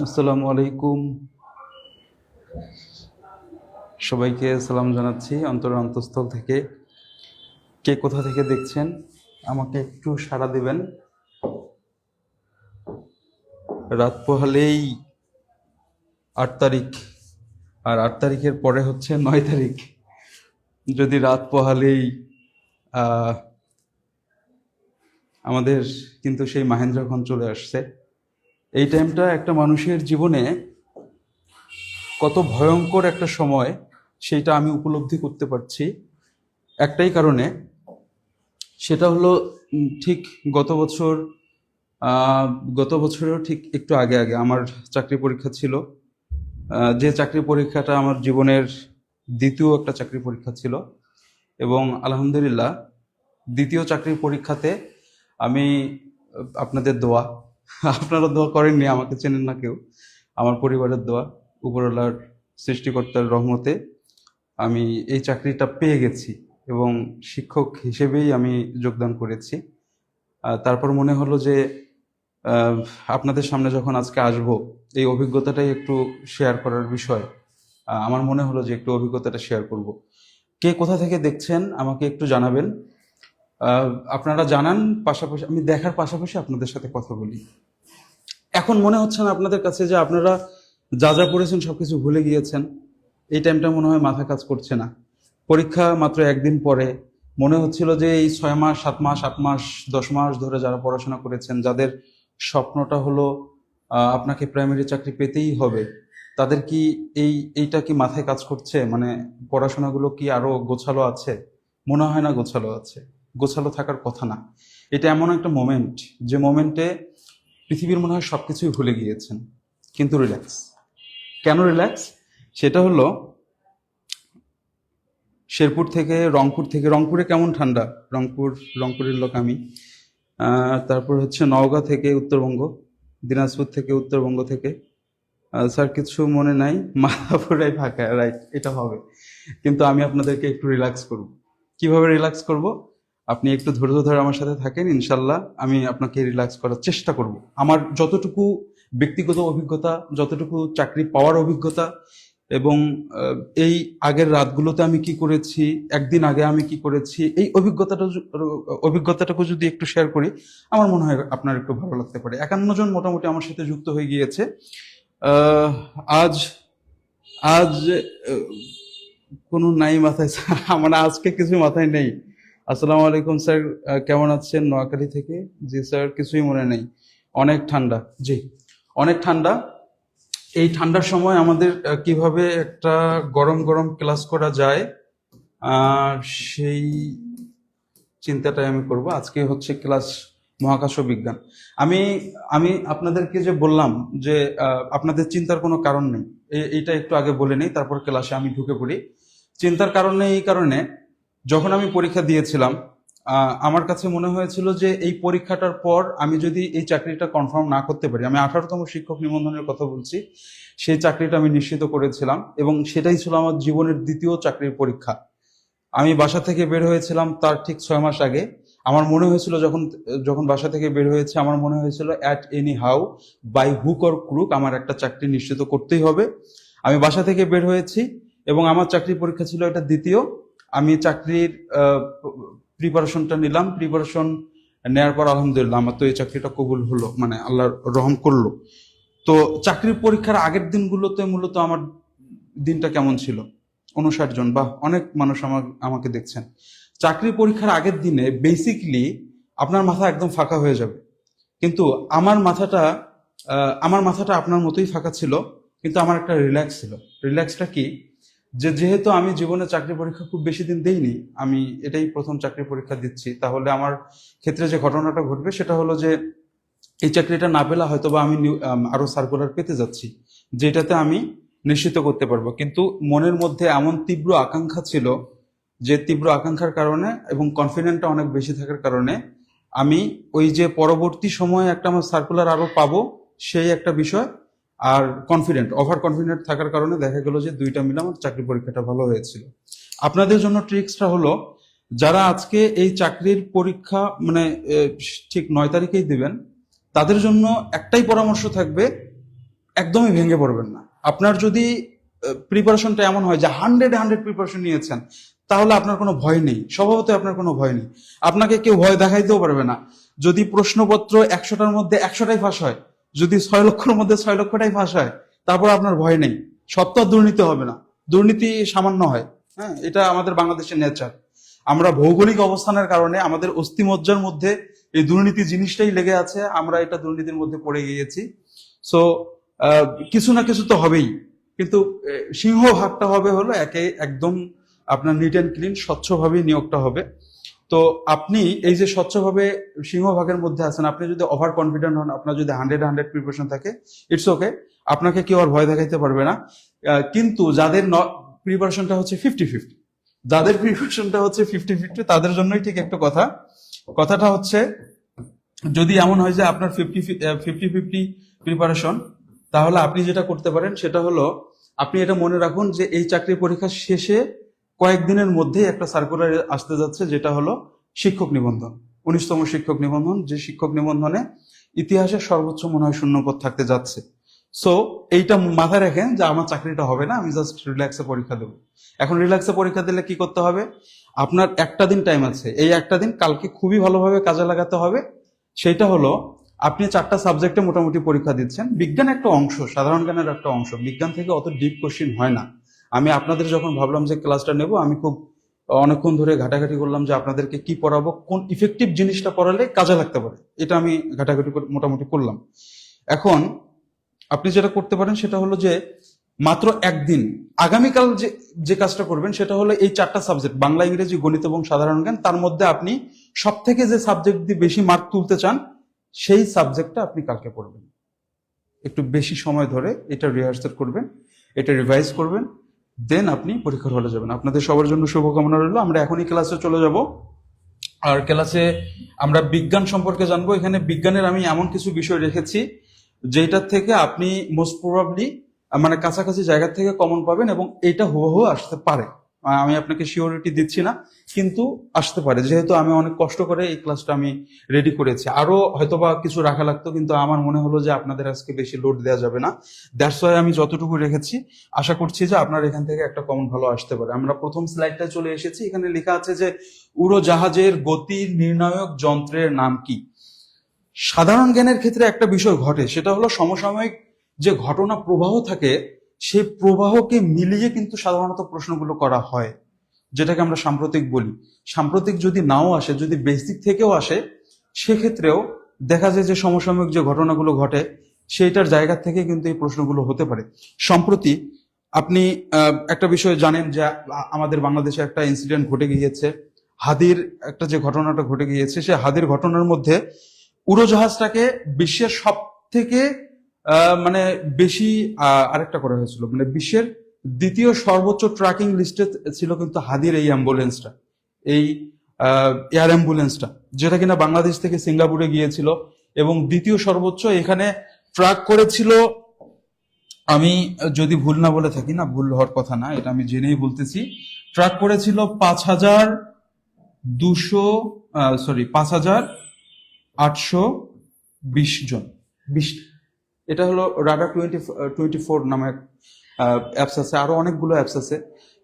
আসসালামু আলাইকুম, সবাইকে সালাম জানাচ্ছি অন্তরের অন্তঃস্থল থেকে। কে কোথা থেকে দেখছেন আমাকে একটু সাড়া দিবেন। রাত পোহালেই 8 তারিখ, আর 8 তারিখের পরে হচ্ছে 9 তারিখ। যদি রাত পোহালেই আমাদের কিন্তু সেই মাহেন্দ্রক্ষণ চলে আসছে। এই টাইমটা একটা মানুষের জীবনে কত ভয়ঙ্কর একটা সময়, সেইটা আমি উপলব্ধি করতে পারছি একটাই কারণে। সেটা হলো ঠিক গত বছরেও ঠিক একটু আগে আগে আমার চাকরি পরীক্ষা ছিল, যে চাকরি পরীক্ষাটা আমার জীবনের দ্বিতীয় একটা চাকরি পরীক্ষা ছিল। এবং আলহামদুলিল্লাহ দ্বিতীয় চাকরির পরীক্ষাতে আমি আপনাদের দোয়া, আপনারা দোয়া করেননি, আমাকে চেনেন না কেউ, আমার পরিবারের দোয়া, উপরওয়ালার সৃষ্টিকর্তার রহমতে আমি এই চাকরিটা পেয়ে গেছি এবং শিক্ষক হিসেবেই আমি যোগদান করেছি। তারপর মনে হলো যে আপনাদের সামনে যখন আজকে আসবো, এই অভিজ্ঞতাটাই একটু শেয়ার করার বিষয়। আমার মনে হলো যে একটু অভিজ্ঞতাটা শেয়ার করব। কে কোথা থেকে দেখছেন আমাকে একটু জানাবেন। আপনারা জানান, পাশাপাশি আমি দেখার পাশাপাশি আপনাদের সাথে কথা বলি। এখন মনে হচ্ছে না আপনাদের কাছে যে আপনারা যা যা পড়েছেন সবকিছু ভুলে গিয়েছেন? এই টাইমটা মনে হয় মাথা কাজ করছে না। পরীক্ষা মাত্র একদিন পরে মনে হচ্ছিল যে এই 6 মাস 7 মাস 8 মাস 10 মাস ধরে যারা পড়াশোনা করেছেন, যাদের স্বপ্নটা হলো আপনাকে প্রাইমারি চাকরি পেতেই হবে, তাদের কি এইটা কি মাথায় কাজ করছে? মানে পড়াশোনাগুলো কি আরো গোছালো আছে? মনে হয় না গোছালো আছে, গোছালো থাকার কথা না। এটা এমন একটা মোমেন্ট, যে মোমেন্টে পৃথিবীর মনে হয় সবকিছুই ভুলে গিয়েছেন, কিন্তু রিল্যাক্স। কেন রিল্যাক্স? সেটা হলো শেরপুর থেকে রংপুরে কেমন ঠান্ডা, রংপুরের লোক আমি। তারপর হচ্ছে নওগাঁ থেকে উত্তরবঙ্গ, দিনাজপুর থেকে উত্তরবঙ্গ থেকে। স্যার কিছু মনে নাই, মাথা পুরাই ফাঁকা, রাইট, এটা হবে। কিন্তু আমি আপনাদেরকে একটু রিল্যাক্স করব। কিভাবে রিল্যাক্স করব? আপনি একটু ধৈর্য ধরে আমার সাথে থাকেন, ইনশাল্লাহ আমি আপনাকে রিল্যাক্স করার চেষ্টা করব। আমার যতটুকু ব্যক্তিগত অভিজ্ঞতা, যতটুকু চাকরি পাওয়ার অভিজ্ঞতা, এবং এই আগের রাতগুলোতে আমি কি করেছি, একদিন আগে আমি কি করেছি, এই অভিজ্ঞতাটাকে যদি একটু শেয়ার করি, আমার মনে হয় আপনার একটু ভালো লাগতে পারে। 51 জন মোটামুটি আমার সাথে যুক্ত হয়ে গিয়েছে। আজ আজ কোনো নাই মাথায়, মানে আজকে কিছু মাথায় নেই। আসসালামু আলাইকুম স্যার, কেমন আছেন? নোয়াখালী থেকে। জি স্যার, কিছুই মনে নেই। অনেক ঠান্ডা, জি অনেক ঠান্ডা। এই ঠান্ডার সময় আমাদের কিভাবে একটা গরম গরম ক্লাস করা যায়, সেই চিন্তাটাই আমি করব। আজকে হচ্ছে ক্লাস মহাকাশ বিজ্ঞান। আমি আমি আপনাদেরকে যে বললাম যে আপনাদের চিন্তার কোনো কারণ নেই, এইটা একটু আগে বলে নেই, তারপর ক্লাসে আমি ঢুকে পড়ি। চিন্তার কারণ নেই এই কারণে, যখন আমি পরীক্ষা দিয়েছিলাম আমার কাছে মনে হয়েছিল যে এই পরীক্ষাটার পর আমি যদি এই চাকরিটা কনফার্ম না করতে পারি, আমি 18তম শিক্ষক নিবন্ধনের কথা বলছি, সেই চাকরিটা আমি নিশ্চিত করেছিলাম এবং সেটাই ছিল আমার জীবনের দ্বিতীয় চাকরির পরীক্ষা। আমি বাসা থেকে বের হয়েছিলাম তার ঠিক 6 মাস আগে। আমার মনে হয়েছিল যখন যখন বাসা থেকে বের হয়েছে, আমার মনে হয়েছিল at any how, by hook or crook, আমার একটা চাকরি নিশ্চিত করতেই হবে। আমি বাসা থেকে বের হয়েছি এবং আমার চাকরির পরীক্ষা ছিল এটা দ্বিতীয়। আমি চাকরির প্রিপারেশনটা নিলাম। প্রিপারেশন নেওয়ার পর আলহামদুলিল্লাহ আমার তো এই চাকরিটা কবুল হলো, মানে আল্লাহ রহম করলো। তো চাকরির পরীক্ষার আগের দিনগুলোতে মূলত আমার দিনটা কেমন ছিল, 59 জন বা অনেক মানুষ আমাকে দেখছেন। চাকরি পরীক্ষার আগের দিনে বেসিকলি আপনার মাথা একদম ফাঁকা হয়ে যাবে, কিন্তু আমার মাথাটা আপনার মতোই ফাঁকা ছিল, কিন্তু আমার একটা রিল্যাক্স ছিল। রিল্যাক্সটা কি, যেহেতু আমি জীবনে চাকরি পরীক্ষা খুব বেশি দিন দেইনি, আমি এটাই প্রথম চাকরি পরীক্ষা দিচ্ছি, তাহলে আমার ক্ষেত্রে যে ঘটনাটা ঘটবে সেটা হলো যে এই চাকরিটা না পেলে হয়তো বা আমি আরো সার্কুলার পেতে যাচ্ছি, যেটাতে আমি নিশ্চিত করতে পারবো। কিন্তু মনের মধ্যে এমন তীব্র আকাঙ্ক্ষা ছিল, যে তীব্র আকাঙ্ক্ষার কারণে এবং কনফিডেন্টটা অনেক বেশি থাকার কারণে আমি ওই যে পরবর্তী সময়ে একটা আমার সার্কুলার আরো পাবো সেই একটা বিষয়, আর ওভার কনফিডেন্ট থাকার কারণে দেখা গেল যে দুইটা মিলে আমার চাকরি পরীক্ষাটা ভালো হয়েছিল। আপনাদের জন্য ট্রিক্সটা হলো, যারা আজকে এই চাকরির পরীক্ষা মানে ঠিক 9 তারিখেই দিবেন, তাদের জন্য একটাই পরামর্শ থাকবে, একদমই ভেঙে পড়বেন না। আপনার যদি প্রিপারেশনটা এমন হয় যে 100 প্রিপারেশন নিয়েছেন, তাহলে আপনার কোনো ভয় নেই, স্বভাবতই আপনার কোনো ভয় নেই। আপনাকে কেউ ভয় দেখাইতেও পারবে না। যদি প্রশ্নপত্র 100টার মধ্যে 100টাই ফাঁস হয়, যদি 6 লক্ষের মধ্যে 6 লক্ষটাই ফাঁস হয়, তারপর আপনার ভয় নেই। সত্য দুর্নীতি হবে না, দুর্নীতি সামান্য হয়। হ্যাঁ, এটা আমাদের বাংলাদেশের নেচার। আমরা ভৌগোলিক অবস্থানের কারণে আমাদের অস্থিমজ্জার মধ্যে এই দুর্নীতি জিনিসটাই লেগে আছে, আমরা এটা দুর্নীতির মধ্যে পড়ে গিয়েছি। সো কিছু না কিছু তো হবেই, কিন্তু সিংহভাগটা হবে হলো একদম আপনার নিট অ্যান্ড ক্লিন, স্বচ্ছভাবেই নিয়োগটা হবে। তো আপনি এই যে স্বচ্ছভাবে সিংহভাগের মধ্যে আছেন, আপনি যদি ওভার কনফিডেন্ট হন, আপনার যদি 100 প্রিপারেশন থাকে, ইটস ওকে, আপনাকে কেউ আর ভয় দেখাইতে পারবে না। কিন্তু যাদের প্রিপারেশনটা হচ্ছে 50-50, যাদের প্রিপারেশনটা হচ্ছে 50-50, তাদের জন্যই ঠিক একটা কথাটা হচ্ছে, যদি এমন হয় যে আপনার 50-50 প্রিপারেশন, তাহলে আপনি যেটা করতে পারেন সেটা হলো, আপনি এটা মনে রাখুন যে এই চাকরি পরীক্ষা শেষে কয়েকদিনের মধ্যেই একটা সার্কুলার আসতে যাচ্ছে, যেটা হলো শিক্ষক নিবন্ধন, 19তম শিক্ষক নিবন্ধন, যে শিক্ষক নিবন্ধনে ইতিহাসের সর্বোচ্চ মনে হয় শূন্যপদ থাকতে যাচ্ছে। সো এইটা মাথায় রাখেন যে আমার চাকরিটা হবে না, আমি জাস্ট রিল্যাক্সে পরীক্ষা দেবো। এখন রিল্যাক্সে পরীক্ষা দিলে কি করতে হবে, আপনার একটা দিন টাইম আছে, এই একটা দিন কালকে খুবই ভালোভাবে কাজে লাগাতে হবে। সেটা হলো, আপনি 4টা সাবজেক্টে মোটামুটি পরীক্ষা দিচ্ছেন। বিজ্ঞান একটা অংশ, সাধারণ জ্ঞানের একটা অংশ, বিজ্ঞান থেকে অত ডিপ কোশ্চিন হয় না। আমি আপনাদের যখন ভাবলাম যে ক্লাসটা নেব, আমি খুব অনেকক্ষণ ধরে ঘাটাঘাটি করলাম যে আপনাদেরকে কি পড়াবো, কোন ইফেক্টিভ জিনিসটা পড়ালে কাজে লাগতে পারে, এটা আমি ঘাটাঘাটি মোটামুটি করলাম। এখন আপনি যেটা করতে পারেন সেটা হলো যে, মাত্র একদিন, আগামীকাল যে কাজটা করবেন সেটা হলো, এই 4টা সাবজেক্ট, বাংলা, ইংরেজি, গণিত এবং সাধারণ জ্ঞান, তার মধ্যে আপনি সব থেকে যে সাবজেক্ট দিয়ে বেশি মার্ক তুলতে চান, সেই সাবজেক্টটা আপনি কালকে পড়বেন। একটু বেশি সময় ধরে এটা রিহার্সাল করবেন, এটা রিভাইজ করবেন, দেন আপনি পরীক্ষার হলে যাবেন। আপনাদের সবার জন্য শুভকামনা রইল। আমরা এখনই ক্লাসে চলে যাব, আর ক্লাসে আমরা বিজ্ঞান সম্পর্কে জানবো। এখানে বিজ্ঞানের আমি এমন কিছু বিষয় রেখেছি যেটার থেকে আপনি মোস্ট প্রবাবলি মানে কাছাকাছি জায়গা থেকে কমন পাবেন, এবং এটা হুবহু আসতে পারে। আমি আপনাকে শিওরিটি দিচ্ছি না, কিন্তু আসতে পারে, যেহেতু আমি অনেক কষ্ট করে এই ক্লাসটা আমি রেডি করেছি। আরো হয়তোবা কিছু রাখা লাগতো, কিন্তু আমার মনে হলো যে আপনাদের আজকে বেশি লোড দেওয়া যাবে না, দ্যাটস ওয়াই আমি যতটুকু রেখেছি। আশা করছি যে আপনার এখান থেকে একটা কমন ভালো আসতে পারে। আমরা প্রথম স্লাইডটা চলে এসেছি, এখানে লেখা আছে যে উড়োজাহাজের গতির নির্ণায়ক যন্ত্রের নাম কি। সাধারণ জ্ঞানের ক্ষেত্রে একটা বিষয় ঘটে, সেটা হলো সমসাময়িক যে ঘটনা প্রবাহ থাকে, সেই প্রবাহকে মিলিয়ে কিন্তু সাধারণত প্রশ্নগুলো করা হয়, যেটাকে আমরা সাম্প্রতিক বলি। সাম্প্রতিক যদি নাও আসে, যদি বেসিক থেকেও আসে, সেক্ষেত্রেও দেখা যায় যে সমসাময়িক যে ঘটনাগুলো ঘটে, সেইটার জায়গা থেকে কিন্তু এই প্রশ্নগুলো হতে পারে। সম্প্রতি আপনি একটা বিষয় জানেন যে আমাদের বাংলাদেশে একটা ইনসিডেন্ট ঘটে গিয়েছে, হাদির একটা যে ঘটনাটা ঘটে গিয়েছে, সে হাদির ঘটনার মধ্যে উড়োজাহাজটাকে বিশ্বের সব থেকে মানে বেশি আরেকটা করা হয়েছিল, মানে বিশ্বের দ্বিতীয় সর্বোচ্চ ট্র্যাকিং লিস্টে ছিল কিন্তু হাদির এই অ্যাম্বুলেন্সটা, এই এয়ার অ্যাম্বুলেন্সটা, যেটা কিনা বাংলাদেশ থেকে সিঙ্গাপুরে গিয়েছিল এবং দ্বিতীয় সর্বোচ্চ এখানে ট্র্যাক করেছিল। আমি যদি ভুল না বলে থাকি, না ভুল হওয়ার কথা না, এটা আমি জেনেই বলতেছি, ট্র্যাক করেছিল 5,820 জন। 20, এটা হলো রাডার 24 নামে অ্যাপস আছে, আরো অনেকগুলো অ্যাপস আছে,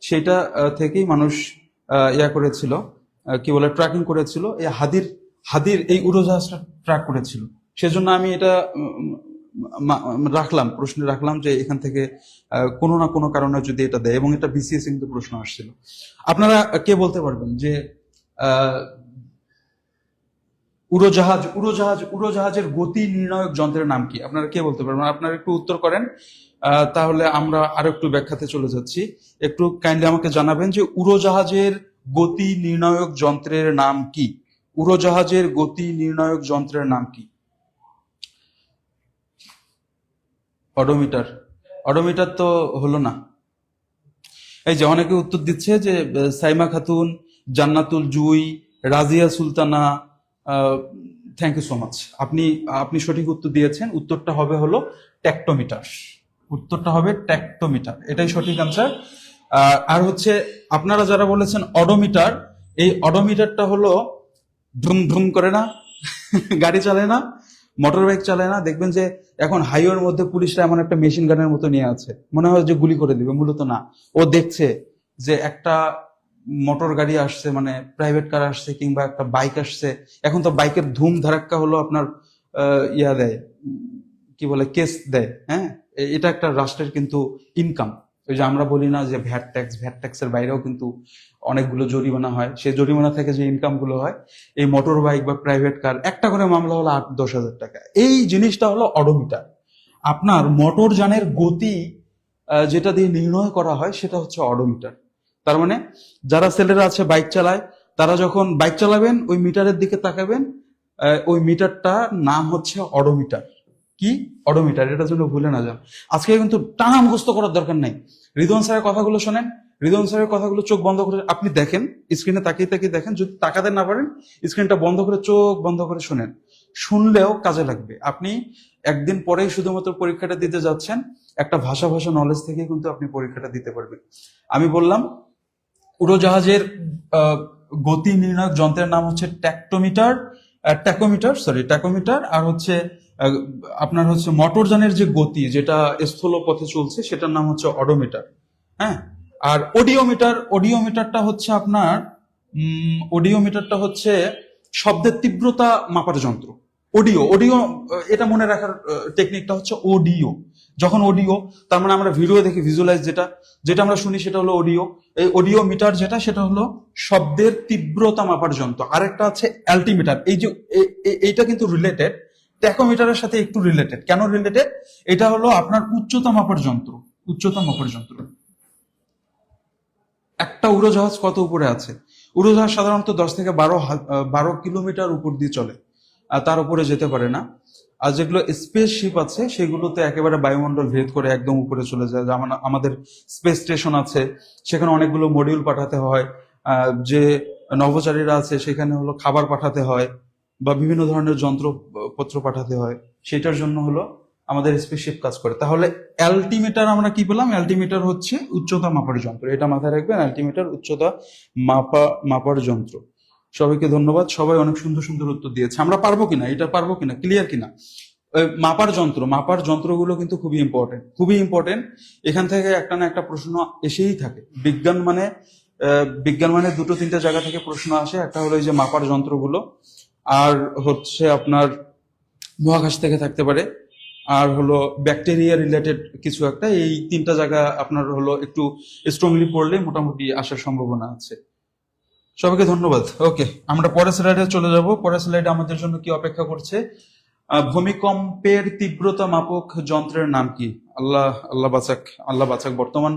সেটা থেকেই মানুষ ইয়া করেছিল, কি বলে, ট্র্যাকিং করেছিল, এই হাদির এই উড়োজাহাজটা ট্র্যাক করেছিল। সেজন্য আমি এটা প্রশ্নে রাখলাম যে এখান থেকে কোনো না কোনো কারণে যদি এটা দেয়, এবং এটা বিসিএস কিন্তু প্রশ্ন আসছিল। আপনারা কে বলতে পারবেন যে উড়োজাহাজের গতি নির্ণায়ক যন্ত্রের নাম কি? আপনারা কে বলতে পারবেন? আপনারা একটু উত্তর করেন, তাহলে আমরা আরো একটু ব্যাখ্যাতে চলে যাচ্ছি। একটু কাইন্ডলি আমাকে জানাবেন যে উড়োজাহাজের গতি নির্ণায়ক যন্ত্রের নাম কি? উড়োজাহাজের গতি নির্ণায়ক যন্ত্রের নাম কি? অডোমিটার। অডোমিটার তো হলো না। এই যে অনেকে উত্তর দিচ্ছে যে Saima Khatun, Jannatul Jui, Razia Sultana, thank you so much. আপনি সঠিক উত্তর দিয়েছেন। উত্তরটা হবে হলো ট্যাক্টোমিটার। উত্তরটা হবে ট্যাক্টোমিটার, এটাই সঠিক আনসার। আর হচ্ছে আপনারা যারা বলেছেন অডোমিটার, এই অডোমিটারটা হলো ধুম ধুম করে না, গাড়ি চালায় না, মোটর বাইক চালায় না, দেখবেন যে এখন হাইওয়ের মধ্যে পুলিশরা এমন একটা মেশিন গানের মতো নিয়ে আছে, মনে হয় যে গুলি করে দিবে, মূলত না, ও দেখছে যে একটা মোটর গাড়ি আসছে, মানে প্রাইভেট কার আসছে কিংবা একটা বাইক আসছে। এখন তো বাইকের ধুম ধারাক্কা হলো আপনার ইয়া দেয়, কি বলে, কেস দেয়। হ্যাঁ, এটা একটা রাষ্ট্রের কিন্তু ইনকাম। ওই যে আমরা বলি না যে ভ্যাট ট্যাক্সের বাইরেও কিন্তু অনেকগুলো জরিমানা হয়, সেই জরিমানা থেকে যে ইনকাম গুলো হয়, এই মোটর বাইক বা প্রাইভেট কার একটা করে মামলা হলো 8-10 হাজার টাকা। এই জিনিসটা হলো অডোমিটার। আপনার মোটর যানের গতি যেটা দিয়ে নির্ণয় করা হয় সেটা হচ্ছে অডোমিটার। তার মানে যারা ছেলেরা আছে বাইক চালায়, তারা যখন বাইক চালাবেন ওই মিটারের দিকে তাকাবেন, ওই মিটারটার নাম হচ্ছে অডোমিটার। কি? অডোমিটার। এটার জন্য ভুলে না যান। আজকে কিন্তু টানা মুখস্থ করার দরকার নাই। রিদওয়ান স্যারের কথাগুলো শোনেন, রিদওয়ান স্যারের কথাগুলো চোখ বন্ধ করে আপনি দেখেন, স্ক্রিনে তাকিয়ে তাকিয়ে দেখেন। যদি তাকাতে না পারেন, স্ক্রিনটা বন্ধ করে চোখ বন্ধ করে শোনেন, শুনলেও কাজে লাগবে। আপনি একদিন পরেই শুধুমাত্র পরীক্ষাটা দিতে যাচ্ছেন, একটা ভাষা নলেজ থেকে কিন্তু আপনি পরীক্ষাটা দিতে পারবেন। আমি বললাম উড়োজাহাজের গতি নির্ণায়ক যন্ত্রের নাম হচ্ছে ট্যাকোমিটার। আর হচ্ছে আপনার হচ্ছে মোটরযানের যে গতি, যেটা স্থল পথে চলছে, সেটার নাম হচ্ছে অডোমিটার। হ্যাঁ, আর অডিওমিটারটা হচ্ছে আপনার অডিওমিটারটা হচ্ছে শব্দের তীব্রতা মাপার যন্ত্র। অডিও এটা মনে রাখার টেকনিকটা হচ্ছে অডিও। যখন অডিও, তার মানে আমরা ভিডিও দেখি, ভিজুয়ালাইজ যেটা আমরা শুনি সেটা হলো অডিও। এই অডিও মিটার যেটা, সেটা হলো শব্দের তীব্রতা মাপার যন্ত্র। আরেকটা আছে অ্যালটিমিটার। এই যে এইটা কিন্তু রিলেটেড, ট্যাকোমিটারের সাথে একটু রিলেটেড। কেন রিলেটেড? এটা হলো আপনার উচ্চতা মাপার যন্ত্র। একটা উড়োজাহাজ কত উপরে আছে? উড়োজাহাজ সাধারণত 10 থেকে 12 কিলোমিটার উপর দিয়ে চলে, আর তার উপরে যেতে পারে না। আর যেগুলো স্পেস শিপ আছে, সেগুলোতে একেবারে বায়ুমণ্ডল ভেদ করে একদম উপরে চলে যায়। যেমন আমাদের স্পেস স্টেশন আছে, সেখানে অনেকগুলো মডিউল পাঠাতে হয়, যে নভোচারীরা আছে সেখানে হলো খাবার পাঠাতে হয় বা বিভিন্ন ধরনের যন্ত্রপত্র পাঠাতে হয়, সেটার জন্য হলো আমাদের স্পেসশিপ কাজ করে। তাহলে অ্যালটিমিটার আমরা কি পেলাম? অ্যালটিমিটার হচ্ছে উচ্চতা মাপার যন্ত্র। এটা মাথায় রাখবেন, অ্যালটিমিটার উচ্চতা মাপার যন্ত্র। সবাইকে ধন্যবাদ, সবাই অনেক সুন্দর উত্তর দিয়েছে। আমরা পারবো কিনা, এটা পারবো কিনা, ক্লিয়ার কিনা? মাপার যন্ত্রগুলো কিন্তু খুবই ইম্পর্টেন্ট। এখান থেকে একটা না একটা প্রশ্ন এসেই থাকে। বিজ্ঞান মানে 2-3টে জায়গা থেকে প্রশ্ন আসে। একটা হলো এই যে মাপার যন্ত্রগুলো, আর হচ্ছে আপনার মহাকাশ থেকে থাকতে পারে, আর হলো ব্যাকটেরিয়া রিলেটেড কিছু একটা। এই 3টা জায়গা আপনার হলো একটু স্ট্রংলি পড়লে মোটামুটি আসার সম্ভাবনা আছে। সবাইকে ধন্যবাদ। ওকে, আমরা পরের স্লাইডে চলে যাব। পরের স্লাইডে আমাদের জন্য কি অপেক্ষা করছে? ভূমিকম্পের তীব্রতা মাপক যন্ত্রের নাম কি? আল্লাহ আল্লাহ বাঁচাক, আল্লাহ বাঁচাক। বর্তমান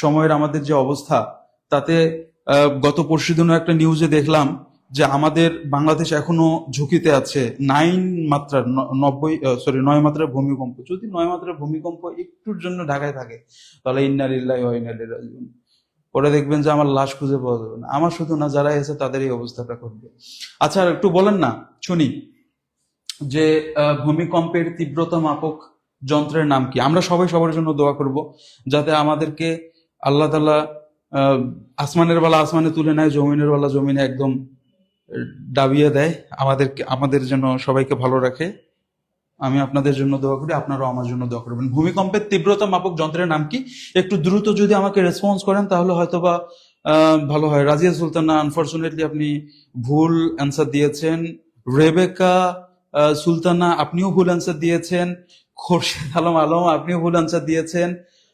সময়ের আমাদের যে অবস্থা, তাতে গত পরশুদিনও একটা নিউজে দেখলাম যে আমাদের বাংলাদেশ এখনো ঝুঁকিতে আছে 9 মাত্রার 9 মাত্রার ভূমিকম্প। যদি 9 মাত্রার ভূমিকম্প একটুর জন্য ঢাকায় থাকে, তাহলে ইন্না লিল্লাহি ওয়া ইন্না ইলাইহি রাজিউন। পরে দেখবেন যে আমার লাশ খুঁজে পাওয়া যাবে না। আমার শুধু না, যারা এসে তাদের এই অবস্থাটা করবে। আচ্ছা, আর একটু বলেন না, শুনি যে ভূমিকম্পের তীব্রতা মাপক যন্ত্রের নাম কি? আমরা সবাই সবার জন্য দোয়া করব যাতে আমাদেরকে আল্লাহ তাআলা আসমানের বেলা আসমানে তুলে নেয়, জমিনের বেলা জমিনে একদম ডাবিয়ে দেয়, আমাদের জন্য সবাইকে ভালো রাখে। আমি আপনাদের জন্য দোয়া করি, আপনারাও আমার জন্য দোয়া করবেন। ভূমিকম্পের তীব্রতা মাপক যন্ত্রের নাম কি? একটু দ্রুত যদি আমাকে রেসপন্স করেন তাহলে হয়তোবা ভালো হয়। রাজিয়া সুলতানা, আনফরচুনেটলি আপনি ভুল অ্যান্সার দিয়েছেন। রেবেকা সুলতানা, আপনিও ভুল অ্যান্সার দিয়েছেন। খোরশেদ আলম আলম, আপনিও ভুল অ্যান্সার দিয়েছেন।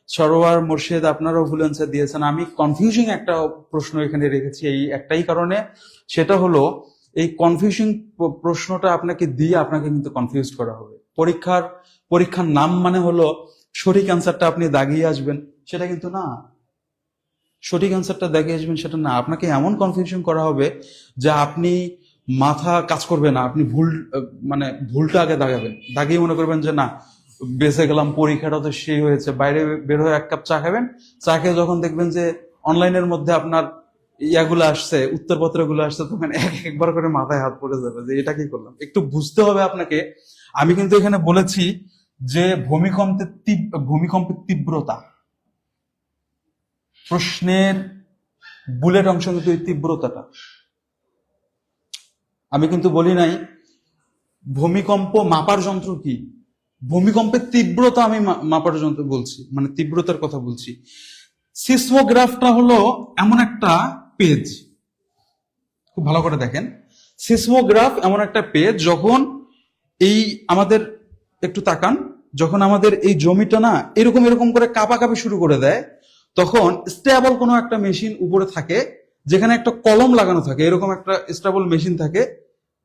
সরোয়ার মোর্শেদ, আপনারাও ভুল অ্যান্সার দিয়েছেন। আমি কনফিউজিং একটা প্রশ্ন এখানে রেখেছি এই একটাই কারণে, সেটা হলো এই কনফিউজিং প্রশ্নটা আপনাকে দিয়ে আপনাকে কিন্তু কনফিউজ করা হবে। পরীক্ষার নাম মানে হলো সঠিক অ্যান্সারটা আপনি দাগিয়ে আসবেন, সেটা কিন্তু না। সঠিক অ্যান্সারটা দাগিয়ে আসবেন সেটা না, আপনাকে এমন কনফিউশন করা হবে যে আপনি মাথা কাজ করবে না। আপনি মানে ভুলটা আগে দাগাবেন, দাগিয়ে মনে করবেন যে না, বেঁচে গেলাম, পরীক্ষাটা তো সেই হয়েছে। বাইরে বের হয়ে এক কাপ চা খাবেন, চা খেয়ে যখন দেখবেন যে অনলাইনের মধ্যে আপনার ইয়াগুলো আসছে, উত্তরপত্রগুলো আসছে, তখন একবার করে মাথায় হাত পড়ে যাবে যে এটা কি করলাম। একটু বুঝতে হবে আপনাকে। আমি কিন্তু এখানে বলেছি যে ভূমিকম্পের তীব্রতা, প্রশ্নের বুলেট অংশ কিন্তু এই তীব্রতাটা। আমি কিন্তু বলি নাই ভূমিকম্প মাপার যন্ত্র কি। ভূমিকম্পের তীব্রতা আমি মাপার যন্ত্র বলছি, মানে তীব্রতার কথা বলছি। সিসমোগ্রাফটা হলো এমন একটা পেজ, খুব ভালো করে দেখেন। সিসমোগ্রাফ এমন একটা পেজ, যখন এই আমাদের একটু তাকান, যখন আমাদের এই জমিটা না এরকম এরকম করে কাঁপাকাঁপি শুরু করে দেয়, তখন স্টেবল কোনো একটা মেশিন উপরে থাকে, যেখানে একটা কলম লাগানো থাকে, এরকম একটা স্টেবল মেশিন থাকে।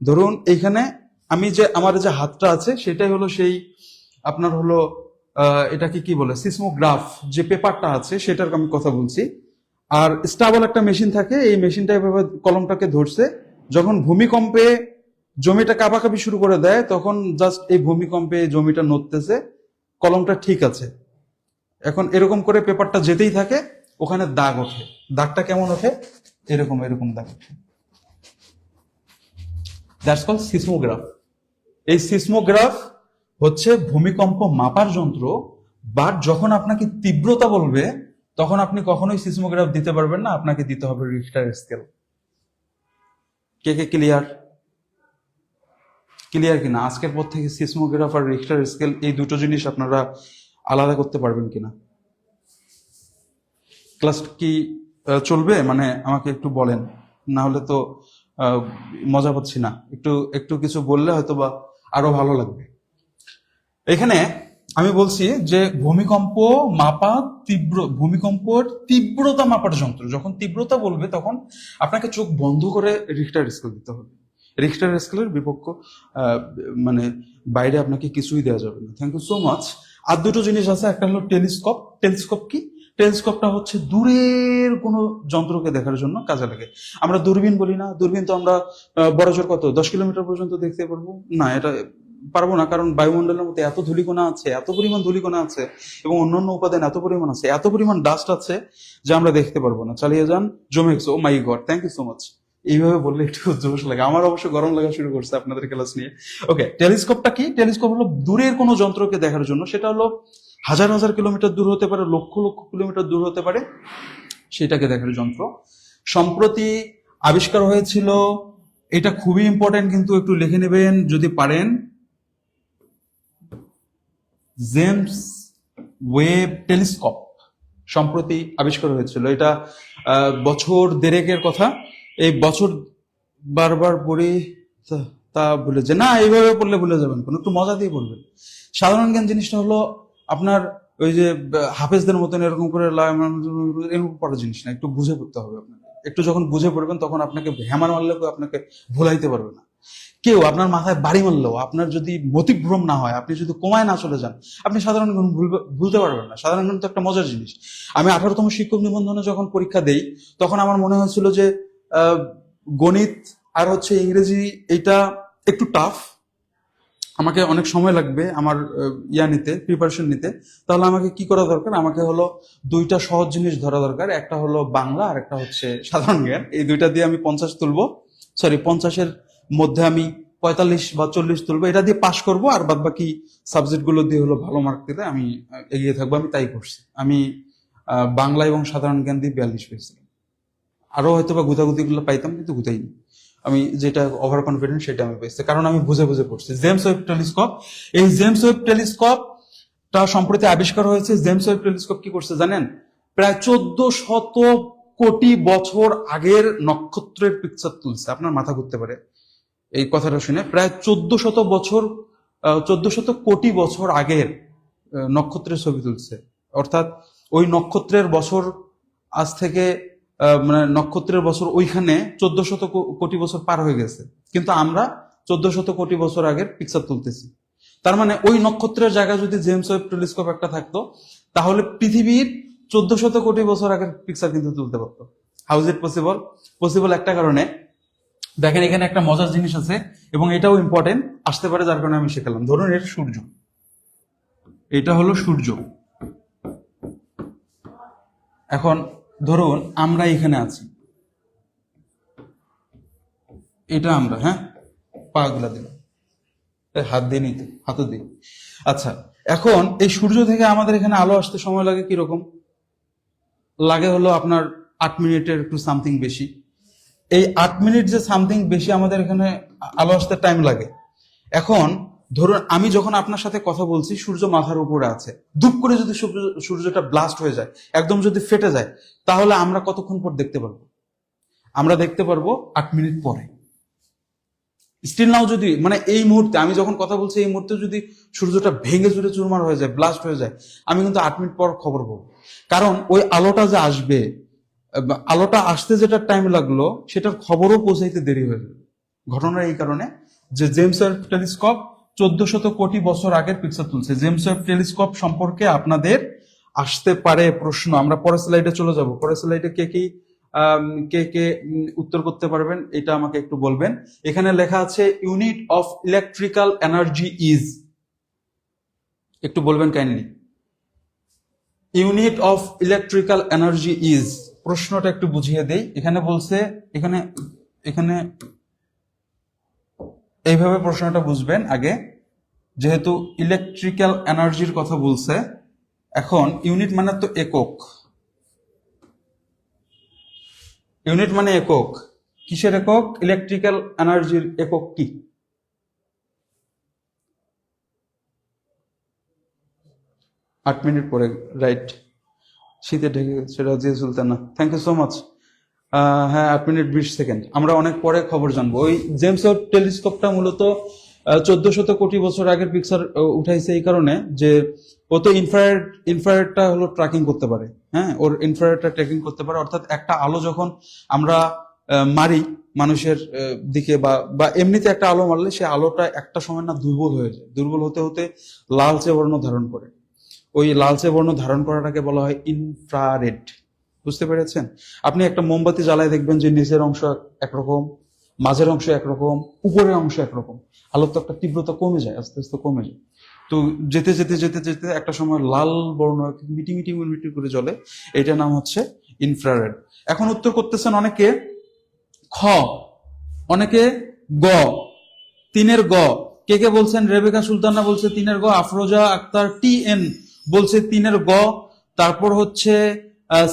ধরুন এইখানে আমার যে হাতটা আছে সেটাই হলো সেই আপনার হলো এটাকে কি বলে, সিসমোগ্রাফ যে পেপারটা আছে সেটার আমি কথা বলছি। আর স্টেবল একটা মেশিন থাকে, এই মেশিনটা এভাবে কলমটাকে ধরছে। যখন ভূমিকম্পে জমিটা কাঁপাকাঁপি শুরু করে দেয়, তখন জাস্ট এই ভূমিকম্পে জমিটা নড়তেছে, কলমটা ঠিক আছে। এখন এরকম করে পেপারটা যেতেই থাকে, ওখানে দাগ ওঠে। দাগটা কেমন ওঠে? এরকম এরকম দাগ ওঠে। That's called seismograph. এই সিসমোগ্রাফ হচ্ছে ভূমিকম্প মাপার যন্ত্র। বাট যখন আপনাকে তীব্রতা বলবে, তখন আপনি কখনোই সিসমোগ্রাফ দিতে পারবেন না, আপনাকে দিতে হবে রিখটার স্কেল। কে কে ক্লিয়ার? ক্লিয়ার কিনা? আজকের পর থেকে সিসমোগ্রাফ আর রিখটার স্কেল, এই দুটো জিনিস আপনারা আলাদা করতে পারবেন কিনা? ক্লাস কি চলবে? মানে আমাকে একটু বলেন, না হলে তো মজা পাচ্ছি না। একটু একটু কিছু বললে হয়তো বা আরো ভালো লাগবে। এখানে আমি বলছি যে ভূমিকম্পর তীব্রতা মাপার যন্ত্র, যখন তীব্রতা বলবে তখন আপনাকে চোখ বন্ধ করে রিখটার স্কেল দিতে হবে। রিখটার স্কেলের বিপক্ষ মানে বাইরে আপনাকে কিছুই দেওয়া যাবে না। Thank you so much. আর দুটো জিনিস আছে, একটা হলো টেলিস্কোপ। টেলিস্কোপ কি? টেলিস্কোপটা হচ্ছে দূরের কোনো যন্ত্রকে দেখার জন্য কাজে লাগে। আমরা দূরবীন বলি না? দূরবীন তো আমরা বড় জোর কত 10 কিলোমিটার পর্যন্ত দেখতে পারবো না, এটা পারবো না, কারণ বায়ুমণ্ডলের মধ্যে এত ধূলিকণা আছে, এত পরিমাণ ধূলিকণা আছে, এবং অন্যান্য উপাদান এত পরিমাণ আছে, এত পরিমাণ ডাস্ট আছে যে আমরা দেখতে পারবো না। চালিয়ে যান, জমে গেছে। Oh my God, thank you so much. এইভাবে বললে একটু জোশ লাগে। আমার অবশ্য গরম লাগা শুরু করছে আপনাদের ক্লাস নিয়ে। ওকে, টেলিস্কোপটা কি? টেলিস্কোপ হলো দূরের কোনো যন্ত্রকে দেখার জন্য। সেটা হলো হাজার হাজার কিলোমিটার দূর হতে পারে, লক্ষ লক্ষ কিলোমিটার দূর হতে পারে, সেটাকে দেখার যন্ত্র। সম্প্রতি আবিষ্কার হয়েছিল, এটা খুবই ইম্পর্টেন্ট, কিন্তু একটু লিখে নেবেন যদি পারেন। জেমস ওয়েব টেলিস্কোপ সম্প্রতি আবিষ্কার হয়েছিল। এটা বছর দেড়েকের কথা। এই বছর বারবার পড়ি তা ভুলে যায় না, এইভাবে পড়লে ভুলে যাবেন, কোনো একটু মজা দিয়ে বলবেন। সাধারণ জ্ঞান জিনিসটা হলো আপনার ওই যে হাফেজদের মতন এরকম করে এরকম পড়ার জিনিস না, একটু বুঝে পড়তে হবে আপনাকে। একটু যখন বুঝে পড়বেন তখন আপনাকে হ্যামার মারলে আপনাকে ভুলাইতে পারবে না। কেউ আপনার মাথায় বাড়ি মারলেও আপনার যদি মতিভ্রম না হয়, আপনি যদি কোমায় না চলে যান, আপনি সাধারণ গুণ ভুলতে পারবেন না। সাধারণ গুণ তো একটা মজার জিনিস। আমি 18তম শিক্ষক নিবন্ধনে যখন পরীক্ষা দেই, তখন আমার মনে হয়েছিল যে গণিত আর হচ্ছে ইংরেজি এইটা একটু টাফ, আমাকে অনেক সময় লাগবে আমার প্রিপারেশন নিতে। তাহলে আমাকে কি করা দরকার? আমাকে হলো দুইটা সহজ জিনিস ধরা দরকার, একটা হলো বাংলা আর একটা হচ্ছে সাধারণ জ্ঞান। এই দুইটা দিয়ে আমি 50 তুলবো, 50-এর মধ্যে আমি 45 বা 40 তুলবো, এটা দিয়ে পাশ করব। আর বাদ বাকি সাবজেক্ট গুলো দিয়ে হলো ভালো মার্ক দিলে আমি এগিয়ে থাকবো। আমি তাই করছি। আমি বাংলা এবং সাধারণ জ্ঞান দিয়ে 42 পেয়েছিলাম। আরো হয়তো বা গুতাগুতি গুলো পাইতাম, কিন্তু গুতাইনি। আমি যেটা ওভার কনফিডেন্ট সেটা আমি পেয়েছি, কারণ আমি বুঝে বুঝে পড়ছি। জেমস ওয়েব টেলিস্কোপ, এই জেমস ওয়েব টেলিস্কোপটা সম্প্রতি আবিষ্কার হয়েছে। জেমস ওয়েব টেলিস্কোপ কি করছে জানেন? প্রায় 1400 কোটি বছর আগের নক্ষত্রের পিকচার তুলছে। আপনার মাথা ঘুরতে পারে এই কথাটা শুনে। প্রায় 1400 কোটি বছর আগের নক্ষত্রের ছবি তুলছে। অর্থাৎ ওই নক্ষত্রের বছর আজ থেকে মানে নক্ষত্রের বছর ওইখানে 1400 কোটি বছর পার হয়ে গেছে, কিন্তু আমরা 1400 কোটি বছর আগের পিকচার তুলতেছি। তার মানে ওই নক্ষত্রের জায়গায় যদি জেমস ওয়েব টেলিস্কোপ একটা থাকতো, তাহলে পৃথিবীর 1400 কোটি বছর আগের পিকচার কিন্তু তুলতে পারতো। How is it possible? Possible একটা কারণে, দেখেন এখানে একটা মজার জিনিস আছে এবং এটাও ইম্পর্টেন্ট আসতে পারে, যার কারণে আমি শেখালাম। ধরুন এর সূর্য, এটা হলো সূর্য। এখন ধরুন আমরা এখানে আছি, এটা আমরা, হ্যাঁ, পা গুলা দিলাম, হাত দিয়ে নিতে, হাতে দিই। আচ্ছা, এখন এই সূর্য থেকে আমাদের এখানে আলো আসতে সময় লাগে কিরকম? লাগে হলো আপনার 8 মিনিটের একটু সামথিং বেশি। এই 8 মিনিট যে সামথিং বেশি আমাদের এখানে আলো আসতে টাইম লাগে। এখন ধরুন আমি যখন আপনার সাথে কথা বলছি, সূর্য মাথার উপরে আছে, ধূপ করে যদি সূর্যটা ব্লাস্ট হয়ে যায়, একদম যদি ফেটে যায়, তাহলে আমরা কতক্ষণ পর দেখতে পারবো? আমরা দেখতে পারবো 8 মিনিট পরে। স্টিল নাও যদি মানে এই মুহূর্তে আমি যখন কথা বলছি, এই মুহূর্তে যদি সূর্যটা ভেঙে চুরে চুরমার হয়ে যায়, ব্লাস্ট হয়ে যায়, আমি কিন্তু 8 মিনিট পর খবর পাবো। কারণ ওই আলোটা যে আসবে, আলোটা আসতে যেটা টাইম লাগলো, সেটার খবরও পৌঁছাইতে দেরি হয়ে যাবে। ঘটনা এই কারণে যে জেমস ওয়েব টেলিস্কোপ 1400 কোটি বছর আগের পিকচার তুলছে। জেমস ওয়েব টেলিস্কোপ সম্পর্কে আপনাদের আসতে পারে প্রশ্ন। আমরা পরের স্লাইডে চলে যাব। পরের স্লাইডে কে কে উত্তর করতে পারবেন এটা আমাকে একটু বলবেন। এখানে লেখা আছে unit of electrical energy is, একটু বলবেন kindly. Unit of electrical energy is, প্রশ্নটা একটু বুঝিয়ে দেই। এখানে বলছে, এখানে এইভাবে প্রশ্নটা বুঝবেন আগে, যেহেতু ইলেকট্রিক্যাল এনার্জির কথা বলছে। এখন ইউনিট মানে তো একক, ইউনিট মানে একক। কিসের একক? ইলেকট্রিক্যাল এনার্জির একক কি? আট মিনিট পরে, রাইট। শীতে ঢেকে গেছে, Razia Sultana, thank you so much. হ্যাঁ, 8 মিনিট 20 সেকেন্ড। আমরা অনেক পরে খবর জানবো। ওই জেমস ওয়েব টেলিস্কোপটা মূলত 1400 কোটি বছর আগের পিকচার উঠাইছে এই কারণে যে ও তো ইনফ্রারেডটা হলো ট্র্যাকিং করতে পারে। হ্যাঁ, ওর ইনফ্রারেডটা ট্র্যাকিং করতে পারে। অর্থাৎ একটা আলো যখন আমরা মারি মানুষের দিকে বা এমনিতে একটা আলো মারলে, সে আলোটা একটা সময় না দুর্বল হয়ে যায়। দুর্বল হতে হতে লালচে বর্ণ ধারণ করে। ওই লালচে বর্ণ ধারণ করাটাকে বলা হয় ইনফ্রারেড। বুঝতে পেরেছেন? আপনি একটা মোমবাতি জ্বালায় দেখবেন যে নিচের অংশ একরকম, মাঝের অংশ একরকম, উপরের অংশ একরকম। আলোর তো একটা তীব্রতা কমে যায়, আস্তে আস্তে কমে যায়। তো যেতে যেতে যেতে যেতে একটা সময় লাল বর্ণ মিটি মিটি মিটি করে জ্বলে। এটার নাম হচ্ছে ইনফ্রারেড। এখন উত্তর করতেছেন অনেকে খ, অনেকে গ, 3-এর গ। কে কে বলছেন? রেবেকা সুলতানা বলছে 3-এর গ, আফরোজা আক্তার TN বলছে 3-এর গ, তারপর হচ্ছে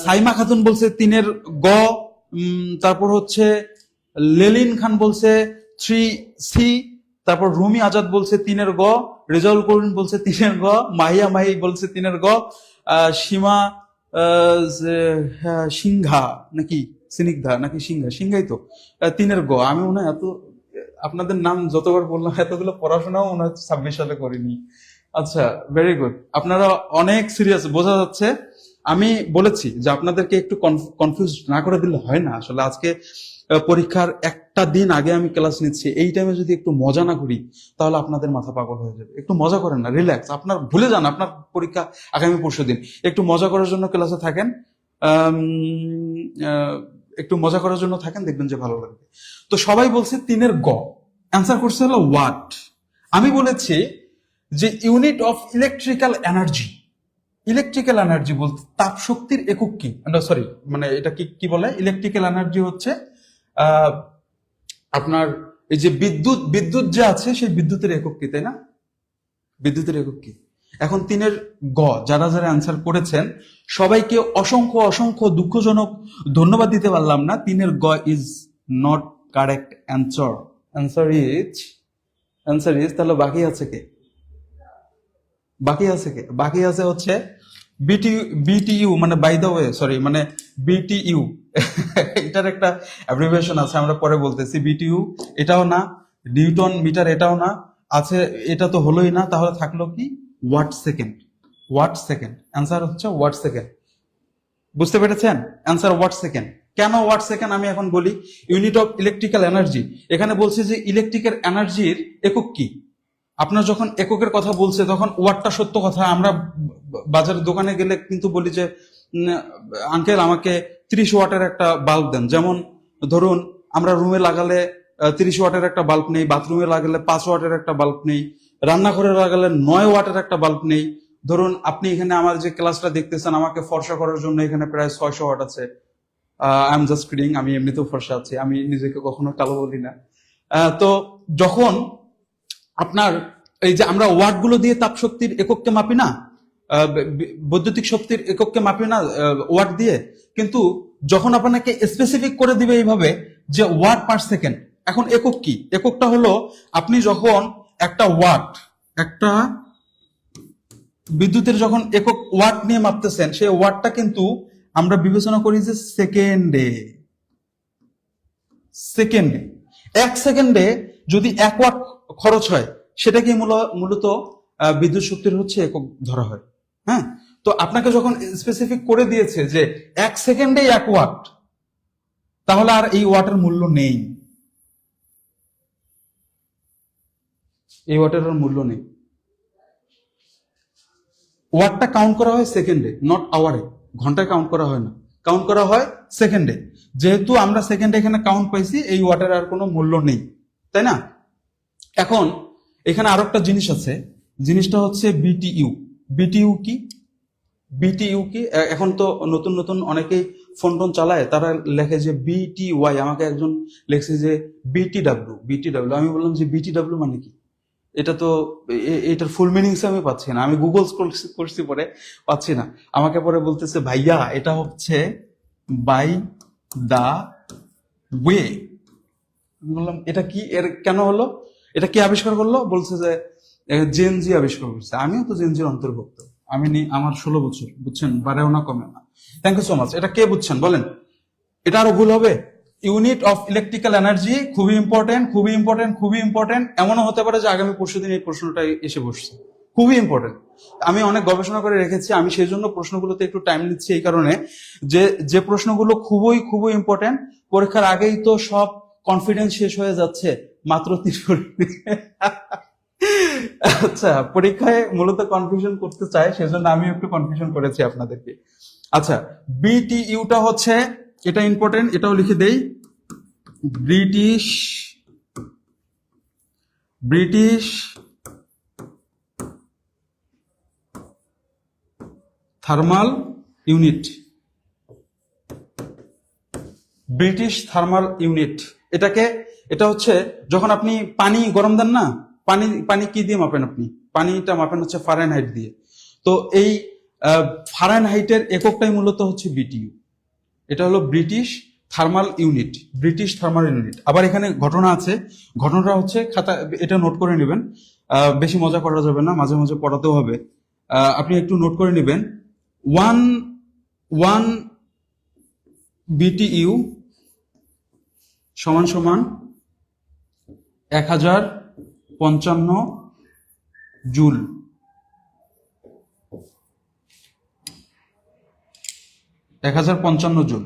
সাইমা খাতুন বলছে 3-এর গ, তারপর হচ্ছে লেলিন খান বলছে 3C, তারপর রুমি আজাদ বলছে 3-এর গ, রেজাউল করিম বলছে 3-এর গ, মাহিয়া মাহি বলছে 3-এর গ, সীমা সিংহা নাকি সিনিগ্ধা নাকি সিংহাই তো 3-এর গ। আমি মনে হয় এত আপনাদের নাম যতবার বললাম, এতগুলো পড়াশোনাও মনে হয় 26 সালে করিনি। আচ্ছা, ভেরি গুড। আপনারা অনেক সিরিয়াস, বোঝা যাচ্ছে। আমি বলেছি যে আপনাদেরকে একটু কনফিউজ না করে দিলে হয় না। আসলে আজকে পরীক্ষার একটা দিন আগে আমি ক্লাস নিচ্ছি, এই টাইমে যদি একটু মজা না করি তাহলে আপনাদের মাথা পাগল হয়ে যাবে। একটু মজা করেন না, রিল্যাক্স, আপনার ভুলে যান আপনার পরীক্ষা আগামী পরশুদিন, একটু মজা করার জন্য ক্লাসে থাকেন, আম, একটু মজা করার জন্য থাকেন, দেখবেন যে ভালো লাগবে। তো সবাই বলছে 3-এর গ, অ্যান্সার করছে হলো ওয়াট। আমি বলেছি যে unit of electrical energy. Electrical energy বলতে তাপ শক্তির একক কি, সরি মানে এটা কি কি বলে, ইলেকট্রিক্যাল এনার্জি হচ্ছে আহ, আপনার এই যে বিদ্যুৎ, বিদ্যুৎ যে আছে সেই বিদ্যুতের একক কি, তাই না? বিদ্যুতের একক কি? এখন 3-এর গ যারা যারা অ্যান্সার করেছেন সবাইকে অসংখ্য অসংখ্য দুঃখজনক ধন্যবাদ দিতে পারলাম না। 3-এর গ is not correct answer. Answer is তাহলে বাকি আছে কে? বাকি আছে হচ্ছে বিটিইউ, মানে বাই দ্য ওয়ে, সরি মানে বিটিইউ এটার একটা অ্যাব্রিভিয়েশন আছে, আমরা পরে বলতেছি। বিটিইউ এটাও না, নিউটন মিটার এটাও না, আছে এটা তো হলোই না, তাহলে থাকলো কি? Watt second. অ্যান্সার হচ্ছে ওয়াট সেকেন্ড। বুঝতে পেরেছেন? Answer watt second. কেন ওয়াট সেকেন্ড আমি এখন বলি। ইউনিট অফ ইলেকট্রিক্যাল এনার্জি, এখানে বলছে যে ইলেকট্রিক্যাল এনার্জির একক কি। আপনার যখন এককের কথা বলছে তখন ওয়াটটা সত্য কথা, আমরা বাজারের দোকানে গেলে কিন্তু বলি যে আঙ্কেল আমাকে 30 ওয়াটের একটা বাল্ব দেন। যেমন ধরুন আমরা রুমে লাগালে 30 ওয়াটের একটা বাল্ব নেই, বাথরুমে লাগালে 5 ওয়াটের একটা বাল্ব নেই, রান্নাঘরে লাগালে 9 ওয়াটের একটা বাল্ব নেই। ধরুন আপনি এখানে আমার যে ক্লাসটা দেখতেছেন, আমাকে ফর্সা করার জন্য এখানে প্রায় 600 ওয়াট আছে। আই এম জাস্ট কিডিং, আমি এমনিতেও ফর্সা আছি, আমি নিজেকে কখনো কালো বলি না। তো যখন আপনার এই যে আমরা ওয়াট গুলো দিয়ে তাপ শক্তির একককে মাপি না, বৈদ্যুতিক শক্তির একককে মাপি না ওয়াট দিয়ে, কিন্তু যখন আপনাকে স্পেসিফিক করে দিবে এইভাবে যে ওয়াট পার সেকেন্ড, এখন একক কি? এককটা হলো আপনি যখন একটা ওয়াট, একটা বিদ্যুতের যখন একক ওয়াট নিয়ে মাপতেছেন, সেই ওয়াটটা কিন্তু আমরা বিবেচনা করি যে সেকেন্ডে। 1 সেকেন্ডে যদি 1 ওয়াট খরচ হয়, সেটাকে মূলত বিদ্যুৎ শক্তির হচ্ছে একক ধরা হয়। হ্যাঁ, তো আপনাকে যখন স্পেসিফিক করে দিয়েছে যে 1 সেকেন্ডে 1 ওয়াট, তাহলে আর এই ওয়াটের মূল্য নেই, এই ওয়াটের আর মূল্য নেই। ওয়াটটা কাউন্ট করা হয় সেকেন্ডে, নট আওয়ারে। ঘন্টায় কাউন্ট করা হয় না, কাউন্ট করা হয় সেকেন্ডে। যেহেতু আমরা সেকেন্ডে এখানে কাউন্ট পাইছি, এই ওয়াটের আর কোনো মূল্য নেই, তাই না? এখন এখানে আরো একটা জিনিস আছে, জিনিসটা হচ্ছে বিটিইউ। বিটিইউ কি? এখন তো নতুন নতুন অনেকেই ফোন টোন চালায়, তারা লেখে যে বিটিওয়াই। আমাকে একজন লেখছে যে বিটিডাব্লিউ। আমি বললাম যে বিটিডাব্লিউ মানে কি? এটা তো এটার ফুল মিনিংস আমি পাচ্ছি না, আমি গুগল করছি পরে পাচ্ছি না। আমাকে পরে বলতেছে ভাইয়া এটা হচ্ছে বাই দা ওয়ে। আমি বললাম এটা কি, এর কেন হলো, এটা কি আবিষ্কার করলো? বলছে যে জেনজি আবিষ্কার করছে। আমিও তো জেনজির অন্তর্ভুক্ত, আমার 16 বছর, বুঝছেন, বাড়েও না কমে না। Thank you so much. এটা কে বুঝছেন বলেন? এটা আরো ভুল হবে? ইউনিট অফ ইলেকট্রিক্যাল এনার্জি খুবই ইম্পর্টেন্ট। এমনও হতে পারে যে আগামী পরশুদিন এই প্রশ্নটা এসে বসছে, খুবই ইম্পর্টেন্ট। আমি অনেক গবেষণা করে রেখেছি, আমি সেই জন্য প্রশ্নগুলোতে একটু টাইম নিচ্ছি, এই কারণে যে প্রশ্নগুলো খুবই ইম্পর্টেন্ট। পরীক্ষার আগেই তো সব কনফিডেন্স শেষ হয়ে যাচ্ছে মাত্র 30 মিনিট। আচ্ছা, পরীক্ষায় মূলত কনফিউশন করতে চায়, সেজন্য আমি একটু কনফিউশন করেছি আপনাদেরকে। আচ্ছা, বিটিইউটা হচ্ছে, এটা ইম্পর্টেন্ট, এটাও লিখে দেই। British thermal unit. এটা হচ্ছে যখন আপনি পানি গরম দেন না, পানি কি দিয়ে মাপেন? আপনি পানিটা মাপেন হচ্ছে ফারেনহাইট দিয়ে। তো এই ফারেনহাইটের এককটাই মূলত হচ্ছে বিটিইউ। এটা হলো ব্রিটিশ থার্মাল ইউনিট। আবার এখানে ঘটনা আছে, ঘটনাটা হচ্ছে খাতা, এটা নোট করে নেবেন, বেশি মজা করা যাবে না, মাঝে মাঝে পড়াতেও হবে। আপনি একটু নোট করে নেবেন। ওয়ান বিটিইউ সমান 1055 জুল। 1055 জুল।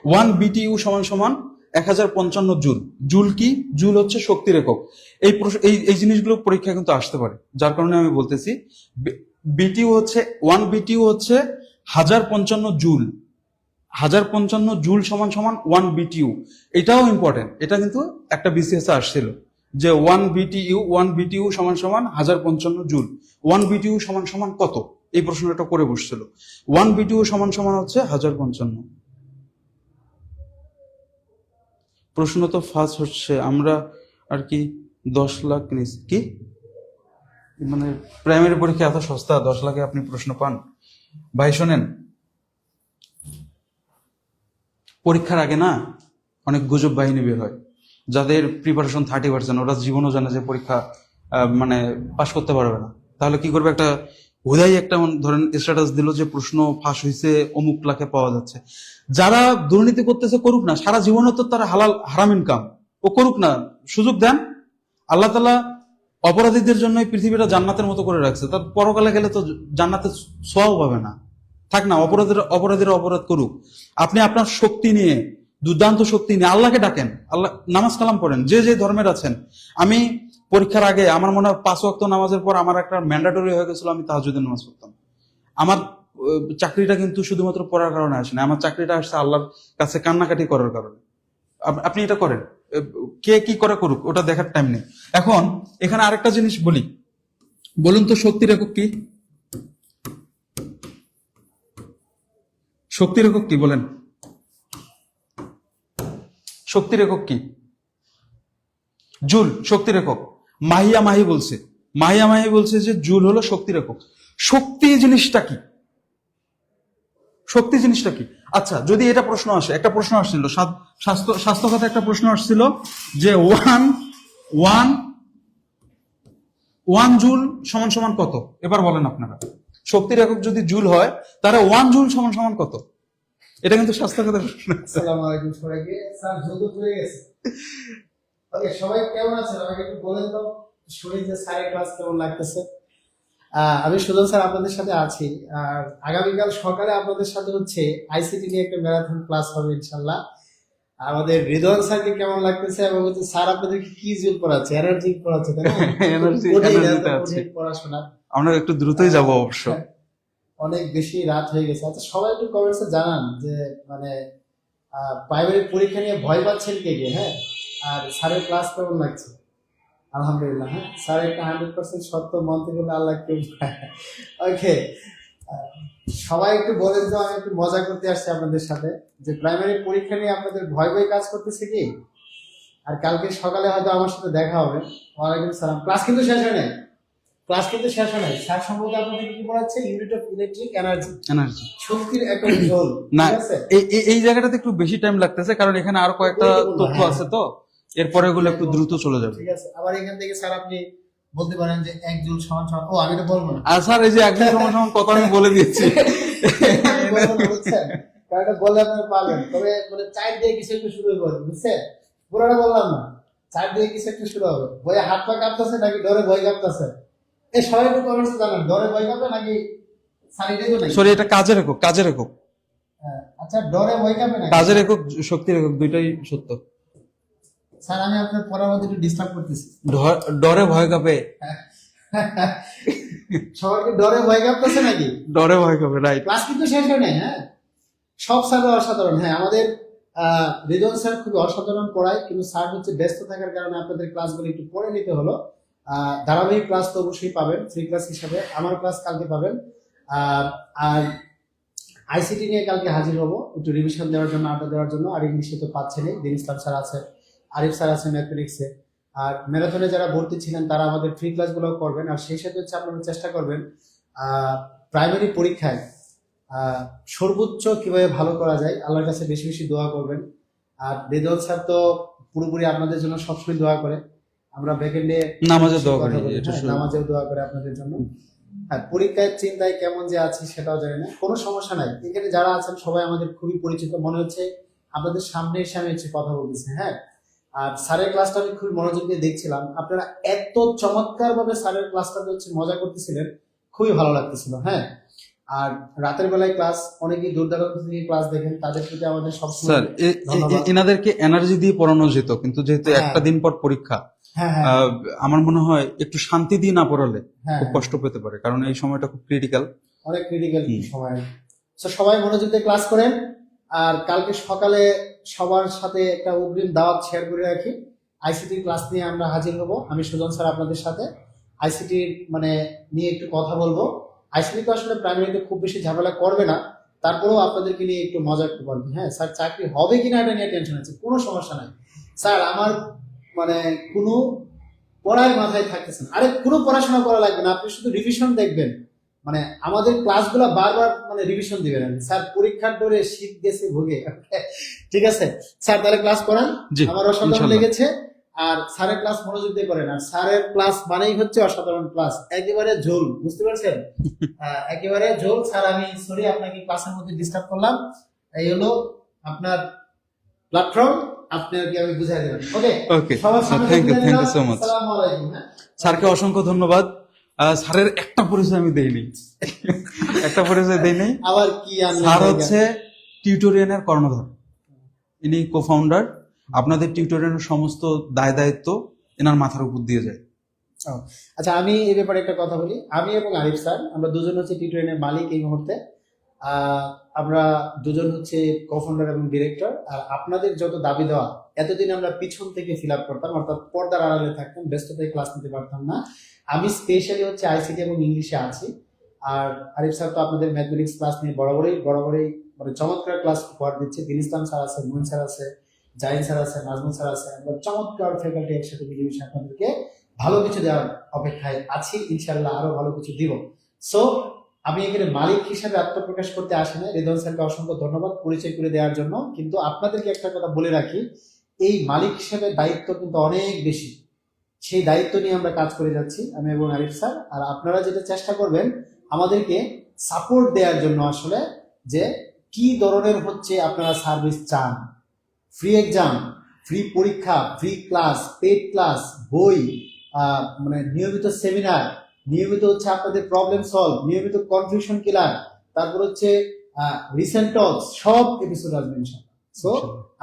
1 বিটিইউ সমান 1055 জুল। জুল কি? জুল হচ্ছে শক্তির একক। এই এই জিনিসগুলো পরীক্ষা কিন্তু আসতে পারে, যার কারণে আমি বলতেছি বিটিউ হচ্ছে 1 বিটিউ হচ্ছে 1055 জুল। 1055 জুল সমান সমান 1 বিটিউ। এটাও ইম্পর্টেন্ট, এটা কিন্তু একটা বিসিএস এ আসছিল যে 1 বিটিউ সমান সমান 1055 জুল। 1 বিটিউ সমান সমান কত, এই প্রশ্নটা করে বসছিল। 1 বিটিউ সমান সমান হচ্ছে 1055। প্রশ্ন তো ফার্স্ট হচ্ছে আমরা আর কি 10 লাখ নিচ্ছি কি, মানে প্রাইমারি পরীক্ষা এত সস্তা, 10 লাখে আপনি প্রশ্ন পান? ভাই শোনেন, পরীক্ষার আগে না অনেক গুজব বাহিনী বের হয়, যাদের প্রিপারেশন 30%, ওরা জীবনও জানে যে পরীক্ষা মানে পাশ করতে পারবে না। তাহলে কি করবে? একটা হুদাই একটা ধরেন স্ট্যাটাস দিল যে প্রশ্ন ফাঁস হয়েছে, অমুক লাখে পাওয়া যাচ্ছে। যারা দুর্নীতি করতেছে করুক না, সারা জীবনে তো তারা হালাল হারাম ইনকাম, ও করুক না, সুযোগ দেন। আল্লাহ তাআলা অপরাধীদের জন্য এই পৃথিবীটা জান্নাতের মতো করে রাখছে, তার পরকালে গেলে তো জান্নাতের ছোঁয়াও পাবে না। থাক না, অপরাধীরা অপরাধ করুক, আপনি আপনার শক্তি নিয়ে, দুর্দান্ত শক্তি নিয়ে আল্লাহকে ডাকেন, আল্লাহ নামাজ কালাম পড়েন, যে যে ধর্মের আছেন। আমি পরীক্ষার আগে আমার মনে হয় 5 ওয়াক্ত নামাজের পর আমার একটা ম্যান্ডেটরি হয়ে গেছিল, আমি তাহাজ্জুদের নামাজ পড়তাম। আমার চাকরিটা কিন্তু শুধুমাত্র পড়ার কারণে আসে না, আমার চাকরিটা আসছে আল্লাহর কাছে কান্নাকাটি করার কারণে। আপনি এটা করেন, কে কি করে করুক, ওটা দেখার টাইম নেই। এখন এখানে আরেকটা জিনিস বলি, বলুন তো শক্তির একক কি? শক্তির একক কি বলেন? শক্তির একক কি? জুল শক্তির একক। মাহিয়া মাহি বলছে যে জুল হলো শক্তির একক। শক্তি জিনিসটা কি? শক্তি জিনিসটা কি? আচ্ছা, যদি এটা প্রশ্ন আসে, একটা প্রশ্ন আসছিল স্বাস্থ্য খাতে, একটা প্রশ্ন আসছিল যে ওয়ান জুল সমান সমান কত? এবার বলেন আপনারা, শক্তির একক যদি জুল হয় তাহলে 1 জুল সমান সমান কত? এটা কিন্তু স্বাস্থ্য খাতের প্রশ্ন। আসসালামু আলাইকুম সবাইকে। স্যার যদু হয়ে গেছে। ওকে, সবাই কেমন আছেন আমাকে একটু বলেন তো, শুনি যে স্যারের ক্লাস কেমন লাগতেছে। আমি সুজন স্যার আপনাদের সাথে আছি, আর আগামীকাল সকালে আপনাদের সাথে হচ্ছে আইসিটি নিয়ে একটা ম্যারাথন ক্লাস হবে ইনশাল্লাহ। আমাদের হৃদয় স্যারকে কেমন লাগতেছে, এবং হচ্ছে স্যার আপনাদেরকে কি জোর পড়াচ্ছে, এনার্জি পড়াচ্ছে তাই না? এনার্জিতে আছে, পড়াশোনা আমরা একটু দ্রুতই যাব অবশ্য। অনেক বেশি রাত হয়ে গেছে। আচ্ছা, সবাই একটু কমেন্টসে জানান যে মানে প্রাইমারি পরীক্ষা নিয়ে ভয় পাচ্ছেন কে কে? হ্যাঁ, আর স্যারের ক্লাস কেমন লাগছে? আলহামদুলিল্লাহ। হ্যাঁ, স্যার একটা 100% সত্য মন্ত্রী বলে আল্লাহ কেউ। ওকে, সবাই একটু বলেন তো, আমি একটু মজা করতে আসছি আপনাদের সাথে, যে প্রাইমারি পরীক্ষা নিয়ে আপনাদের ভয় ভয় কাজ করতেছে কি? আর কালকে সকালে হয়তো আমার সাথে দেখা হবে। ওয়ালাইকুম সালাম। ক্লাস কিন্তু শেষ হয় নাই, স্যার সম্ভবত আপনাদের কি পড়াচ্ছে? ইউনিট অফ ইলেকট্রিক এনার্জি, শক্তির একটা জোল। না, ঠিক আছে, এই জায়গাটাতে একটু বেশি টাইম লাগতেছে, কারণ এখানে আরো কয়েকটা তথ্য আছে, তো এরপরে এগুলো একটু দ্রুত চলে যাবে। ঠিক আছে, আবার এখান থেকে স্যার আপনি বলতে পারেন যে 1 জুল সমান সমান, ও আমি তো বলবো না। আর স্যার এই যে একজন সমান সমান কথা আমি বলে দিয়েছি, বুঝছেন? কারণটা বললে আপনারা পাবেন, তবে মানে 4 দিয়ে কিছু একটু শুরু হবে, বুঝছেন? পুরোটা বললাম না, 4 দিয়ে কিছু একটু শুরু হবে। বইয়ে হাত পা কাঁপতেছে নাকি ডরে ভয় কাঁপতেছে? এই সবাই একটু কমেন্টসে জানান, ডরে ভয় কাঁপে নাকি সারিতে তো নাই? সরি, এটা কাজের একক। আচ্ছা, ডরে ভয় কাঁপে নাকি? কাজের একক, শক্তির একক, দুইটাই সত্য। স্যার আমি আপনার পড়ার মধ্যে একটু ডিস্টার্ব করতেছি। ডরে ভয় কাঁপে, সবাইকে ডরে ভয় কাঁপতেছে নাকি? ডরে ভয় কাঁপে, রাইট। ক্লাস কিন্তু শেষ হয় নাই। হ্যাঁ, সব স্যার অসাধারণ। হ্যাঁ, আমাদের রিদন স্যার খুবই অসাধারণ পড়ায়, কিন্তু স্যার হচ্ছে ব্যস্ত থাকার কারণে আপনাদের ক্লাসগুলো একটু পড়ে নিতে হলো। ধারাবাহিক ক্লাস তো অবশ্যই পাবেন, ফ্রি ক্লাস হিসাবে আমার ক্লাস কালকে পাবেন। আর আইসিটি নিয়ে কালকে হাজির হবো একটু রিভিশন দেওয়ার জন্য, আড্ডা দেওয়ার জন্য। আর ইংলিশে তো পাচ্ছেনই, দিন ইসলাম স্যার আছে, আরিফ স্যার আছে ম্যাথমেটিক্সে। আর ম্যারাথনে যারা ভর্তি ছিলেন তারা আমাদের ফ্রি ক্লাসগুলো করবেন। আর সেই সাথে হচ্ছে আপনারা চেষ্টা করবেন প্রাইমারি পরীক্ষায় সর্বোচ্চ কিভাবে ভালো করা যায়, আল্লাহর কাছে বেশি বেশি দোয়া করবেন। আর রেদল স্যার তো পুরোপুরি আপনাদের জন্য সবসময় দোয়া করে, আমরা ব্যাকএন্ডে নামাজের দোয়া করি, নামাজেও দোয়া করে আপনাদের জন্য। হ্যাঁ, পরীক্ষার চিন্তায় কেমন যে আছি সেটাও জানি না, কোনো সমস্যা নাই। এখানে যারা আছেন সবাই আমাদের খুবই পরিচিত, মনে হচ্ছে আপনাদের সামনে এসে আমি হচ্ছে কথা বলতেছি। হ্যাঁ, আর স্যারের ক্লাসটা আমি খুবই মনোযোগ দিয়ে দেখছিলাম, আপনারা এত চমৎকার ভাবে স্যারের ক্লাসটা হচ্ছে মজা করতেছিলেন, খুবই ভালো লাগতেছিল। হ্যাঁ, আর রাতের বেলায় ক্লাস অনেকেই দূর দূরান্ত থেকে ক্লাস দেখেন, তাদের প্রতি আমাদের স্যার সবসময় ধন্যবাদ। এনাদেরকে এনার্জি দিয়ে পড়ানো যেত, কিন্তু যেহেতু হ্যাঁ। একটা দিন পর পরীক্ষা, হ্যাঁ হ্যাঁ আমার মনে হয় একটু শান্তি দিয়ে না পড়ালে হ্যাঁ খুব কষ্ট পেতে পারে, কারণ এই সময়টা খুব ক্রিটিক্যাল। অনেক ক্রিটিক্যাল সময়। তো সবাই মনোযোগ দিয়ে ক্লাস করেন। আর কালকে সকালে সবার সাথে একটা অগ্রিম দাওয়াত শেয়ার করে রাখি, আইসিটি ক্লাস নিয়ে আমরা হাজির হব। আমি সুজন স্যার আপনাদের সাথে আইসিটি মানে নিয়ে একটু কথা বলবো। আইসিটি তো আসলে প্রাইমারিতে খুব বেশি ঝামেলা করবে না, তারপরেও আপনাদেরকে নিয়ে একটু মজা একটু বলবো। হ্যাঁ স্যার, চাকরি হবে কিনা এটা নিয়ে টেনশন আছে, কোনো সমস্যা নাই স্যার। আমার মানে কোনো পড়ায় মাথায় থাকতেছে না। আরে কোনো পড়াশোনা করা লাগবে না, আপনি শুধু রিভিশন দেখবেন। মানে আমাদের ক্লাসগুলো বারবার মানে রিভিশন দিবেন স্যার। পরীক্ষার পরে শীত গেছে ভোগে, ঠিক আছে স্যার? তাহলে ক্লাস করান, জি, আমার অসাধারণ ইনশাল্লাহ। লেগেছে। আর স্যারের ক্লাস মনোযোগ দিয়ে করেন, আর স্যারের ক্লাস মানেই হচ্ছে অসাধারণ ক্লাস, একেবারে ঝোল, বুঝতে পারছেন? একেবারে ঝোল। স্যার আমি সরি আপনাকে ক্লাসের মধ্যে ডিস্টার্ব করলাম, এই হলো আপনার প্ল্যাটফর্ম, আপনাকে আমি বুঝাই দেবেন। ওকে ওকে সবার সামনে থ্যাংক ইউ, বুঝাই থ্যাংক ইউ দিলাম। So much. আসসালামু আলাইকুম। হ্যাঁ স্যারকে অসংখ্য ধন্যবাদ। স্যারের একটা পরিচয় আমি দেইনি, একটা পরিচয় দেইনি। আবার কি আনলেন স্যার জায়গা? হচ্ছে টিউটোরিয়ালের কর্ণধার, ইনি কো-ফাউন্ডার। আপনাদের টিউটোরিয়ালের সমস্ত দায় দায়িত্ব এনার মাথার উপর দিয়ে যায়। ও, আচ্ছা আমি এই ব্যাপারে একটা কথা বলি। আমি এবং আরিফ স্যার আমরা দুজন হচ্ছে টিউটোরিয়ালের মালিক এই মুহূর্তে। আমরা দুজন হচ্ছে কো-ফাউন্ডার এবং ডিরেক্টর। আর আপনাদের যত দাবি দেওয়া এতদিন আমরা পিছন থেকে ফিল আপ করতাম, অর্থাৎ পর্দার আড়ালে থাকতাম, ব্যস্ততায় ক্লাস নিতে পারতাম না। আমি স্পেশালি হচ্ছে আইসিটি এবং ইংলিশে আছি। আর আরিফ স্যার তো আপনাদের ম্যাথমেটিক্স ক্লাস নিয়ে বরাবরই মানে চমৎকার ক্লাস উপহার দিচ্ছে। দিন ইসলাম স্যার আছে, মোহিন স্যার আছে, জাহিন স্যার আছে, নাজমুল স্যার আছে। আমরা চমৎকার ফ্যাকাল্টি একসাথে মিলেমিশে আপনাদেরকে ভালো কিছু দেওয়ার অপেক্ষায় আছি, ইনশাল্লাহ আরো ভালো কিছু দিব। সো আমি এখানে মালিক হিসাবে আত্মপ্রকাশ করতে আসি না। রেদন স্যারকে অসংখ্য ধন্যবাদ পরিচয় করে দেওয়ার জন্য। কিন্তু আপনাদেরকে একটা কথা বলে রাখি, এই মালিক হিসেবে দায়িত্ব কিন্তু অনেক বেশি। সেই দায়িত্ব নিয়ে আমরা কাজ করে যাচ্ছি, আমি এবং আরিফ স্যার। আর আপনারা যেটা চেষ্টা করবেন আমাদেরকে সাপোর্ট দেওয়ার জন্য, আসলে যে কি ধরনের হচ্ছে আপনারা সার্ভিস চান। ফ্রি এক্সাম, ফ্রি পরীক্ষা, ফ্রি ক্লাস, পেড ক্লাস, বই, মানে নিয়মিত সেমিনার, নিয়মিত হচ্ছে আপনাদের প্রবলেম সলভ, নিয়মিত কনফিউশন কিলার, তারপর হচ্ছে রিসেন্ট টকস, সব এপিসোড আসবে ইনশাআল্লাহ। সো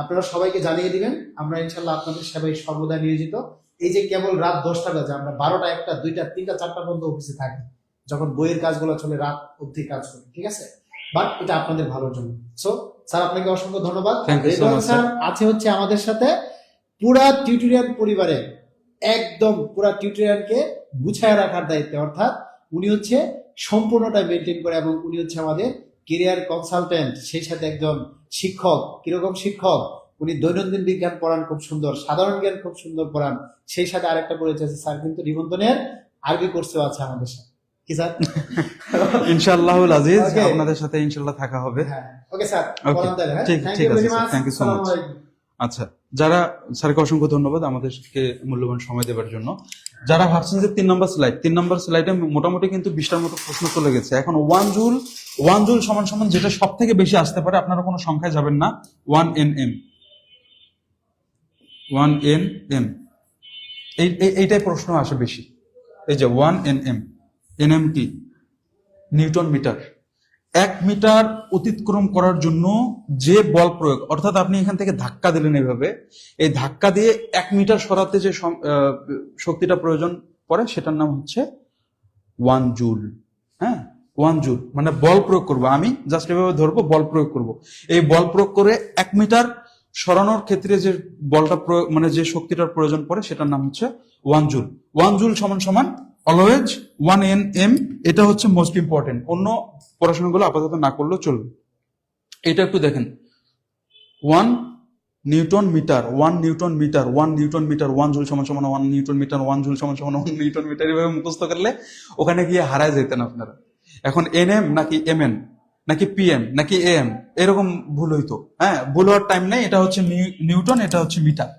আপনারা সবাইকে জানিয়ে দিবেন, আমরা ইনশাআল্লাহ আপনাদের সেবায় সর্বদা নিয়োজিত। এই যে কেবল রাত 10টা বাজে, আমরা 12টা, 1টা, 2টা, 3টা, 4টা পর্যন্ত অফিসে থাকি, যখন বইয়ের কাজগুলো চলে রাত অবধি কাজ করি, ঠিক আছে? বাট এটা আপনাদের ভালোর জন্য। সো স্যার আপনাকে অসংখ্য ধন্যবাদ। Thank you so Redwan much, sir আছে হচ্ছে আমাদের সাথে পুরা টিউটোরিয়াল পরিবারে, একদম পুরা টিউটোরিয়ালকে গুছায় রাখার দায়িত্বে, অর্থাৎ উনি হচ্ছে সম্পূর্ণটা মেনটেন করে, এবং উনি হচ্ছে আমাদের কেরিয়ার কনসালটেন্ট, সেই সাথে একজন শিক্ষক। কিরকম শিক্ষক? উনি দৈনন্দিন বিজ্ঞান পড়ান খুব সুন্দর, সাধারণ জ্ঞান খুব সুন্দর পড়ান। সেই সাথে আরেকটা পরিচয় আছে, স্যার কিন্তু নিবন্ধনের আরবি কোর্সেও আছে আমাদের সাথে। কি স্যার? ইনশাআল্লাহুল আজিজ, Okay. আপনাদের সাথে ইনশাআল্লাহ থাকা হবে। হ্যাঁ ওকে স্যার, Okay, বলেন তাহলে। হ্যাঁ ঠিক থ্যাংক ঠিক ইউ আছে very sir, much. Thank you so much. আচ্ছা, যারা স্যারকে অসংখ্য ধন্যবাদ আমাদেরকে মূল্যবান সময় দেওয়ার জন্য। যারা ভাবছেন যে 3 নম্বর স্লাইডে মোটামুটি কিন্তু 20টার মতো প্রশ্ন চলে গেছে। এখন 1 জুল সমান সমান যেটা সব থেকে বেশি আসতে পারে, আপনারা কোনো সংখ্যায় যাবেন না, 1 nm। 1 nm এইটাই প্রশ্ন আসে বেশি। এই যে 1 nm, nm কি? Newton metre. 1 মিটার অতিক্রম করার জন্য যে বল প্রয়োগ, অর্থাৎ আপনি এখান থেকে ধাক্কা দিলেন এইভাবে, এই ধাক্কা দিয়ে 1 মিটার সরাতে যে শক্তিটা প্রয়োজন পড়ে সেটার নাম হচ্ছে 1 জুল। হ্যাঁ, 1 জুল মানে বল প্রয়োগ করবো, আমি জাস্ট এভাবে ধরবো, বল প্রয়োগ করব। এই বল প্রয়োগ করে 1 মিটার সরানোর ক্ষেত্রে যে বলটা প্রয়োগ মানে যে শক্তিটার প্রয়োজন পড়ে সেটার নাম হচ্ছে 1 জুল। 1 জুল সমান সমান অলওয়েজ 1 nm। এটা হচ্ছে মোস্ট ইম্পর্টেন্ট, অন্য পড়াশোনাগুলো আপাতত না করলেও চলবে। এটা একটু দেখেন, 1 newton metre, 1 newton metre, 1 newton metre, 1 joule সমান সমান 1 নিউটন মিটার, 1 জুল সমান সমান 1 নিউটন মিটার। এভাবে মুখস্থ করলে ওখানে গিয়ে হারায় যেতেন আপনারা। এখন nm নাকি mn নাকি pm নাকি am এরকম ভুল হইতো। হ্যাঁ, ভুল হওয়ার টাইম নেই, এটা হচ্ছে নিউটন, এটা হচ্ছে মিটার।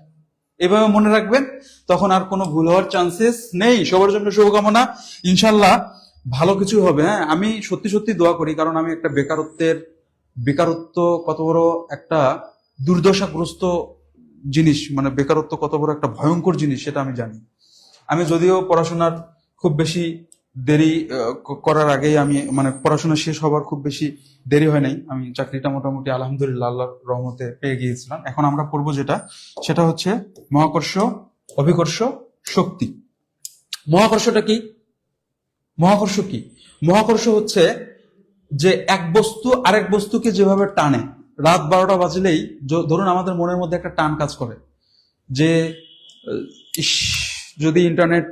এভাবে মনে রাখবেন, তখন আর কোনো ভুল হওয়ার চান্সেস নেই। সবার জন্য শুভকামনা, ইনশাল্লাহ ভালো কিছু হবে। হ্যাঁ, আমি সত্যি সত্যি দোয়া করি, কারণ আমি একটা বেকারত্ব কত বড় একটা দুর্দশাগ্রস্ত জিনিস, মানে বেকারত্ব কত বড় একটা ভয়ঙ্কর জিনিস সেটা আমি জানি। আমি যদিও পড়াশোনার খুব বেশি দেরি করার আগেই আমি মানে পড়াশোনা শেষ হবার খুব বেশি দেরি হয় নাই, আমি চাকরিটা মোটামুটি আলহামদুলিল্লাহ আল্লাহর রহমতে পেয়ে গিয়েছিলাম। এখন আমরা পড়বো যেটা, সেটা হচ্ছে মহাকর্ষ, অভিকর্ষ, শক্তি। মহাকর্ষটা কি? মহাকর্ষ কি? মহাকর্ষ হচ্ছে যে এক বস্তু আরেক বস্তুকে যেভাবে টানে, রাত 12টা বাজলেই ধরুন আমাদের মনের মধ্যে একটা টান কাজ করে যে ইস, যদি ইন্টারনেট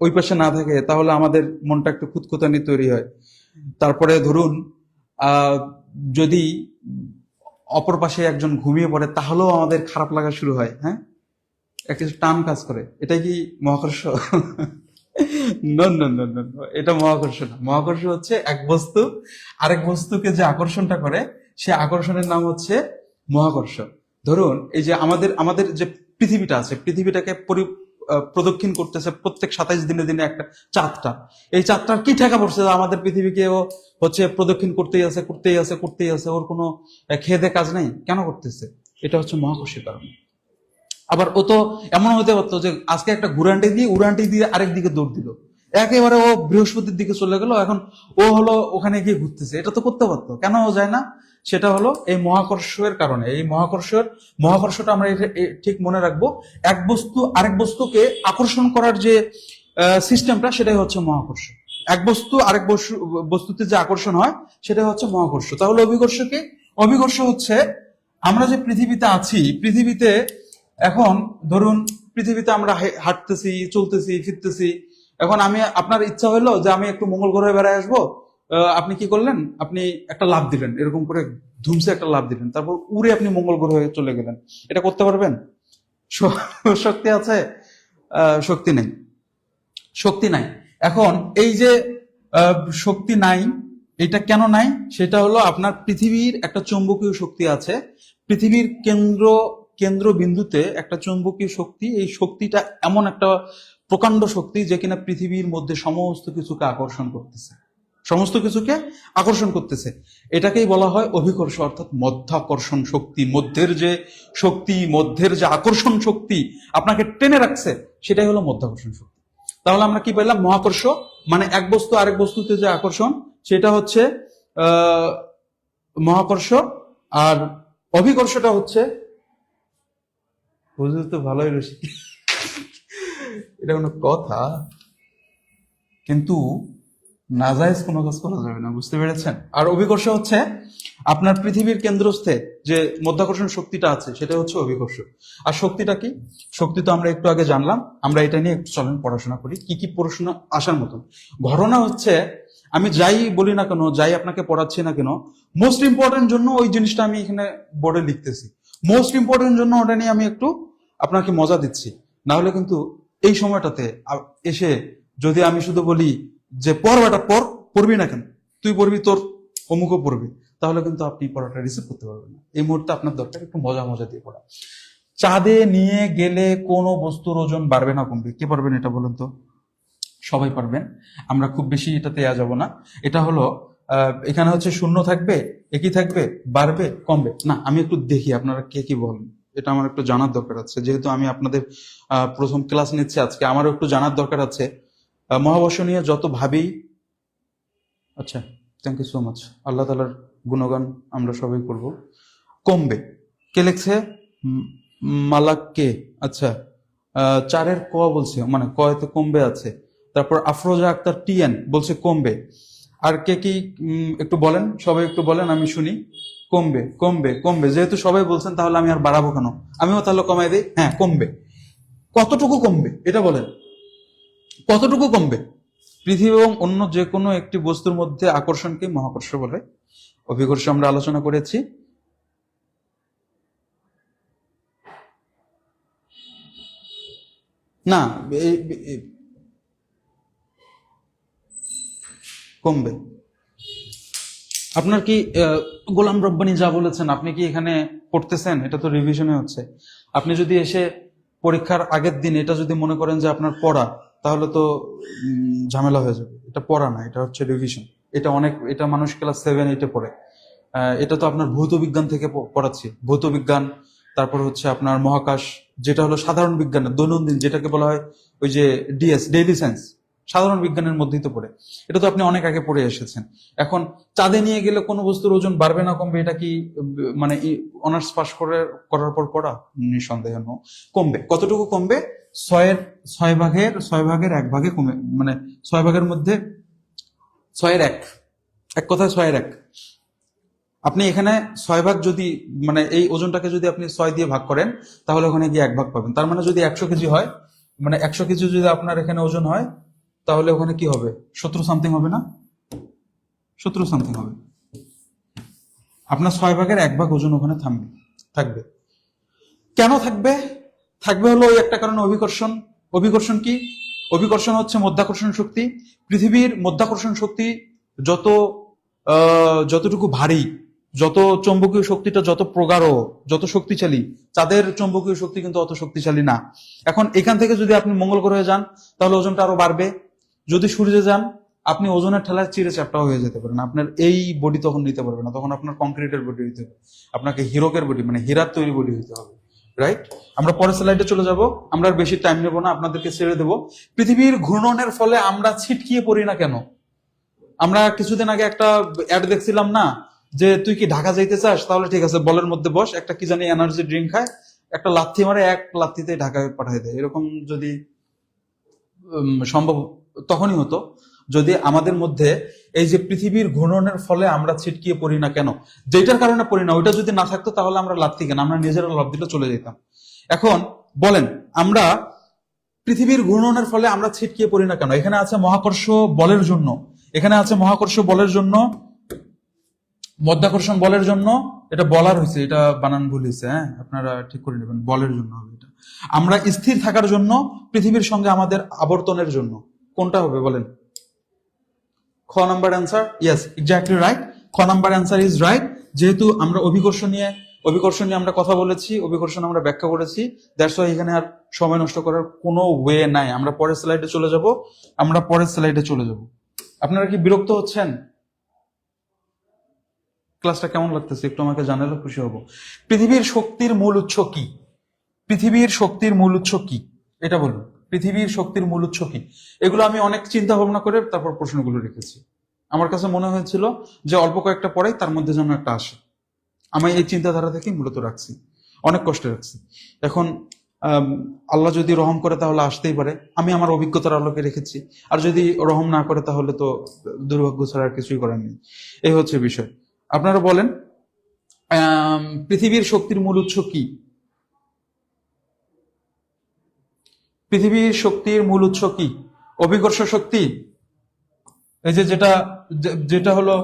ওই পাশে না থাকে তাহলে আমাদের মনটা একটু খুঁতখুঁতানি তৈরি হয়। তারপরে ধরুন যদি অপর পাশে একজন ঘুমিয়ে পড়ে তাহলেও আমাদের খারাপ লাগা শুরু হয়। হ্যাঁ, একটা টান কাজ করে। এটাই কি মহাকর্ষ? No, no, no, no, no, এটা মহাকর্ষ না। মহাকর্ষ হচ্ছে এক বস্তু আরেক বস্তুকে যে আকর্ষণটা করে, সে আকর্ষণের নাম হচ্ছে মহাকর্ষ। ধরুন এই যে আমাদের আমাদের যে পৃথিবীটা আছে, পৃথিবীটাকে প্রদক্ষিণ করতেছে প্রত্যেক 27 দিনে দিনে একটা চাঁদটা। এই চাঁদটার কি ঠেকা পড়ছে যে আমাদের পৃথিবীকে ও হচ্ছে প্রদক্ষিণ করতেই আছে করতেই আছে করতেই আছে, ওর কোনো খেয়ে দেয়ে কাজ নেই, কেন করতেছে? এটা হচ্ছে মহাকর্ষের কারণে। আবার ও তো এমন হতে পারতো যে আজকে একটা উড়ানটি দিয়ে আরেক দিকে দৌড় দিল, একেবারে ও বৃহস্পতির দিকে চলে গেল, এখন ও হলো ওখানে গিয়ে ঘুরতেছে। এটা তো করতে পারতো, কেন ও যায় না? সেটা হলো এই মহাকর্ষের কারণে। এই মহাকর্ষটা আমরা ঠিক মনে রাখবো, এক বস্তু আরেক বস্তুকে আকর্ষণ করার যে সিস্টেমটা, সেটাই হচ্ছে মহাকর্ষ। এক বস্তু আরেক বস্তুতে যে আকর্ষণ হয় সেটাই হচ্ছে মহাকর্ষ। তাহলে অভিকর্ষ কি? অভিকর্ষ হচ্ছে আমরা যে পৃথিবীতে আছি, পৃথিবীতে এখন ধরুন পৃথিবীতে আমরা হাঁটতেছি, চলতেছি, ফিরতেছি। এখন আপনার ইচ্ছা হলো যে আমি একটু মঙ্গল গ্রহে বেড়ায় আসবো, আপনি কি করলেন? আপনি একটা লাফ দিলেন, এরকম করে ধুমসে একটা লাফ দিলেন, তারপর উড়ে আপনি মঙ্গল গ্রহে চলে গেলেন। এটা করতে পারবেন? শক্তি আছে? শক্তি নেই, শক্তি নাই। এখন এই যে শক্তি নাই, এটা কেন নাই? সেটা হলো আপনার পৃথিবীর একটা চৌম্বকীয় শক্তি আছে, পৃথিবীর কেন্দ্রবিন্দুতে একটা চৌম্বকীয় শক্তি। এই শক্তিটা এমন একটা প্রকাণ্ড শক্তি যে কিনা পৃথিবীর মধ্যে সমস্ত কিছুকে আকর্ষণ করতেছে, সমস্ত কিছুকে আকর্ষণ করতেছে। এটাকেই বলা হয় অভিকর্ষ, অর্থাৎ মধ্যাকর্ষণ শক্তি। মধ্যের যে শক্তি, মধ্যের যে আকর্ষণ শক্তি আপনাকে টেনে রাখছে, সেটাই হলো মধ্যাকর্ষণ শক্তি। তাহলে আমরা কি পেলাম? মহাকর্ষ মানে এক বস্তু আরেক বস্তুতে যে আকর্ষণ, সেটা হচ্ছে মহাকর্ষ। আর অভিকর্ষটা হচ্ছে, বুঝতে তো ভালোই রসি, এটা কোনো কথা? কিন্তু নাজায়েজ কোনো কাজ করা যাবে না, বুঝতে পেরেছেন? আর অভিকর্ষ হচ্ছে আপনার পৃথিবীর কেন্দ্রস্থে যে মধ্যাকর্ষণ শক্তিটা আছে, সেটা হচ্ছে অভিকর্ষ। আর শক্তিটা কি? শক্তি তো আমরা একটু আগে জানলাম। আমরা এটা নিয়ে একটু চলেন পড়াশোনা করি, কি কি পড়াশোনা আসার মতন। ঘটনা হচ্ছে, আমি যাই বলি না কেন, যাই আপনাকে পড়াচ্ছি না কেন, মোস্ট ইম্পর্টেন্ট জন্য ওই জিনিসটা আমি এখানে বোর্ডে লিখতেছি। মোস্ট ইম্পর্টেন্ট জন্য ওটা নিয়ে আমি একটু আপনাকে মজা দিচ্ছি। না হলে কিন্তু এই সময়টাতে এসে যদি আমি শুধু বলি যে পড়াটা পড়বি না কেন, তুই পড়বি, তোর অমুকও পড়বি, তাহলে কিন্তু আপনি পড়াটা রিসিভ করতে পারবেন না। এই মুহূর্তে আপনার দরকার একটু মজা দিয়ে পড়া। চাঁদে নিয়ে গেলে কোনো বস্তুর ওজন বাড়বে না কমবে? কে পারবেন এটা বলুন তো? সবাই পারবেন, আমরা খুব বেশি এটাতে যাব না। এটা হলো এখানে হচ্ছে শূন্য থাকবে, একই থাকবে, বাড়বে, কমবে না। আমি একটু দেখি আপনারা কে কি বলেন, এটা আমার একটু জানার দরকার আছে। যেহেতু আমি আপনাদের প্রথম ক্লাস নিচ্ছি আজকে, আমারও একটু জানার দরকার আছে। মহাবর্ষ নিয়ে যত ভাবি, আচ্ছা থ্যাংক ইউ সো মাচ, আল্লাহ তাআলার গুণগান আমরা সবাই করব। কমবে, কে লিখছে? মালাক কে? আচ্ছা, 4-এর ক বলছে, মানে কয়তে কমবে আছে। তারপর আফরোজা আক্তার টিএন বলছে কমবে। আর কে কি একটু বলেন, সবাই একটু বলেন, আমি শুনি। কমবে কমবে কমবে, যেহেতু সবাই বলছেন তাহলে আমি আর বাড়াবো কেন, আমিও তাহলে কমাই দিই। হ্যাঁ, কমবে। কতটুকু কমবে এটা বলেন, কতটুকু কমবে? পৃথিবী এবং অন্য যে কোনো একটি বস্তুর মধ্যে আকর্ষণকে মহাকর্ষ বলে। অভিকর্ষ আমরা আলোচনা করেছি। না, কমবে। আপনার কি গোলাম রব্বানী যা বলেছেন আপনি কি এখানে পড়তেছেন? এটা তো রিভিশনে হচ্ছে। আপনি যদি এসে পরীক্ষার আগের দিন এটা যদি মনে করেন যে আপনার পড়া, তাহলে তো ঝামেলা হয়ে যাবে। এটা পড়া না, এটা হচ্ছে রিভিশন। এটা মানুষ ক্লাস 7-8-এ পড়ে। এটা তো আপনার ভৌত বিজ্ঞান থেকে পড়াচ্ছি। ভৌত বিজ্ঞান, তারপর হচ্ছে আপনার মহাকাশ, যেটা হলো সাধারণ বিজ্ঞানের দৈনন্দিন, যেটাকে বলা হয় ওই যে ডিএস, ডেইলি সায়েন্স, সাধারণ বিজ্ঞানের মধ্যেই তো পড়ে, এটা তো আপনি অনেক আগে পড়ে এসেছেন। এখন চাঁদে নিয়ে গেলে কোনো বস্তুর ওজন বাড়বে না কমবে, এটা কি মানে অনার্স পাস করার পর পড়া? নিঃসন্দেহ কমবে। কতটুকু কমবে? 6/1 কমে, মানে 6 ভাগের মধ্যে 6/1, এক কথায় 6/1। আপনি এখানে 6 ভাগ যদি, মানে এই ওজনটাকে যদি আপনি 6 দিয়ে ভাগ করেন, তাহলে ওখানে গিয়ে 1 ভাগ পাবেন। তার মানে যদি 100 কেজি হয়, মানে 100 কেজি যদি আপনার এখানে ওজন হয়, তাহলে ওখানে কি হবে? 17 সামথিং হবে না? 17 সামথিং হবে। আপনার 6/1 ওজন ওখানে থাকবে। কেন থাকবে? থাকবে হলো ওই একটা কারণে, অভিকর্ষণ। অভিকর্ষণ কি? অভিকর্ষণ হচ্ছে মধ্যাকর্ষণ শক্তি। পৃথিবীর মধ্যাকর্ষণ শক্তি যতটুকু ভারী, যত চৌম্বকীয় শক্তিটা যত প্রগাঢ়, যত শক্তিশালী, চাঁদের চৌম্বকীয় শক্তি কিন্তু অত শক্তিশালী না। এখন এখান থেকে যদি আপনি মঙ্গল গ্রহে যান, তাহলে ওজনটা আরো বাড়বে। যদি সূর্যে যান, আপনি ওজনের ঠেলায় চিড়ে চ্যাপটাও হয়ে যেতে পারেন। আপনার এই বডি তখন নিতে পারবে না, তখন আপনার কংক্রিটের বডি হইতে হবে, আপনাকে হিরকের বডি, মানে হীরার তৈরি বডি হইতে হবে। রাইট? আমরা পরের স্লাইডে চলে যাব, আমরা আর বেশি টাইম নেব না, আপনাদেরকে ছেড়ে দেব। পৃথিবীর ঘূর্ণনের ফলে আমরা ছিটকিয়ে পড়ি না কেন? আমরা কিছুদিন আগে একটা অ্যাড দেখছিলাম না, যে তুই কি ঢাকা যাইতে চাস? তাহলে ঠিক আছে, বলের মধ্যে বস, একটা কি জানি এনার্জি ড্রিঙ্ক খায়, একটা লাথি মারে, এক লাথিতে ঢাকায় পাঠিয়ে দেয়। এরকম যদি সম্ভব তখনই হতো, যদি আমাদের মধ্যে এই যে পৃথিবীর ঘূর্ণনের ফলে আমরা ছিটকিয়ে পড়ি না কেন, যেটার কারণে পড়ি না, ওইটা যদি না থাকতো তাহলে আমরা লাথি কেন, আমরা নিজেরা লাভ দিলে চলে যেতাম। এখন বলেন, আমরা পৃথিবীর ঘূর্ণনের ফলে আমরা ছিটকিয়ে পড়ি না কেন? এখানে আছে মহাকর্ষ বলের জন্য, এখানে আছে মহাকর্ষ বলের জন্য, মধ্যাকর্ষণ বলের জন্য। এটা বলার হয়েছে, এটা বানান ভুল হয়েছে, হ্যাঁ, আপনারা ঠিক করে নেবেন, বলের জন্য হবে এটা। আমরা স্থির থাকার জন্য, পৃথিবীর সঙ্গে আমাদের আবর্তনের জন্য। কোনটা হবে বলেন? খ number answer, yes, exactly right. খ নাম্বার অ্যান্সার ইজ রাইট। যেহেতু আমরা অভিকর্ষণ নিয়ে আমরা কথা বলেছি, অভিকর্ষণ আমরা ব্যাখ্যা করেছি, দ্যাটস ওয়াই এখানে আর সময় নষ্ট করার কোনো ওয়ে নাই। আমরা পরের স্লাইডে চলে যাব। আপনারা কি বিরক্ত হচ্ছেন? ক্লাসটা কেমন লাগতেছে একটু আমাকে জানালে খুশি হব। পৃথিবীর শক্তির মূল উৎস কি? এটা বলুন, পৃথিবীর শক্তির মূল উৎস কি? এগুলো আমি অনেক চিন্তা ভাবনা করে তারপর প্রশ্নগুলো রেখেছি। আমার কাছে মনে হয়েছিল যে অল্প কয়েকটা পড়াই, তার মধ্যে যেন একটা আসে। আমি এই চিন্তাধারা থেকেই মূলত রাখছি, অনেক কষ্টে রাখছি। এখন আল্লাহ যদি রহম করে তাহলে আসতেই পারে, আমি আমার অভিজ্ঞতার আলোকে রেখেছি। আর যদি রহম না করে তাহলে তো দুর্ভাগ্য ছাড়া আর কিছুই করার নেই। এই হচ্ছে বিষয়। আপনারা বলেন, পৃথিবীর শক্তির মূল উৎস কি? পৃথিবীর শক্তির মূল উৎস কি? অভিকর্ষ শক্তি? এই যে যেটা হলো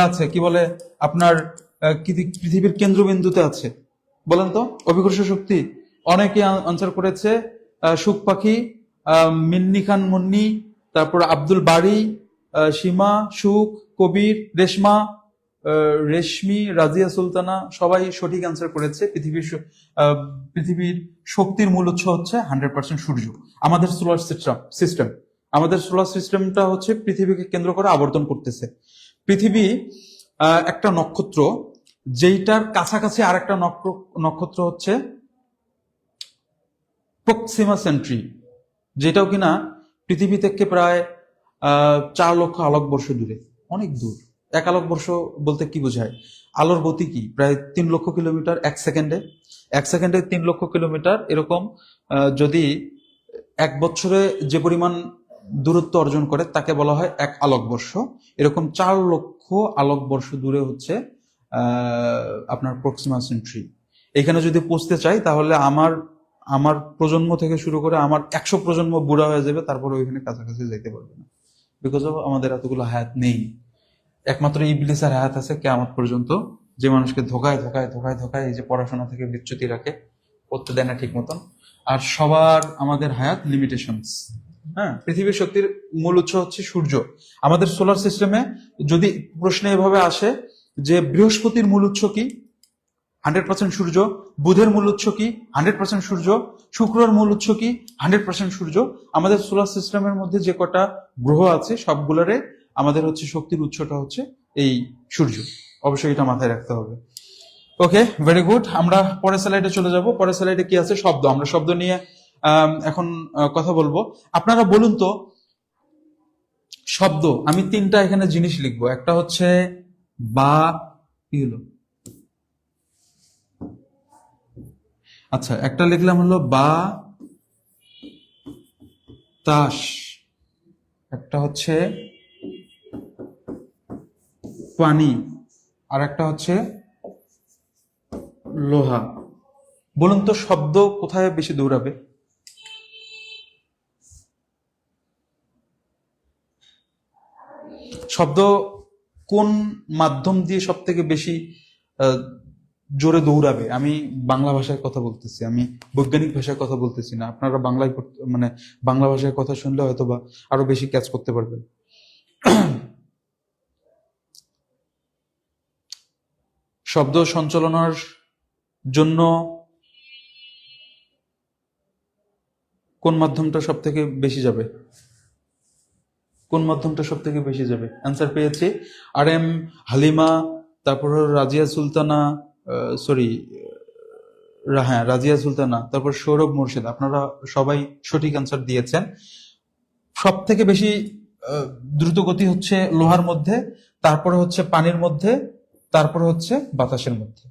আছে, কি বলে আপনার, পৃথিবীর কেন্দ্রবিন্দুতে আছে, বলেন তো অভিকর্ষ শক্তি? অনেকে আনসার করেছে, সুখ পাখি, মিন্নি খান মুন্নি, তারপর আব্দুল বাড়ি, সীমা, সুখ, কবির, রেশমি, রাজিয়া সুলতানা, সবাই সঠিক অ্যান্সার করেছে। পৃথিবীর শক্তির মূল উৎস হচ্ছে 100% সূর্য। আমাদের সোলার সিস্টেমটা হচ্ছে পৃথিবীকে কেন্দ্র করে আবর্তন করতেছে। পৃথিবী একটা নক্ষত্র, যেইটার কাছাকাছি আর একটা নক্ষত্র হচ্ছে প্রক্সিমা সেন্ট্রি, যেটাও কিনা পৃথিবী থেকে প্রায় 4 লক্ষ আলোকবর্ষ দূরে, অনেক দূর। 1 আলোকবর্ষ বলতে কি বোঝায়? আলোর গতি কি? প্রায় 3 লক্ষ কিলোমিটার 1 সেকেন্ডে। 1 সেকেন্ডে 3 লক্ষ কিলোমিটার, এরকম যদি 1 বছরে যে পরিমাণ দূরত্ব অর্জন করে তাকে বলা হয় 1 আলোকবর্ষ। এরকম 4 লক্ষ আলোকবর্ষ দূরে হচ্ছে আপনার প্রক্সিমা সেন্ট্রি। এখানে যদি পৌঁছতে চাই তাহলে আমার প্রজন্ম থেকে শুরু করে আমার 100 প্রজন্ম বুড়া হয়ে যাবে, তারপরে ওইখানে কাছাকাছি যেতে পারবে না, বিকজ অফ আমাদের এতগুলো হায়াত নেই। একমাত্র ইবলিসের হায়াত আছে কিয়ামত পর্যন্ত, যে মানুষকে ধোকায় এই যে পড়াশোনা থেকে বিচ্যুতি রাখে, করতে দেয় না ঠিক মতন। আর সবার আমাদের হায়াত লিমিটেশনস। হ্যাঁ, পৃথিবীর শক্তির মূল উৎস হচ্ছে সূর্য। আমাদের সোলার সিস্টেমে যদি প্রশ্নে এভাবে আসে যে বৃহস্পতির মূল উৎস কি? 100% সূর্য। বুধের মূল উৎস কি? 100% সূর্য। শুক্রের মূল উৎস কি? 100% সূর্য। আমাদের সোলার সিস্টেমের মধ্যে যে কটা গ্রহ আছে সবগুলোরে আমাদের হচ্ছে শক্তির উৎসটা হচ্ছে এই সূর্য। অবশ্যই এটা মাথায় রাখতে হবে। ওকে, ভেরি গুড। আমরা পরের স্লাইডে চলে যাব। পরের স্লাইডে কি আছে? শব্দ। আমরা শব্দ নিয়ে এখন কথা বলবো। আপনারা বলুন তো, শব্দ, আমি তিনটা এখানে জিনিস লিখবো। একটা হচ্ছে বা, কি হলো, আচ্ছা একটা লিখলাম হলো বা তাস, একটা হচ্ছে পানি, আর একটা হচ্ছে লোহা। বলুন তো শব্দ কোথায় বেশি দৌড়াবে? শব্দ কোন মাধ্যম দিয়ে সব থেকে বেশি আহ, জোরে দৌড়াবে? আমি বাংলা ভাষায় কথা বলতেছি, আমি বৈজ্ঞানিক ভাষায় কথা বলতেছি না। আপনারা বাংলায় মানে বাংলা ভাষায় কথা শুনলে হয়তো বা আরো বেশি ক্যাচ করতে পারবেন। শব্দ সঞ্চালনার জন্য কোন মাধ্যমটা সব থেকে বেশি যাবে? কোন মাধ্যমটা সব থেকে বেশি যাবে? অ্যান্সার পেয়েছি। আর এম হালিমা, তারপর রাজিয়া সুলতানা, সরি, হ্যাঁ রাজিয়া সুলতানা, তারপর সৌরভ মুর্শিদ, আপনারা সবাই সঠিক অ্যান্সার দিয়েছেন। সব থেকে বেশি দ্রুত গতি হচ্ছে লোহার মধ্যে, তারপরে হচ্ছে পানির মধ্যে, তারপরে হচ্ছে বাতাসের মধ্যে।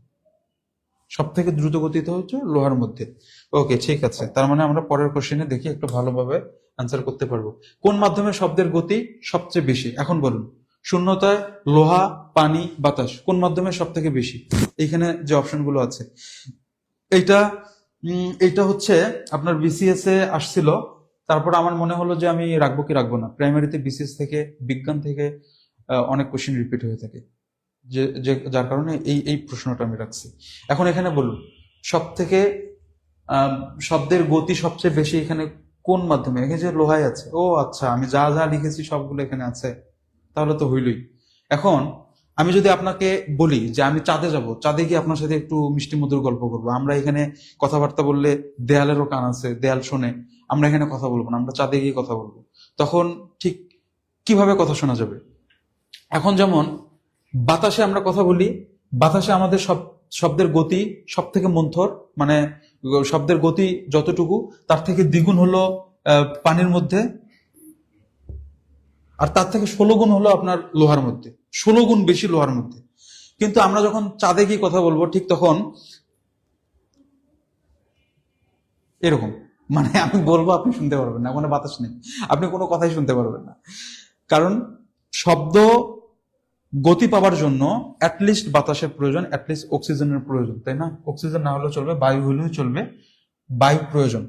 সব থেকে দ্রুত গতিতে হচ্ছে লোহার মধ্যে। ওকে, ঠিক আছে, তার মানে আমরা পরের কোশ্চেনে দেখি একটু ভালোভাবে আনসার করতে পারবো। কোন মাধ্যমে শব্দের গতি সবচেয়ে বেশি? এখন বলুন, শূন্যতায়, লোহা, পানি, বাতাস, কোন মাধ্যমে সব থেকে বেশি? এখানে যে অপশনগুলো আছে, এইটা এইটা হচ্ছে আপনার বিসিএস এ আসছিল। তারপর আমার মনে হলো যে আমি রাখবো কি রাখবো না। প্রাইমারিতে বিসিএস থেকে, বিজ্ঞান থেকে অনেক কোশ্চেন রিপিট হয়ে থাকে, যার কারণে এই এই প্রশ্নটা আমি রাখছি। এখন এখানে বলুন, সব থেকে শব্দের গতি সবচেয়ে বেশি এখানে কোন মাধ্যমে? এখানে যে লোহায় আছে, ও আচ্ছা, আমি যা যা লিখেছি সবগুলো এখানে আছে, তাহলে তো হইলই। এখন আমি যদি আপনাকে বলি যে আমি চাঁদে যাব, চাঁদে গিয়ে আপনার সাথে একটু মিষ্টি মধুর গল্প করবো, আমরা এখানে কথাবার্তা বললে দেয়ালেরও কান আছে, দেয়াল শোনে, আমরা এখানে কথা বলবো না, আমরা চাঁদে গিয়ে কথা বলবো, তখন ঠিক কিভাবে কথা শোনা যাবে? এখন যেমন বাতাসে আমরা কথা বলি, বাতাসে আমাদের শব্দের গতি সব থেকে মন্থর, মানে শব্দের গতি যতটুকু তার থেকে দ্বিগুণ হলো পানির মধ্যে, আর তার থেকে 16 গুণ হলো আপনার লোহার মধ্যে, 16 গুণ বেশি লোহার মধ্যে। কিন্তু আমরা যখন চাঁদে গিয়ে কথা বলবো ঠিক তখন এরকম, মানে আমি বলবো আপনি শুনতে পারবেন না, কোনো বাতাস নেই, আপনি কোনো কথাই শুনতে পারবেন না। কারণ শব্দ গতি পাওয়ার জন্য অ্যাটলিস্ট বাতাসের প্রয়োজন, অ্যাটলিস্ট অক্সিজেনের প্রয়োজন, তাই না? অক্সিজেন না হলেও চলবে, বায়ু হলেও চলবে, বায়ু প্রয়োজন।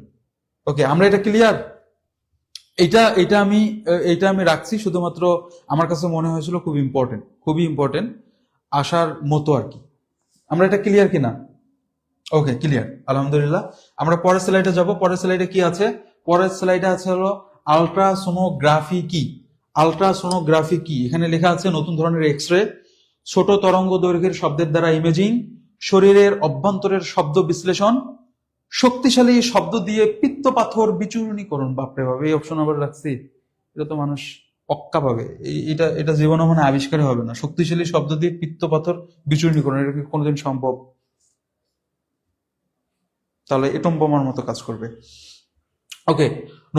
ওকে, আমরা এটা ক্লিয়ার? এটা আমি রাখছি শুধুমাত্র আমার কাছে মনে হয়েছিল খুব ইম্পর্টেন্ট, খুবই ইম্পর্টেন্ট আসার মতো আর কি। আমরা এটা ক্লিয়ার কিনা? ওকে, ক্লিয়ার, আলহামদুলিল্লাহ। আমরা পরের স্লাইডে যাব। পরের স্লাইডে কি আছে? পরের স্লাইডে আছে হলো আলট্রাসোনোগ্রাফি কি। আলট্রাসোনোগ্রাফি কি? এখানে লেখা আছে নতুন ধরনের এক্স রে, ছোট তরঙ্গ দৈর্ঘ্যের শব্দের দ্বারা ইমেজিং, শরীরের অভ্যন্তরের শব্দ বিশ্লেষণ, শক্তিশালী শব্দ দিয়ে পিত্ত পাথর বিচূর্ণীকরণ। বাপরে বাপ, এই অপশন আবার রাখছি, এটা তো মানুষ অক্কা পাবে। এটা এটা জীবনে মানে আবিষ্কার হবে না। শক্তিশালী শব্দ দিয়ে পিত্ত পাথর বিচূর্ণীকরণ, এটা কি কোনোদিন সম্ভব? তাহলে এটম বোমার মতো কাজ করবে। ওকে,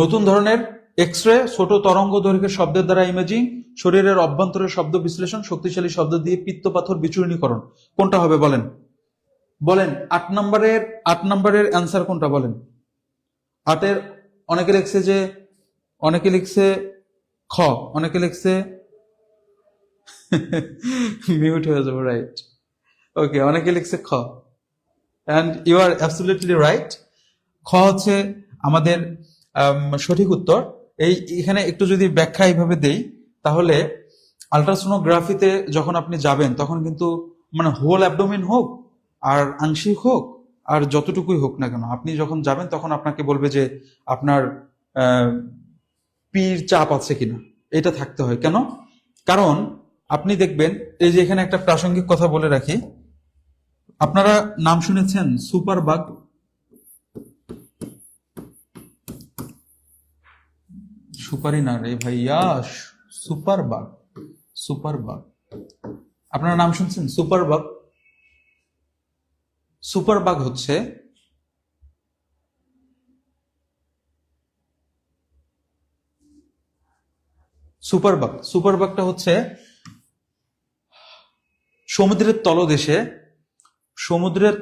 নতুন ধরনের এক্স রে, ছোট তরঙ্গ দৈর্ঘ্যের শব্দের দ্বারা ইমেজিং, শরীরের অভ্যন্তরের শব্দ বিশ্লেষণ, শক্তিশালী শব্দ দিয়ে পিত্ত পাথর বিচূর্ণীকরণ। কোনটা হবে বলেন? বলেন 8 নম্বরের অ্যান্সার কোনটা বলেন? 8-এর অনেকে লিখছে যে, অনেকে লিখছে খ, অনেকে লিখছে মিউট হয়ে যাবে, রাইট? ওকে, অনেকে লিখছে খ, and you are absolutely right. খ হচ্ছে আমাদের সঠিক উত্তর। এখানে একটু যদি ব্যাখ্যা এইভাবে দেই, তাহলে আলট্রাসোনোগ্রাফিতে যখন আপনি যাবেন তখন কিন্তু মানে হোল অ্যাবডোমেন হোক আর আংশিক হোক আর যতটুকুই হোক না কেন, আপনি যখন যাবেন তখন আপনাকে বলবে যে আপনার পির চাপ আছে কিনা, এটা থাকতে হয়। কেন? কারণ আপনি দেখবেন, এই যে এখানে একটা প্রাসঙ্গিক কথা বলে রাখি, আপনারা নাম শুনেছেন সুপার বাগ? সুপারি না রে ভাইয়া, সুপার বাগ, সুপার বাগ, আপনারা নাম শুনছেন সুপার বাগ? সুপার বাগ হচ্ছে সুপারবাগ, সুপারবাগটা হচ্ছে সমুদ্রের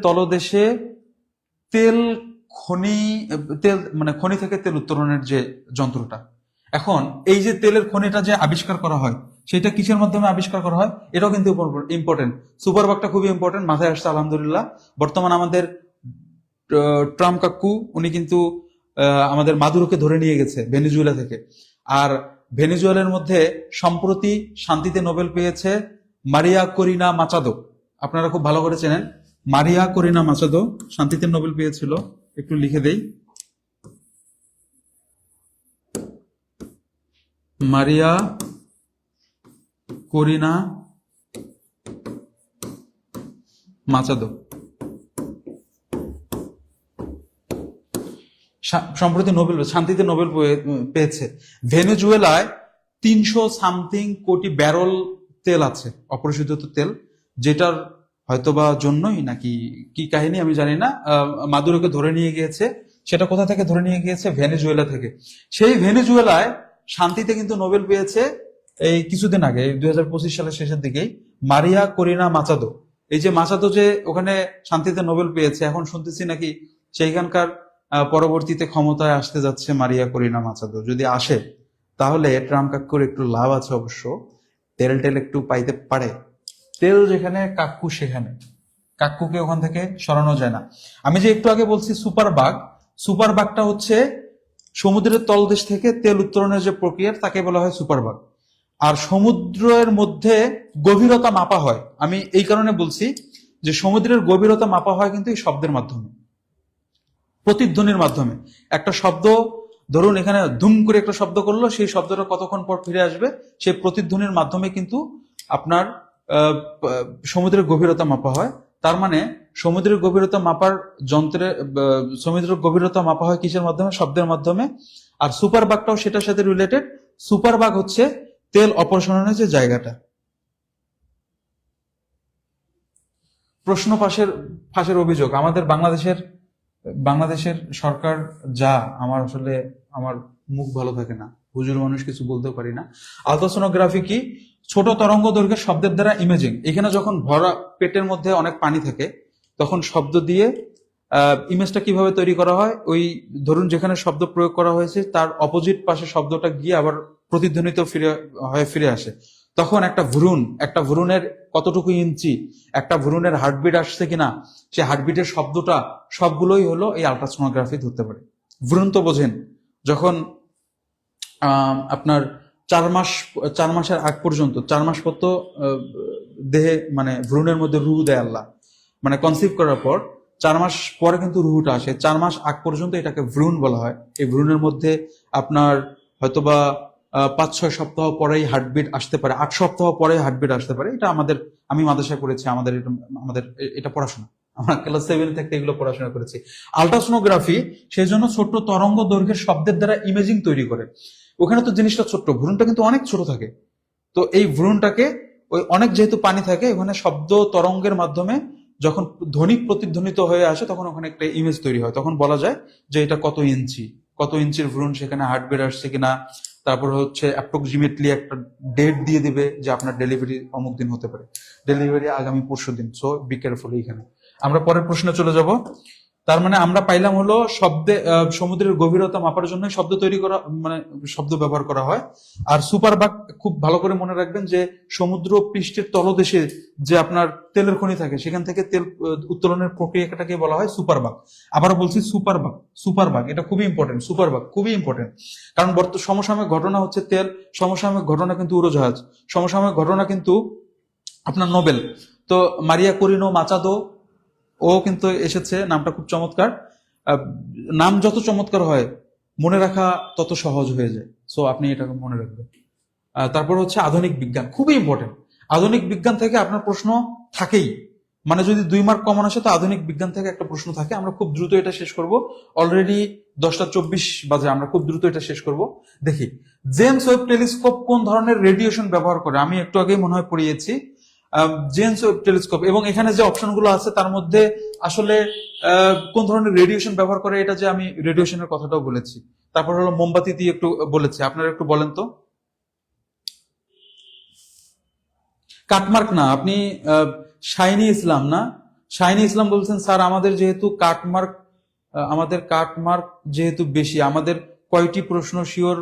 তলদেশে তেল তেল মানে খনি থেকে তেল উত্তোলনের যে যন্ত্রটা। এখন এই যে তেলের খনিটা যে আবিষ্কার করা হয় সেটা কিসের মাধ্যমে আবিষ্কার করা হয়, এটাও কিন্তু ইম্পর্টেন্ট। সুপারবাগটা খুবই ইম্পর্টেন্ট, মাথায় আসছে আলহামদুলিল্লাহ। বর্তমান আমাদের ট্রাম্প কাকু উনি কিন্তু আমাদের মাদুরোকে ধরে নিয়ে গেছে ভেনেজুয়েলা থেকে। আর ভেনেজুয়েলার মধ্যে সম্প্রতি শান্তিতে নোবেল পেয়েছে মারিয়া করিনা মাচাদো। আপনারা খুব ভালো করে চেনেন মারিয়া করিনা মাচাদো শান্তিতে নোবেল পেয়েছিল। একটু লিখে দেই, মারিয়া করিনা মাচাদো সম্প্রতি শান্তিতে নোবেল পেয়েছে। ভেনেজুয়েলায় 300 কোটি ব্যারল তেল আছে, অপরিশোধিত তেল, যেটার হয়তোবা জন্যই নাকি কি কাহিনী আমি জানি না, মাদুরোকে ধরে নিয়ে গিয়েছে। সেটা কোথা থেকে ধরে নিয়ে গিয়েছে? ভেনেজুয়েলা থেকে। সেই ভেনেজুয়েলায় শান্তিতে কিন্তু নোবেল পেয়েছে এই কিছুদিন আগে, 2025 সালের শেষের দিকেই, মারিয়া করিনা মাচাদো। এই যে মাচাদো যে ওখানে শান্তিতে নোবেল পেয়েছে, এখন শুনতেছি নাকি সেইখানকার পরবর্তীতে ক্ষমতায় আসতে যাচ্ছে মারিয়া করিনা মাচাদো। যদি আসে তাহলে ট্রাম্প কাকুর একটু লাভ আছে অবশ্য, তেল একটু পাইতে পারে। তেল যেখানে কাকু সেখানে, কাকুকে ওখান থেকে সরানো যায় না। আমি যে একটু আগে বলছি সুপারবাগটা হচ্ছে সমুদ্রের তলদেশ থেকে তেল উত্তোলনের যে প্রক্রিয়া তাকে বলা হয় সুপারবাগ। আর সমুদ্রের মধ্যে গভীরতা মাপা হয়, আমি এই কারণে বলছি যে সমুদ্রের গভীরতা মাপা হয় কিন্তু এই শব্দের মাধ্যমে, প্রতিধ্বনির মাধ্যমে। একটা শব্দ ধরুন এখানে ধুম করে একটা শব্দ করলো, সেই শব্দটা কতক্ষণ পর ফিরে আসবে সেই প্রতিধ্বনির মাধ্যমে কিন্তু আপনার সমুদ্রের গভীরতা মাপা হয়। তার মানে সমুদ্রের গভীরতা মাপার সমুদ্রের গভীরতা মাপা হয় কিসের মাধ্যমে? শব্দের মাধ্যমে। আর সুপারবাগটাও সেটার সাথে রিলেটেড। সুপারবাগ হচ্ছে তেল অপসারণের যে জায়গাটা। প্রশ্ন ফাঁসের অভিযোগ আমাদের বাংলাদেশের সরকার যা, আমার মুখ ভালো থাকে না, হুজুর মানুষ কিছু বলতে পারি না। আলট্রাসোনোগ্রাফি কি? ছোট তরঙ্গ দৈর্ঘ্যের শব্দের দ্বারা ইমেজিং। এখানে যখন ভরা পেটের মধ্যে অনেক পানি থাকে তখন শব্দ দিয়ে ইমেজটা কিভাবে তৈরি করা হয়, ওই ধরুন যেখানে শব্দ প্রয়োগ করা হয়েছে তার অপোজিট পাশে শব্দটা গিয়ে আবার প্রতিধ্বনিত ফিরে আসে। তখন একটা ভ্রূণের কতটুকু ইঞ্চি, একটা ভ্রূণের হার্টবিট আসছে কিনা, সে হার্টবিটের শব্দটা সবগুলোই হলো এই আলট্রাসোনোগ্রাফি ধরতে পারে। ভ্রূণ তো বোঝেন, যখন আপনার 4 মাসের আগ পর্যন্ত, 4 মাস পর তো দেহে মানে ভ্রূণের মধ্যে রুহ দেয় আল্লাহ, মানে কনসিভ করার পর 4 মাস পরে কিন্তু রুহটা আসে। 4 মাস আগ পর্যন্ত এটাকে ভ্রূণ বলা হয়। এই ভ্রূণের মধ্যে আপনার হয়তোবা 5-6 সপ্তাহ পরেই হার্টবিট আসতে পারে, 8 সপ্তাহ পরে হার্টবিট আসতে পারে। এটা আমি মাদ্রাসা করেছি, আমাদের এটা পড়াশোনা, আমরা ক্লাস 7 থেকে এগুলো পড়াশোনা করেছি। আলট্রাসোনোগ্রাফি সেই জন্য ছোট্ট তরঙ্গ দৈর্ঘ্যের শব্দের দ্বারা ইমেজিং তৈরি করে। ওখানে তো জিনিসটা ছোট্ট, ভ্রূণটা কিন্তু অনেক ছোট থাকে। তো এই ভ্রূণটাকে ওই অনেক যেহেতু পানি থাকে, ওখানে শব্দ তরঙ্গের মাধ্যমে যখন ধ্বনি প্রতিধ্বনিত হয়ে আসে তখন ওখানে একটা ইমেজ তৈরি হয়। তখন বলা যায় যে এটা কত ইঞ্চির ভ্রূণ, সেখানে হার্টবিট আসছে কিনা। তারপর হচ্ছে অ্যাপ্রক্সিমেটলি একটা ডেট দিয়ে দিবে যে আপনার ডেলিভারি অমুক দিন হতে পারে, ডেলিভারি আগামী 25 দিন। So be careful. এখানে আমরা পরের প্রশ্নে চলে যাব। তার মানে আমরা পাইলাম হলো সমুদ্রের গভীরতা মাপার জন্য শব্দ তৈরি করা, মানে শব্দ ব্যবহার করা হয়। আর সুপারবাগ খুব ভালো করে মনে রাখবেন যে সমুদ্র পৃষ্ঠের তলদেশে যে আপনার তেলের খনি থাকে, সেখান থেকে তেল উত্তোলনের প্রক্রিয়াটাকে বলা হয় সুপারবাগ। আবারও বলছি সুপারবাগ এটা খুবই ইম্পর্টেন্ট। সুপারবাগ খুবই ইম্পর্টেন্ট, কারণ সমসাময়িক ঘটনা হচ্ছে তেল, সমসাময়িক ঘটনা কিন্তু উড়োজাহাজ, সমসাময়িক ঘটনা কিন্তু আপনার নোবেল। তো মারিয়া করিনো মাচাদো ও কিন্তু এসেছে, নামটা খুব চমৎকার। নাম যত চমৎকার হয় মনে রাখা তত সহজ হয়ে যায়। সো আপনি এটাকে মনে রাখবেন। তারপর হচ্ছে আধুনিক বিজ্ঞান, খুবই ইম্পর্টেন্ট। আধুনিক বিজ্ঞান থেকে আপনার প্রশ্ন থাকেই, মানে যদি 2 মার্ক কমন আসে তো আধুনিক বিজ্ঞান থেকে একটা প্রশ্ন থাকে। আমরা খুব দ্রুত এটা শেষ করব, অলরেডি 10:24 বাজে, আমরা খুব দ্রুত এটা শেষ করব। দেখি, জেমস ওয়েব টেলিস্কোপ কোন ধরনের রেডিয়েশন ব্যবহার করে? আমি একটু আগেই মনে হয় পড়িয়েছি জেমস ওয়েব টেলিস্কোপ, এবং এখানে যে অপশনগুলো আছে তার মধ্যে আসলে কোন ধরনের রেডিয়েশন ব্যবহার করে, এটা যে আমি রেডিয়েশনের কথাটাও বলেছি। তারপর হলো মোমবাতি দিয়ে একটু বলেছি, আপনারা একটু বলেন তো। কাটমার্ক না, আপনি শাইনি ইসলাম না, শাইনি ইসলাম বলছেন স্যার আমাদের যেহেতু কাটমার্ক, আমাদের কাটমার্ক যেহেতু বেশি, আমাদের কয়টি প্রশ্ন শিওর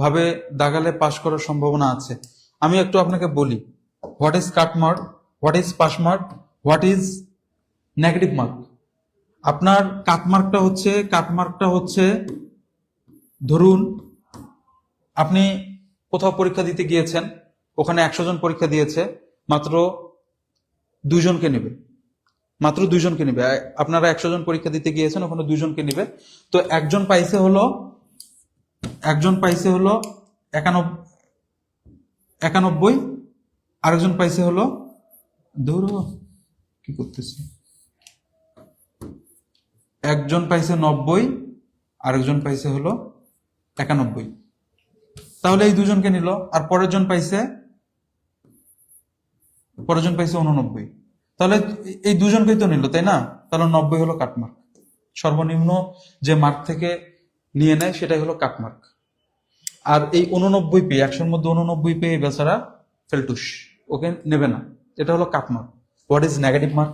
ভাবে দাগালে পাশ করার সম্ভাবনা আছে। আমি একটু আপনাকে বলি, what is cut mark, what is pass mark, what is negative mark. আপনার কাটমার্কটা হচ্ছে ধরুন আপনি কোথাও পরীক্ষা দিতে গিয়েছেন, ওখানে 100 জন পরীক্ষা দিয়েছে, মাত্র 2 জনকে নেবে, মাত্র 2 জনকে নেবে। আপনারা 100 জন পরীক্ষা দিতে গিয়েছেন, ওখানে 2 জনকে নেবে। তো একজন পাইছে হলো 91, আরেকজন পাইছে হলো, ধরো কি করতেছি, একজন পাইছে 90, আরেকজন পাইছে হলো 91। তাহলে এই 2 জনকে নিল, আর পরের জন পাইছে 89। তাহলে এই 2 জনকেই তো নিল, তাই না? তাহলে 90 হলো কাটমার্ক। সর্বনিম্ন যে মার্ক থেকে নিয়ে নেয় সেটাই হলো কাটমার্ক। আর এই 89 পেয়ে, 100-র মধ্যে 89 পেয়ে বেচারা ফেলটুস, ওকে নেবে না। এটা হলো cut mark. What is negative mark?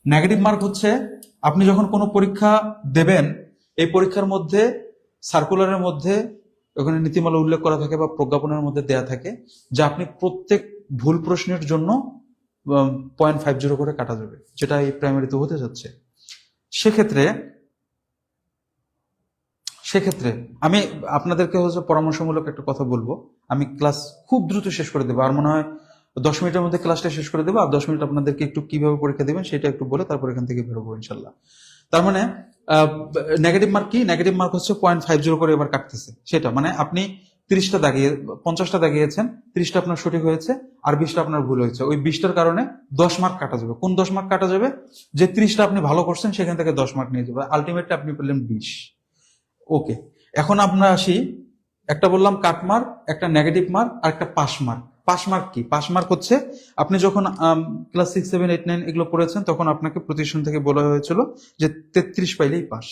Negative mark হচ্ছে আপনি যখন কোনো পরীক্ষা দেবেন, এই পরীক্ষার মধ্যে সার্কুলারের মধ্যে ওখানে নীতিমালা উল্লেখ করা থাকে বা প্রজ্ঞাপনের মধ্যে দেয়া থাকে যে আপনি প্রত্যেক ভুল প্রশ্নের জন্য 0.50 করে কাটা যাবে, যেটা এই প্রাইমারিতে হতে যাচ্ছে। সেক্ষেত্রে আমি আপনাদেরকে হচ্ছে পরামর্শমূলক একটা কথা বলবো। আমি ক্লাস খুব দ্রুত শেষ করে দেবো, আর মনে হয় 10 মিনিটের মধ্যে ক্লাসটা শেষ করে দেবো। আর 10 মিনিট আপনাদেরকে একটু কিভাবে পরীক্ষা দেবেন সেটা একটু বলে তারপর এখান থেকে বেরোবো ইনশাল্লাহ। তার মানে নেগেটিভ মার্ক কি? নেগেটিভ মার্ক হচ্ছে 0.50 করে এবার কাটতেছে। সেটা মানে আপনি 50টা দাগিয়েছেন, 30টা আপনার সঠিক হয়েছে আর 20টা আপনার ভুল হয়েছে। ওই 20টার কারণে 10 মার্ক কাটা যাবে। কোন 10 মার্ক কাটা যাবে? যে 30টা আপনি ভালো করছেন সেখান থেকে 10 মার্ক নিয়ে যাবে। আলটিমেটলি আপনি পেলেন 20। ওকে, এখন আমরা আসি, একটা বললাম কাটমার্ক, একটা নেগেটিভ মার্ক, আর একটা পাস মার্ক। পাস মার্ক কি? পাস মার্ক হচ্ছে আপনি যখন ক্লাস 6, 7, 8, 9 এগুলো পড়েছেন তখন আপনাকে প্রতিষ্ঠান থেকে বলা হয়েছিল যে 33 পাইলেই পাস।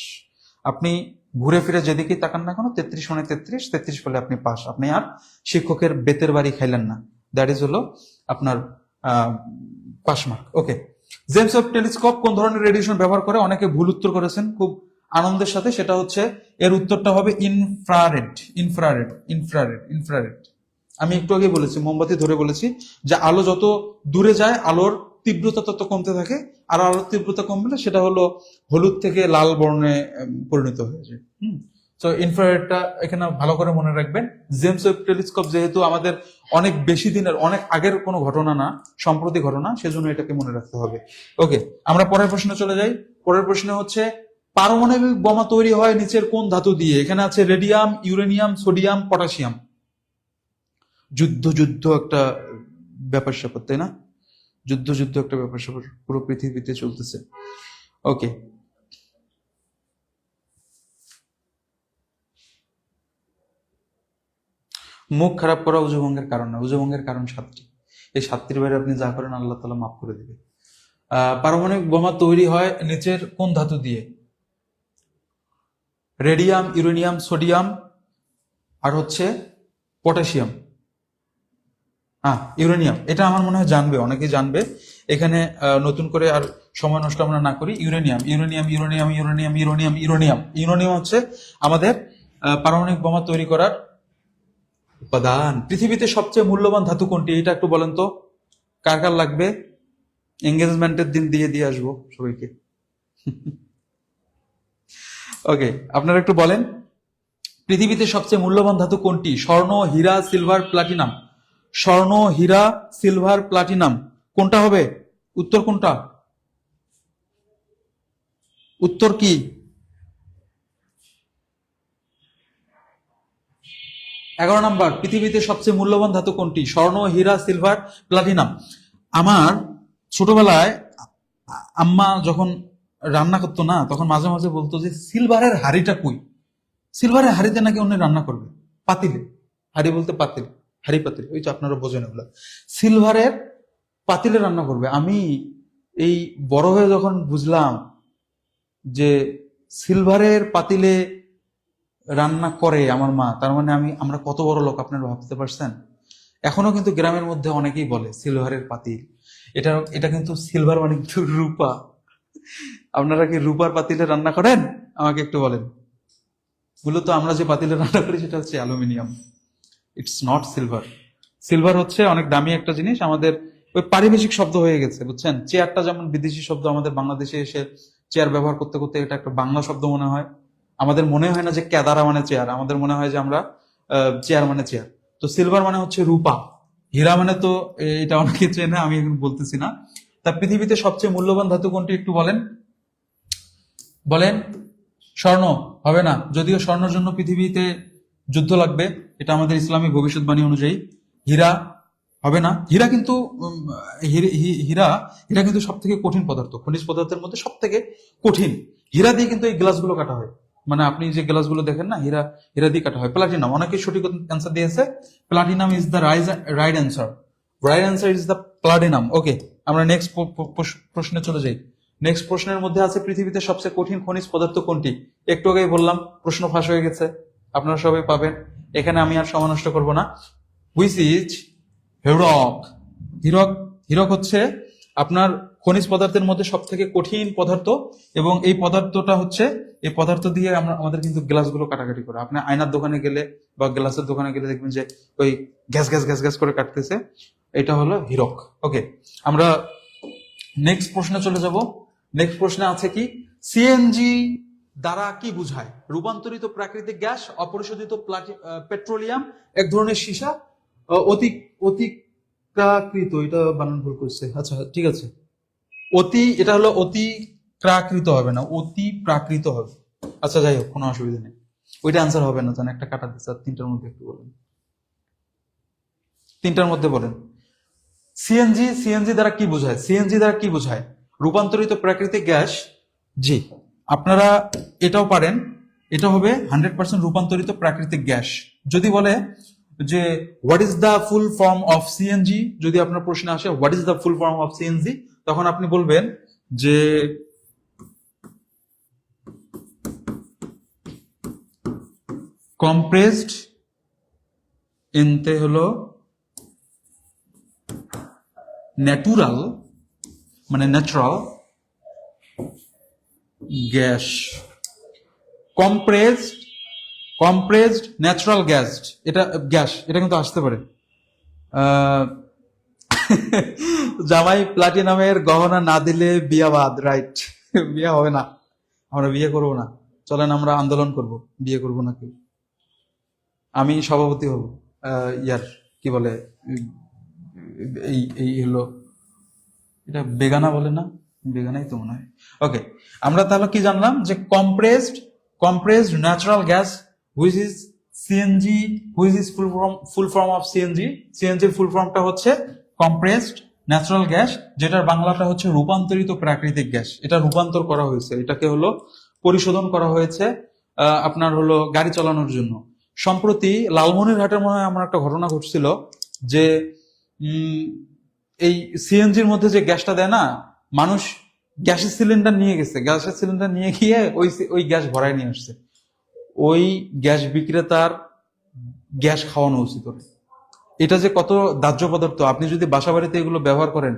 আপনি ঘুরে ফিরে যেদিকেই তাকান না কেন 33 মানে 33 পেলে আপনি পাস। আপনি আর শিক্ষকের বেতের বাড়ি খাইলেন না। দ্যাট ইজ হলো আপনার পাস মার্ক। ওকে, জেমস ওয়েব টেলিস্কোপ কোন ধরনের রেডিয়েশন ব্যবহার করে? অনেকে ভুল উত্তর করেছেন খুব আনন্দের সাথে। সেটা হচ্ছে, এর উত্তরটা হবে ইনফ্রারেড। আমি একটু আগে বলেছি, মোমবাতি ধরে বলেছি যে আলো যত দূরে যায় আলোর তীব্রতা তত কমতে থাকে, আর আলোর তীব্রতা কমলে সেটা হলো হলুদ থেকে লাল বর্ণে পরিণত হয়ে যায়। তো ইনফ্রারেডটা এখানে ভালো করে মনে রাখবেন। জেমস ওয়েব টেলিস্কোপ যেহেতু আমাদের অনেক বেশি দিনের, অনেক আগের কোনো ঘটনা না, সম্প্রতি ঘটনা, সেজন্য এটাকে মনে রাখতে হবে। ওকে, আমরা পরের প্রশ্নে চলে যাই। পরের প্রশ্ন হচ্ছে, পারমাণবিক বোমা তৈরি হয় নিচের কোন ধাতু দিয়ে? এখানে আছে রেডিয়াম, ইউরেনিয়াম, সোডিয়াম, পটাশিয়াম। যুদ্ধ একটা ব্যাপার স্যাপার, তাই না? যুদ্ধ একটা ব্যাপার স্যাপার পুরো পৃথিবীতে চলতেছে। ওকে, মুখ খারাপ করা উজুভঙ্গের কারণ না। উজুভঙ্গের কারণ 7টি। এই 7টির বাইরে আপনি যা করেন আল্লাহ তাআলা মাফ করে দিবে। পারমাণবিক বোমা তৈরি হয় নিচের কোন ধাতু দিয়ে? রেডিয়াম, ইউরেনিয়াম, সোডিয়াম, আর হচ্ছে পটাশিয়াম। ইউরেনিয়াম। এটা আমার মনে হয় জানবে, অনেকেই জানবে। এখানে নতুন করে আর সময় নষ্ট আমরা না করি। ইউরেনিয়াম হচ্ছে আমাদের পারমাণবিক বোমা তৈরি করার উপাদান। পৃথিবীতে সবচেয়ে মূল্যবান ধাতু কোনটি? এটা একটু বলেন তো, কার কার লাগবে? এঙ্গেজমেন্টের দিন দিয়ে আসবো সবাইকে। ওকে, আপনারা একটু বলেন, পৃথিবীতে সবচেয়ে মূল্যবান ধাতু কোনটি? স্বর্ণ, হীরা, সিলভার, প্লাটিনাম। স্বর্ণ, হীরা, সিলভার, প্লাটিনাম, কোনটা হবে? উত্তর কোনটা? উত্তর কি? এগারো নাম্বার। পৃথিবীতে সবচেয়ে মূল্যবান ধাতু কোনটি? স্বর্ণ, হীরা, সিলভার, প্লাটিনাম। আমার ছোটবেলায় আম্মা যখন রান্না করতো না, তখন মাঝে মাঝে বলতো যে সিলভারের হাড়িটা কই? সিলভারের হাড়িতে নাকি অন্য রান্না করবে, পাতিলে। হাড়ি বলতে পাতিল, হাড়ি পাতিল, ওই তো আপনারা বোঝেন ওগুলো। সিলভারের পাতিলে রান্না করবে। আমি এই বড় হয়ে যখন বুঝলাম যে সিলভারের পাতিলে রান্না করে আমার মা, তার মানে আমরা কত বড় লোক আপনারা ভাবতে পারছেন? এখনো কিন্তু গ্রামের মধ্যে অনেকেই বলে সিলভারের পাতিল। এটা এটা কিন্তু সিলভার মানে কিন্তু রূপা। আপনারা কি রূপার পাতিলে রান্না করেন? আমাকে একটু বলেন। মূলত আমরা যে পাতিলে রান্না করি সেটা হচ্ছে aluminium, it's not silver. Silver হচ্ছে অনেক দামি একটা জিনিস, আমাদের ওই পারিভাষিক শব্দ হয়ে গেছে, বুঝছেন? চেয়ারটা যেমন বিদেশি শব্দ, আমাদের বাংলাদেশে এসে চেয়ার ব্যবহার করতে করতে এটা একটা বাংলা শব্দ মনে হয়। আমাদের মনে হয় না যে কেদারা মানে চেয়ার, আমাদের মনে হয় যে আমরা চেয়ার মানে চেয়ার। তো সিলভার মানে হচ্ছে রূপা, হীরা মানে তো এটা অনেকে চেনে, আমি এখন বলতেছি না। তা পৃথিবীতে সবচেয়ে মূল্যবান ধাতু কোনটি একটু বলেন, বলেন। স্বর্ণ হবে না, যদিও স্বর্ণের জন্য পৃথিবীতে যুদ্ধ লাগবে, এটা আমাদের ইসলামিক ভবিষ্যৎবাণী অনুযায়ী। হীরা হবে না, হীরা কিন্তু হীরা হীরা কিন্তু সব থেকে কঠিন পদার্থ, খনিজ পদার্থের মধ্যে সব থেকে কঠিন। হীরা দিয়ে কিন্তু এই গ্লাসগুলো কাটা হয়, মানে আপনি যে গ্লাসগুলো দেখেন না, হীরা হীরা দিয়ে কাটা হয়। প্লাটিনাম, অনেকেই সঠিক অ্যান্সার দিয়েছে, platinum is the right answer. Right answer is the platinum. Okay, আমরা নেক্সট প্রশ্নে চলে যাই। নেক্সট প্রশ্নের মধ্যে আছে পৃথিবীতে সবচেয়ে কঠিন খনিজ পদার্থ কোনটি? একটু আগেই বললাম, প্রশ্ন ফাঁস হয়ে গেছে, আপনারা সবাই পাবেন, এখানে আমি আর সময় নষ্ট করবো না। Which is Hirak. হিরক হিরক হচ্ছে আপনার খনিজ পদার্থের মধ্যে সব থেকে কঠিন পদার্থ, এবং এই পদার্থটা হচ্ছে, এই পদার্থ দিয়ে আমরা আমাদের কিন্তু গ্লাসগুলো কাটাকাটি করে। আপনি আয়নার দোকানে গেলে বা গ্লাসের দোকানে গেলে দেখবেন যে ওই গ্যাস গ্যাস গ্যাস গ্যাস করে কাটতেছে, এটা হলো হিরক। ওকে, আমরা নেক্সট প্রশ্নে চলে যাব। নেক্সট প্রশ্নে আছে কি, সিএনজি দ্বারা কি বোঝায়? রূপান্তরিত প্রাকৃতিক গ্যাস, অপরিশোধিত পেট্রোলিয়াম, এক ধরনের সীসা, অতি অতিক্রাকৃত, এটা বানান ভুল করছে, আচ্ছা ঠিক আছে, এটা হলো অতিক্রাকৃত হবে না, অতি প্রাকৃত হবে। আচ্ছা যাই হোক, কোনো অসুবিধা নেই, ওইটা আনসার হবে না, জান একটা কাটা দিচ্ছে। আর তিনটার মধ্যে একটু বলেন, তিনটার মধ্যে বলেন। সিএনজি দ্বারা কি বোঝায়? সিএনজি দ্বারা কি বোঝায়? রূপান্তরিত প্রাকৃতিক গ্যাস। জি, আপনারা এটাও পারেন, এটা হবে 100% রূপান্তরিত প্রাকৃতিক গ্যাস। যদি বলে যে what is the full form of CNG, যদি আপনার প্রশ্ন আসে what is the full form of CNG, তখন আপনি বলবেন যে কম্প্রেসড, এনতে হলো ন্যাচুরাল, মানে natural gas. Compressed natural gas, এটা গ্যাস, এটা কিন্তু আসতে পারে। জামাই প্লাটিনামের গহনা না দিলে বিয়া বাদ, রাইট। বিয়ে হবে না, আমরা বিয়ে করব না, চলেন আমরা আন্দোলন করব, বিয়ে করব না কেউ। আমি সভাপতি হব, ইয়ার কি বলে, এই এই হলো, এটা বেগানা বলে না, বেগানাই তো মনে হয়। ওকে, আমরা তাহলে কি জানলাম যে compressed natural gas which is CNG, which is full form of CNG. সিএনজির ফুল ফর্মটা হচ্ছে কম্প্রেসড ন্যাচারাল গ্যাস, যেটার বাংলাটা হচ্ছে রূপান্তরিত প্রাকৃতিক গ্যাস। এটা রূপান্তর করা হয়েছে, এটাকে হলো পরিশোধন করা হয়েছে আপনার হলো গাড়ি চালানোর জন্য। সম্প্রতি লালমনিরহাটের মনে হয় আমার একটা ঘটনা ঘটছিল যে এই সিএনজির মধ্যে যে গ্যাসটা দেয় না, মানুষ গ্যাসের সিলিন্ডার নিয়ে গেছে, গ্যাসের সিলিন্ডার নিয়ে গিয়ে ওই গ্যাস ভরায় নিয়ে আসছে। ওই গ্যাস বিক্রেতার গ্যাস খাওয়ানো উচিত। এটা যে কত দাহ্য পদার্থ, আপনি যদি বাসা বাড়িতে এগুলো ব্যবহার করেন,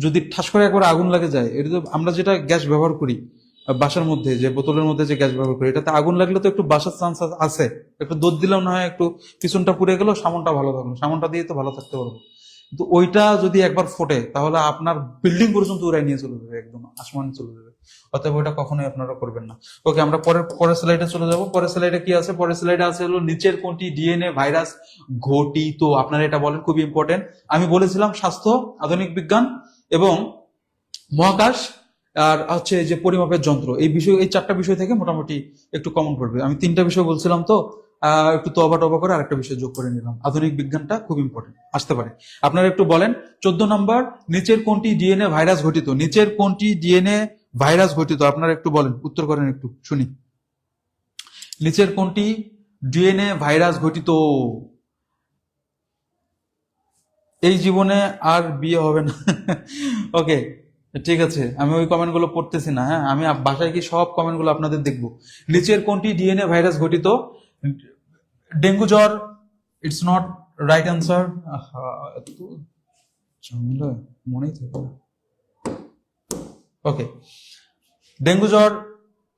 যদি ঠাস করে একবার আগুন লাগে যায়, এটা তো আমরা যেটা গ্যাস ব্যবহার করি বাসার মধ্যে, যে বোতলের মধ্যে যে গ্যাস ব্যবহার করি, এটাতে আগুন লাগলে তো একটু বাসার চান্স আছে, একটু দুধ দিলেও না হয় একটু পিছনটা পুড়ে গেল, সামনটা ভালো থাকলো, সামনটা দিয়ে তো ভালো থাকতে পারবো। কিন্তু ওইটা যদি একবার ফোটে তাহলে আপনার বিল্ডিং পর্যন্ত উড়াই নিয়ে চলে যাবে, একদম আসমানে চলে যাবে। অতএব ওইটা কখনোই আপনারা করবেন না। ওকে, আমরা পরের স্লাইডে চলে যাব। পরের স্লাইডে কি আছে? পরের স্লাইডে আছে হলো নিচের কোনটি ডিএনএ ভাইরাস ঘটিত? আপনারা এটা বলেন, খুবই ইম্পর্টেন্ট। আমি বলেছিলাম স্বাস্থ্য, আধুনিক বিজ্ঞান এবং মহাকাশ, আর হচ্ছে যে পরিমাপের যন্ত্র, এই বিষয়, এই চারটা বিষয় থেকে মোটামুটি একটু কমন পড়বে। আমি তিনটা বিষয় বলছিলাম, তো একটু তবা করে আরেকটা বিষয় যোগ করে নিলাম। আধুনিক বিজ্ঞানটা খুব ইম্পর্টেন্ট, আসতে পারে। আপনারা একটু বলেন 14 নম্বর, নিচের কোনটি ডিএনএ ভাইরাস ঘটিত? নিচের কোনটি ডিএনএ ভাইরাস ঘটিত? আপনারা একটু বলেন, উত্তর করেন একটু শুনি। নিচের কোনটি ডিএনএ ভাইরাস ঘটিত? এই জীবনে আর বিয়ে হবে না। ওকে, ঠিক আছে, আমি ওই কমেন্ট গুলো পড়তেছি না। হ্যাঁ, আমি বাসায় কি সব কমেন্ট গুলো আপনাদের দেখবো। নিচের কোনটি ডিএনএ ভাইরাস ঘটিত? ডেঙ্গু জ্বর, ইটস নট রাইট অ্যান্সার, এত ঝামেলা মনেই থাকে। ওকে, ডেঙ্গু জ্বর,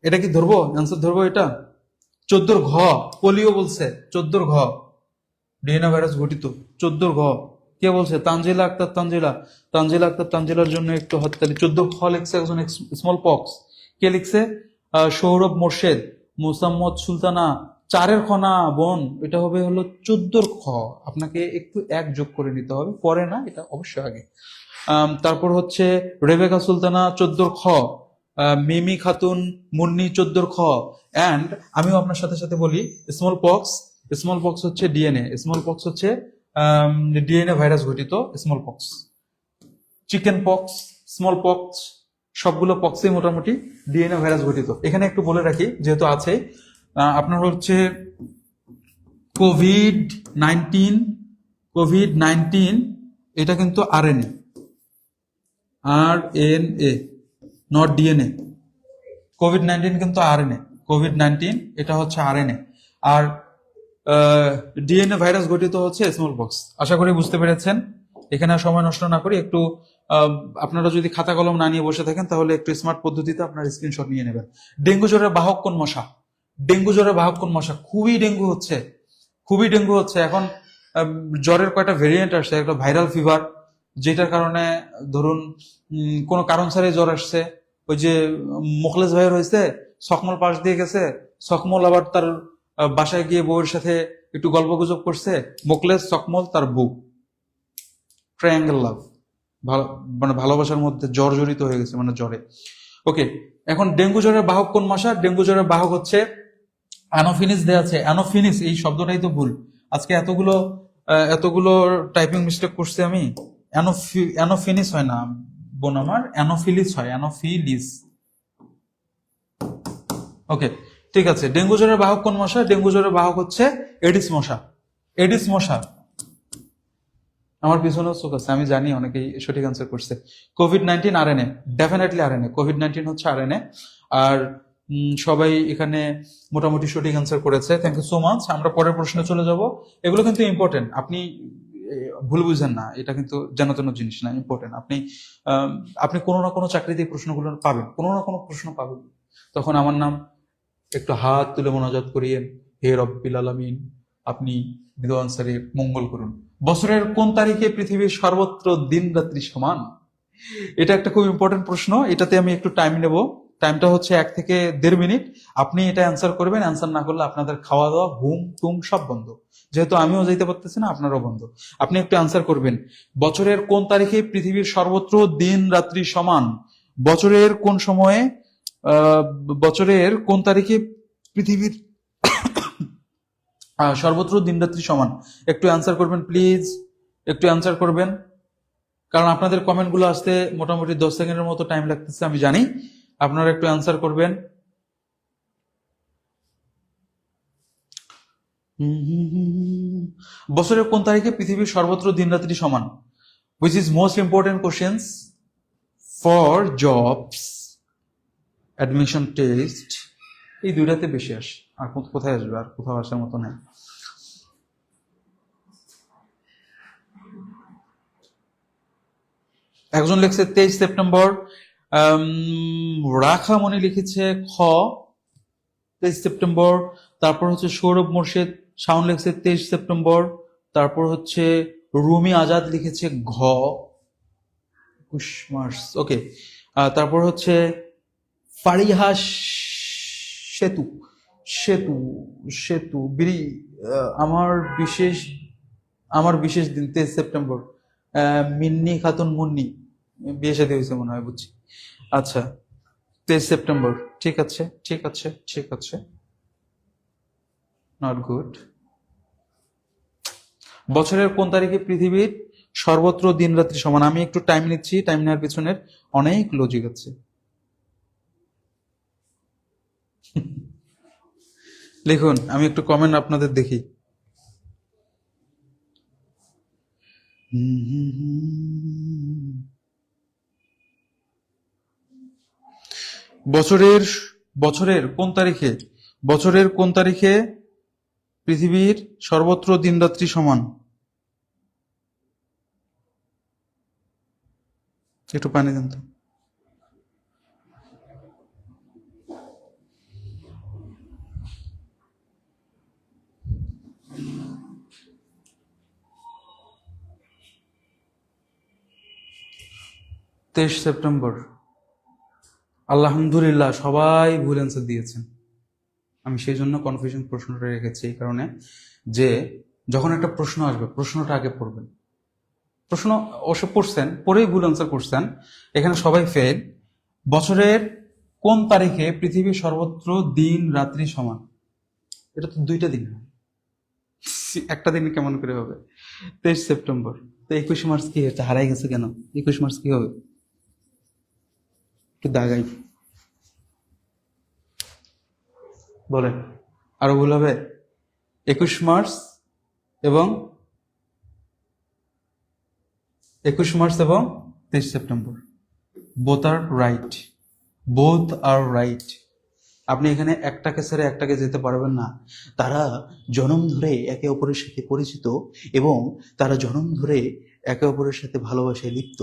এটা কি ধরবো, অ্যান্সার ধরবো এটা? 14 ঘ, পোলিও বলছে 14 ঘ, ডিএনএ ভাইরাস ঘটিত 14 ঘ। কে বলছে? তানজিলা আক্তার তানজিলা। তানজিলা আক্তার তানজিলার জন্য একটু হাততালি। 14 খ লিখছে একজন স্মল পক্স। কে লিখছে? সৌরভ মোর্শেদ, মুসাম্মদ সুলতানা। 4 খ না বোন, এটা হবে হলো 14 খ। আপনাকে একটু এক যোগ করে নিতে হবে, পরে না, এটা অবশ্যই আগে। তারপর হচ্ছে রেবেকা সুলতানা 14 খ, মিমি খাতুন মুন্নি 14 খ। অ্যান্ড আমিও আপনার সাথে সাথে বলি, স্মল পক্স, স্মল পক্স হচ্ছে ডিএনএ, স্মল পক্স হচ্ছে ডিএনএ ভাইরাস ঘটিত small pox. Chicken pox, small pox, সবগুলো পক্সই মোটামুটি ডিএনএ ভাইরাস ঘটিত। এখানে একটু বলে রাখি যেহেতু আছে, আপনার হচ্ছে কোভিড-19 এটা কিন্তু RNA, RNA not DNA. COVID-19 কিন্তু আরএনএ, কোভিড-19 এটা হচ্ছে আরএনএ, আর ডিএনএ ভাইরাস গঠিত হচ্ছে স্মল পক্স। আশা করি বুঝতে পেরেছেন। এখানে আর সময় নষ্ট না করি, একটু আপনারা যদি খাতা কলম না নিয়ে বসে থাকেন তাহলে একটু স্মার্ট পদ্ধতিতে আপনার স্ক্রিনশট নিয়ে নেবেন। ডেঙ্গু জ্বরের বাহক কোন মশা? ডেঙ্গু জ্বরের বাহক কোন মশা? খুবই ডেঙ্গু হচ্ছে, খুবই ডেঙ্গু হচ্ছে এখন। জ্বরের কয়টা ভেরিয়েন্ট আসছে, একটা ভাইরাল ফিভার, যেটার কারণে ধরুন কোনো কারণ ছাড়াই জ্বর আসছে। ওই যে মোখলেস ভাইয়ের হয়েছে, সকমল পাশ দিয়ে গেছে, সকমল আবার তার বাসায় গিয়ে বউয়ের সাথে একটু গল্প গুজব করছে, মোখলেস, সকমল, তার বউ, ট্রায়াঙ্গেল লাভ, মানে ভালোবাসার মধ্যে জ্বর জড়িত হয়ে গেছে, মানে জ্বরে। ওকে, এখন ডেঙ্গু জ্বরের বাহক কোন মশা? ডেঙ্গু জ্বরের বাহক হচ্ছে অ্যানোফিনিস দেয়া আছে। অ্যানোফিনিস, এই শব্দটাই তো ভুল। আজকে এতগুলো টাইপিং মিস্টেক করছি আমি। অ্যানোফিনিস হয় না বোন আমার, অ্যানোফিলিস হয়, অ্যানোফিলিস। ওকে, ঠিক আছে। ডেঙ্গু জ্বরের বাহক কোন মশা? ডেঙ্গু জ্বরের বাহক হচ্ছে এডিস মশা। এডিস মশা। আমার পিছনেও চোখ আছে, আমি জানি অনেকেই সঠিক আনসার করছে। COVID-19 RNA, definitely RNA. COVID-19 হচ্ছে আরএনএ। আর সবাই এখানে মোটামুটি সঠিক আনসার করেছে, থ্যাংক ইউ সো মাচ। আমরা পরের প্রশ্নে চলে যাব। এগুলো কিন্তু ইম্পর্টেন্ট, আপনি ভুল বুঝেন না, এটা কিন্তু জানাতেন জিনিস না, ইম্পর্টেন্ট। আপনি কোনো না কোনো চাকরিতে প্রশ্নগুলো পাবেন, কোনো না কোনো প্রশ্ন পাবেন। তখন আমার নাম একটু হাত তুলে মোনাজাত করিয়ে, হে রব্বিল আলামিন, আপনি বিদু আনসারের মঙ্গল করুন। বছরের কোন তারিখে পৃথিবীর সর্বত্র দিন রাত্রি সমান? এটা একটা খুব ইম্পর্টেন্ট প্রশ্ন, এটাতে আমি একটু টাইম নেব। টাইমটা হচ্ছে 1 থেকে 1.5 মিনিট। আপনি এটা অ্যান্সার করবেন, অ্যান্সার না করলে আপনাদের খাওয়া দাওয়া, ঘুম টুম সব বন্ধ। যেহেতু আমিও যাইতে পারতেছি না, আপনারাও বন্ধ। আপনি একটু অ্যান্সার করবেন, বছরের কোন তারিখে পৃথিবীর সর্বত্র দিন রাত্রি সমান? বছরের কোন সময়ে, বছরের কোন তারিখে পৃথিবীর সর্বত্র দিন রাত্রি সমান? একটু অ্যান্সার করবেন প্লিজ, একটু অ্যান্সার করবেন, কারণ আপনাদের কমেন্টগুলো আসতে মোটামুটি 10 সেকেন্ডের মতো টাইম লাগতেছে, আমি জানি। আপনারা একটু অ্যান্সার করবেন। বছরের কোন তারিখে পৃথিবীর সর্বত্র দিন রাত্রি সমান? which is most important questions for jobs, admission test, এই দুইটাতে বেশি আসে, আর কোথায় আসবে? আর কোথাও আসার মতো নাই। একজন লিখছে 23 সেপ্টেম্বর, রাখামণি লিখেছে খ 23 সেপ্টেম্বর। তারপর হচ্ছে সৌরভ মোর্শেদ, শাওন লিখছে 23 সেপ্টেম্বর। তারপর হচ্ছে রুমি আজাদ লিখেছে ঘ 21 মার্চ। ওকে, তারপর হচ্ছে ফারিহা সেতু সেতু সেতু বিড়ি, আমার বিশেষ দিন 23 সেপ্টেম্বর। মিন্নি খাতুন মুন্নি, বিয়ে শাদী হয়েছে মনে হয়, বুঝছি। আচ্ছা, 23 সেপ্টেম্বর, ঠিক আছে ঠিক আছে ঠিক আছে, নট গুড। বছরের কোন তারিখে পৃথিবীর সর্বত্র দিন রাত্রি সমান? আমি একটু টাইম নিচ্ছি, টাইম নেওয়ার পিছনের অনেক লজিক আছে। লিখুন, আমি একটু কমেন্ট আপনাদের দেখি। বছরের কোন তারিখে পৃথিবীর সর্বত্র দিন রাত্রি সমান? একটু পানি দেন তো। তেইশ সেপ্টেম্বর, আলহামদুলিল্লাহ সবাই ভুল অ্যান্সার দিয়েছেন। আমি সেই জন্য কনফিউশন প্রশ্নটা রেখেছি এই কারণে যে যখন একটা প্রশ্ন আসবে প্রশ্নটা আগে পড়বেন। প্রশ্ন অবশ্য পড়ছেন, পড়েই ভুল অ্যান্সার করছেন, এখানে সবাই ফেল। বছরের কোন তারিখে পৃথিবীর সর্বত্র দিন রাত্রি সমান? এটা তো দুইটা দিন হয়, একটা দিন কেমন করে হবে? 23 সেপ্টেম্বর। তো 21 মার্চ কি হচ্ছে? হারাই গেছে কেন? 21 মার্চ কি হবে? একটু দাগাই বলেন, আরো ভুল হবে? 21 মার্চ এবং 23 সেপ্টেম্বর, বোথ আর রাইট, বোথ আর রাইট। আপনি এখানে একটাকে ছেড়ে একটাকে যেতে পারবেন না। তারা জনম ধরে একে অপরের সাথে পরিচিত এবং তারা জনম ধরে একে অপরের সাথে ভালোবাসায় লিপ্ত।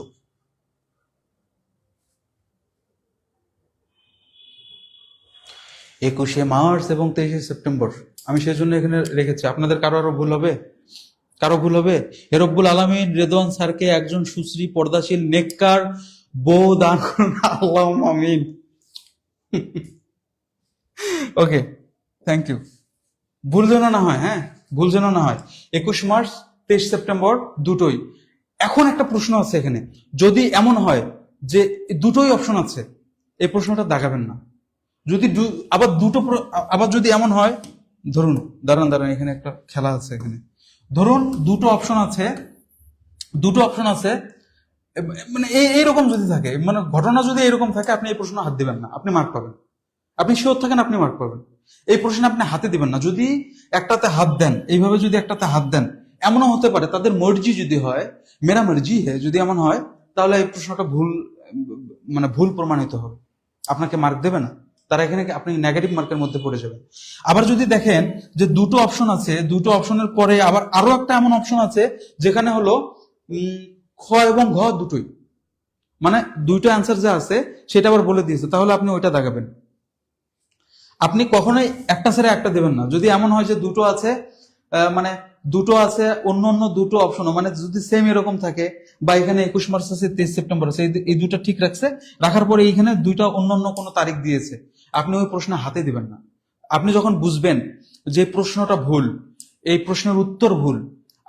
একুশে মার্চ এবং 23 সেপ্টেম্বর আমি সেই জন্য এখানে রেখেছি। আপনাদের কারো আরো ভুল হবে? কারো ভুল হবে? রব্বুল আলামিন রেদওয়ান স্যারকে একজন সুশ্রী পর্দাশীল নেককার বউ দান করুন, আল্লাহুম্মা আমিন। ওকে, থ্যাংক ইউ। ভুল যেন না হয়, হ্যাঁ, ভুল যেন না হয়। 21 মার্চ 23 সেপ্টেম্বর দুটোই। এখন একটা প্রশ্ন আছে এখানে, যদি এমন হয় যে দুটোই অপশন আছে, এই প্রশ্নটা দাগাবেন না। যদি আবার যদি এমন হয়, ধরুন দাঁড়ান এখানে একটা খেলা আছে এখানে। ধরুন দুটো অপশন আছে, মানে এইরকম যদি থাকে, মানে ঘটনা যদি এরকম থাকে, আপনি এই প্রশ্ন হাত দিবেন না, আপনি মার্ক পাবেন। আপনি শিওর থাকেন আপনি মার্ক পাবেন। এই প্রশ্নে আপনি হাতে দিবেন না। যদি একটাতে হাত দেন, এইভাবে যদি একটাতে হাত দেন, এমনও হতে পারে তাদের মর্জি যদি হয়, মেরা মর্জি হ্যাঁ, যদি এমন হয়, তাহলে এই প্রশ্নটা ভুল, মানে ভুল প্রমাণিত হবে, আপনাকে মার্ক দেবে না। তারা এখানে আপনি নেগেটিভ মার্কের মধ্যে পড়ে যাবেন। আবার যদি দেখেন যে দুটো অপশন আছে, দুটো অপশনের পরে আবার আরো একটা এমন অপশন আছে যেখানে হলো খ এবং ঘ দুটোই, মানে দুইটা অ্যান্সার যা আছে সেটা আবার বলে দিয়েছে, তাহলে আপনি ওইটা দেখাবেন। আপনি কখনোই একটা ছেড়ে একটা দেবেন না। যদি এমন হয় যে দুটো আছে, মানে দুটো আছে, অন্য অন্য দুটো অপশনও, মানে যদি সেম এরকম থাকে, বা এখানে 21 মার্চ আছে 23 সেপ্টেম্বর আছে, এই দুটো ঠিক রাখছে, রাখার পরে এইখানে দুইটা অন্য অন্য কোনো তারিখ দিয়েছে, আপনি ওই প্রশ্ন হাতে দিবেন না। আপনি যখন বুঝবেন যে প্রশ্নটা ভুল, এই প্রশ্নের উত্তর ভুল,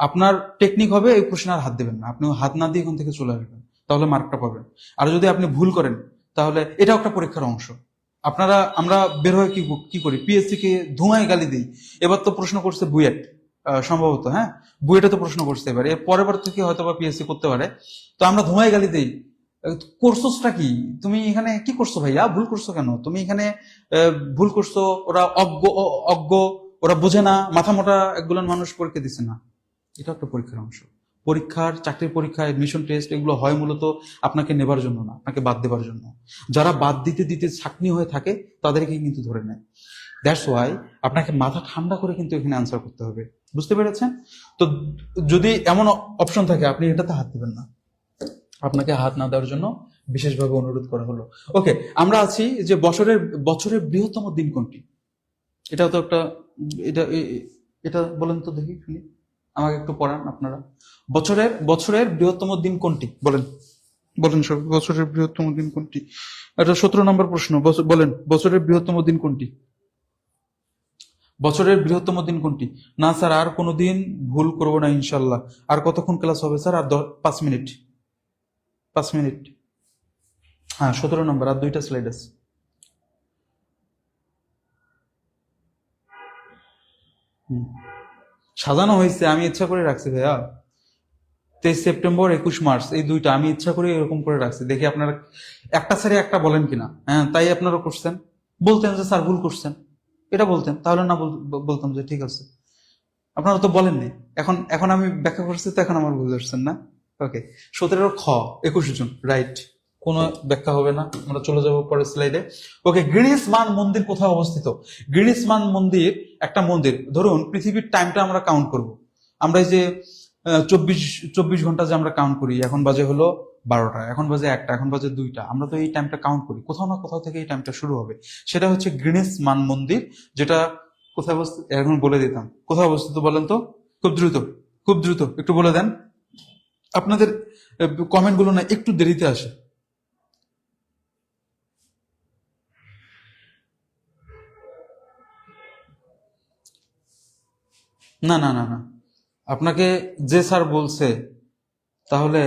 আপনার টেকনিক হবে এই প্রশ্নে আর হাত দেবেন না, আপনি হাত না দিয়ে এখান থেকে চলে আসবেন, তাহলে মার্কটা পাবেন। আর যদি আপনি ভুল করেন, তাহলে এটাও একটা পরীক্ষার অংশ। আমরা বের হয়ে কি করি, পিএসসি কে ধুমায় গালি দিই। এবার তো প্রশ্ন করছে বুয়েট, সম্ভবত, হ্যাঁ, বুয়েটে তো প্রশ্ন করছে, এবার এর পরের বার থেকে হয়তো বা পিএসসি করতে পারে। তো আমরা ধুমায় গালি দিই, কোর্সটা কি, তুমি এখানে কি করছো ভাইয়া, ভুল করছো কেন, তুমি এখানে ভুল করছো, ওরা অজ্ঞ, ওরা বোঝে না, মাথা মোটা একগুলো মানুষ পরীক্ষা দিচ্ছে না। এটা একটা পরীক্ষার অংশ। চাকরির পরীক্ষা, এডমিশন টেস্ট, এগুলো হয় মূলত আপনাকে নেবার জন্য না, আপনাকে বাদ দেবার জন্য। যারা বাদ দিতে দিতে ছাকনি হয়ে থাকে তাদেরকে কিন্তু ধরে নেয়। দ্যাটস ওয়াই আপনাকে মাথা ঠান্ডা করে কিন্তু এখানে আনসার করতে হবে। বুঝতে পেরেছেন? তো যদি এমন অপশন থাকে, আপনি এটাতে হাত দেবেন না, আপনাকে হাত না দেওয়ার জন্য বিশেষভাবে অনুরোধ করা হলো। ওকে, আমরা আছি যে বছরের বৃহত্তম দিন কোনটি? এটাও তো একটা, এটা বলেন তো দেখি, শুনি, আমাকে একটু পড়ান আপনারা। বছরের বৃহত্তম দিন কোনটি? বলেন সব, বছরের বৃহত্তম দিন কোনটি? এটা 17 নম্বর প্রশ্ন। বলেন, বছরের বৃহত্তম দিন কোনটি? বছরের বৃহত্তম দিন কোনটি? না স্যার, আর কোনোদিন ভুল করবো না ইনশাল্লাহ। আর কতক্ষণ ক্লাস হবে স্যার? আর 5 মিনিট। 5 মিনিট, হ্যাঁ, 17 নম্বর, আর 2টা স্লাইড আছে। সাজানো হয়েছে, আমি ইচ্ছা করে রাখছি ভাইয়া। 23 সেপ্টেম্বর 21 মার্চ, এই দুইটা আমি ইচ্ছা করে এরকম করে রাখছি, দেখি আপনারা একটা ছেড়ে একটা বলেন কিনা। হ্যাঁ, তাই আপনারা করছেন। বলতেন যে স্যার ভুল করছেন, এটা বলতেন, তাহলে না বলতাম যে ঠিক আছে। আপনারা তো বলেননি, এখন আমি ব্যাখ্যা করছি, তো এখন আমার ভুল ধরছেন না। ওকে, 17 খ 21 জন রাইট, কোনো ব্যাখ্যা হবে না। আমরা চলে যাবো পরের স্লাইডে। ওকে, গ্রিনিস-মান মন্দির কোথায় অবস্থিত? গ্রিনিস-মান মন্দির একটা মন্দির। ধরুন পৃথিবীর টাইমটা আমরা কাউন্ট করব। আমরা এই যে চব্বিশ ঘন্টা যে আমরা কাউন্ট করি, এখন বাজে হলো 12টা, এখন বাজে 1টা, এখন বাজে 2টা, আমরা তো এই টাইমটা কাউন্ট করি, কোথাও না কোথাও থেকে এই টাইমটা শুরু হবে। সেটা হচ্ছে গ্রিনিচ মান মন্দির, যেটা কোথায় অবস্থিত এখন বলে দিতাম। কোথায় অবস্থিত বলেন তো? খুব দ্রুত, খুব দ্রুত একটু বলে দেন। আপনাদের কমেন্ট গুলো না একটু দেরিতে আসে। না না না না, আপনাকে যে স্যার বলছে, তাহলে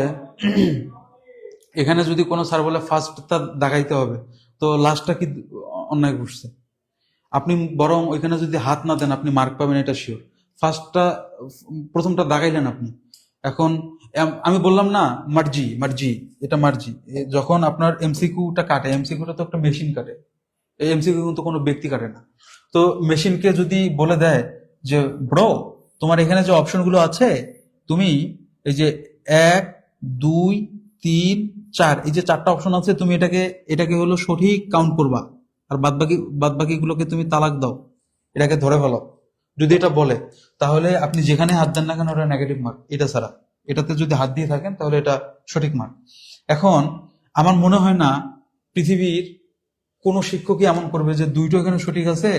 এখানে যদি কোনো স্যার বলে ফার্স্টটা দাগাইতে হবে, তো লাস্টটা কি অন্যায় করছে? আপনি বরং ওইখানে যদি হাত না দেন আপনি মার্ক পাবেন, এটা শিওর। ফার্স্টটা, প্রথমটা দাগাইলেন আপনি। এখন আমি বললাম না মার্জি, মার্জি, এটা মার্জি। যখন আপনার এমসিকিউটা কাটে, এমসিকিউটা তো একটা মেশিন কাটে, এই এমসিকিউ কিন্তু কোনো ব্যক্তি কাটে না। তো মেশিনকে যদি বলে দেয় যে ব্রো, তোমার এখানে যে অপশনগুলো আছে, তুমি এই যে 1, 2, 3, 4, এই যে 4টা অপশন আছে, তুমি এটাকে হলো সঠিক কাউন্ট করবা, আর বাদ বাকি গুলোকে তুমি তালাক দাও, এটাকে ধরে ফেলো। যদি এটা বলে, তাহলে আপনি যেখানে হাত দেন না কেন ওটা নেগেটিভ মার্ক, এটা ছাড়া। এটাতে যদি হাত দিয়ে থাকেন তাহলে এটা সঠিক মার্ক। এখন আমার মনে হয় না পৃথিবীর কোন শিক্ষকই এমন করবে যে দুইটো এখানে সঠিক আছে,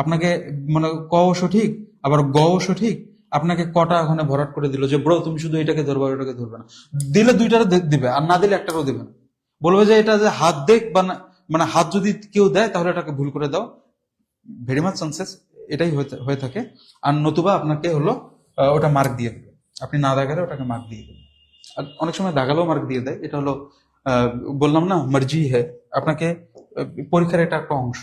আপনাকে মানে কও সঠিক আবার গও সঠিক, আপনাকে কটা ওখানে ভরাট করে দিল যে ব্রো তুমি শুধু এটাকে ধরবা, ওটাকে ধরবে না। দিলে দুইটারে দিবে, আর না দিলে একটারও দিবে না। বলবে যে এটা যে হাত দেখ বা মানে হাত যদি কেউ দেয় তাহলে এটাকে ভুল করে দাও। ভেরি মাচ চান্সেস এটাই হয়ে থাকে। আর নতুবা আপনাকে হলো ওটা মার্ক দিয়ে দেবে, আপনি না দাগালে ওটাকে মার্ক দিয়ে দেবে। আর অনেক সময় দাগালেও মার্ক দিয়ে দেয়। এটা হলো বললাম না মার্জি হ্যাঁ। আপনাকে পরীক্ষার এটা একটা অংশ,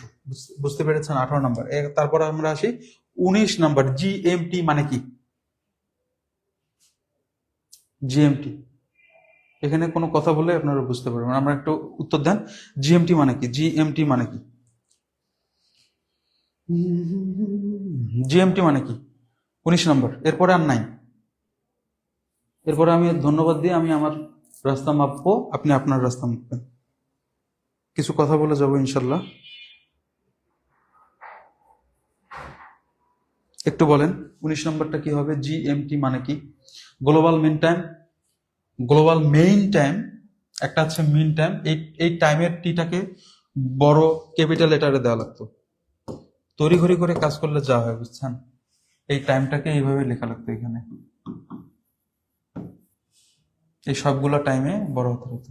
বুঝতে পেরেছেন? 18 নম্বর। তারপর আমরা আসি 19 নম্বর, জিএমটি মানে কি? জিএমটি, এখানে কোনো কথা বলে আপনারা বুঝতে পারবেন, আমরা একটু উত্তর দেন। জিএমটি মানে কি? জিএমটি মানে কি? জিএমটি মানে কি? 19 নম্বর। এরপরে আর নাই। এরপরে আমি ধন্যবাদ দিয়ে আমি আমার রাস্তা মাপবো, আপনি আপনার রাস্তা মাপবেন। কিছু কথা বলে যাবো ইনশাল্লাহ। একটু বলেন 19 নম্বরটা কি হবে? জিএমটি মানে কি? Global mean time, global main time, একটা হচ্ছে মিন টাইম। এই টাইমের টিটাকে বড় ক্যাপিটাল লেটারে দেওয়া লাগতো। তড়িঘড়ি করে কাজ করলে যা হয়, বুঝছেন? এই টাইমটাকে এইভাবে লেখা লাগতো এখানে, এই সবগুলো টাইমে বড় হতে হতো।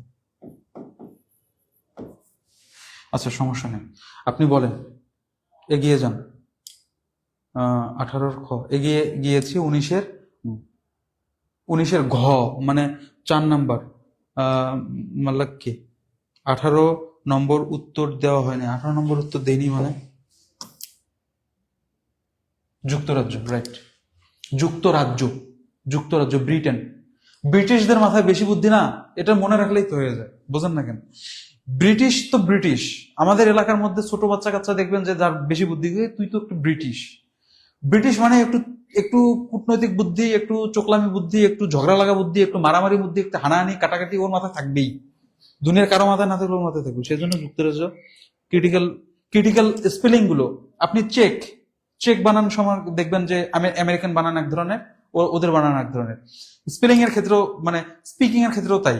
আচ্ছা সমস্যা নেই, আপনি বলেন, এগিয়ে যান। 18 খ এগিয়ে গিয়েছি। 19-এর ঘ মানে 4 নাম্বার, মাল্লাক কি? 18 নম্বর উত্তর দেওয়া হয়নি। 18 নম্বর উত্তর দেয়নি মানে যুক্তরাজ্য, রাইট। যুক্তরাজ্য, যুক্তরাজ্য, ব্রিটেন। ব্রিটিশদের মাথায় বেশি বুদ্ধি না, এটা মনে রাখলেই তো হয়ে যায়। বোঝেন না কেন? ব্রিটিশ তো ব্রিটিশ। আমাদের এলাকার মধ্যে ছোট বাচ্চা কাচ্চা দেখবেন যে যার বেশি বুদ্ধি, তুই তো একটু ব্রিটিশ। ব্রিটিশ মানে একটু একটু কূটনৈতিক বুদ্ধি, একটু চোখলামি বুদ্ধি, একটু ঝগড়া লাগা বুদ্ধি, একটু মারামারি বুদ্ধি, একটু হানাহানি কাটাকাটি ওর মাথায় থাকবেই। দুনিয়ার কারো মাথায় না থাকলে ওর মাথায় থাকবে। সেই জন্য যুক্তরাজ্য। ক্রিটিক্যাল ক্রিটিক্যাল স্পেলিং গুলো আপনি চেক বানানোর সময় দেখবেন যে আমেরিকান বানান এক ধরনের, ওদের বানান এক ধরনের। স্পেলিং এর ক্ষেত্রেও মানে স্পিকিং এর ক্ষেত্রেও তাই।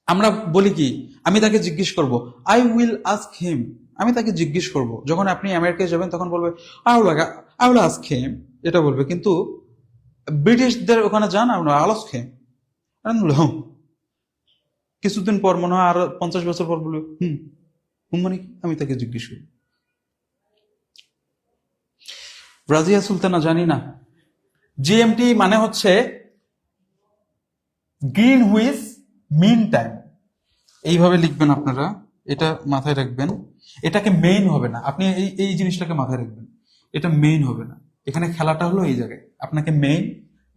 আমরা বলি কি, আমি তাকে জিজ্ঞেস করব, আই উইল আস্ক হিম। আমি তাকে জিজ্ঞেস করব। যখন আপনি আমেরিকায় যাবেন তখন বলবে আই উইল আস্ক হিম, এটা বলবে। কিন্তু ব্রিটিশদের ওখানে যান, আপনার আল আস্ক হিম, কিছুদিন পর মনে হয় আরো 50 বছর পর বলবে মানে আমি তাকে জিজ্ঞেস করি। রাজিয়া সুলতানা, জানি না। জিএমটি মানে হচ্ছে গ্রিনউইচ মিন টাইম। এইভাবে লিখবেন আপনারা, এটা মাথায় রাখবেন। এটাকে মেইন হবে না, আপনি এই জিনিসটাকে মাথায় রাখবেন। এটা মেইন হবে না। এখানে খেলাটা হলো এই জায়গায়, আপনাকে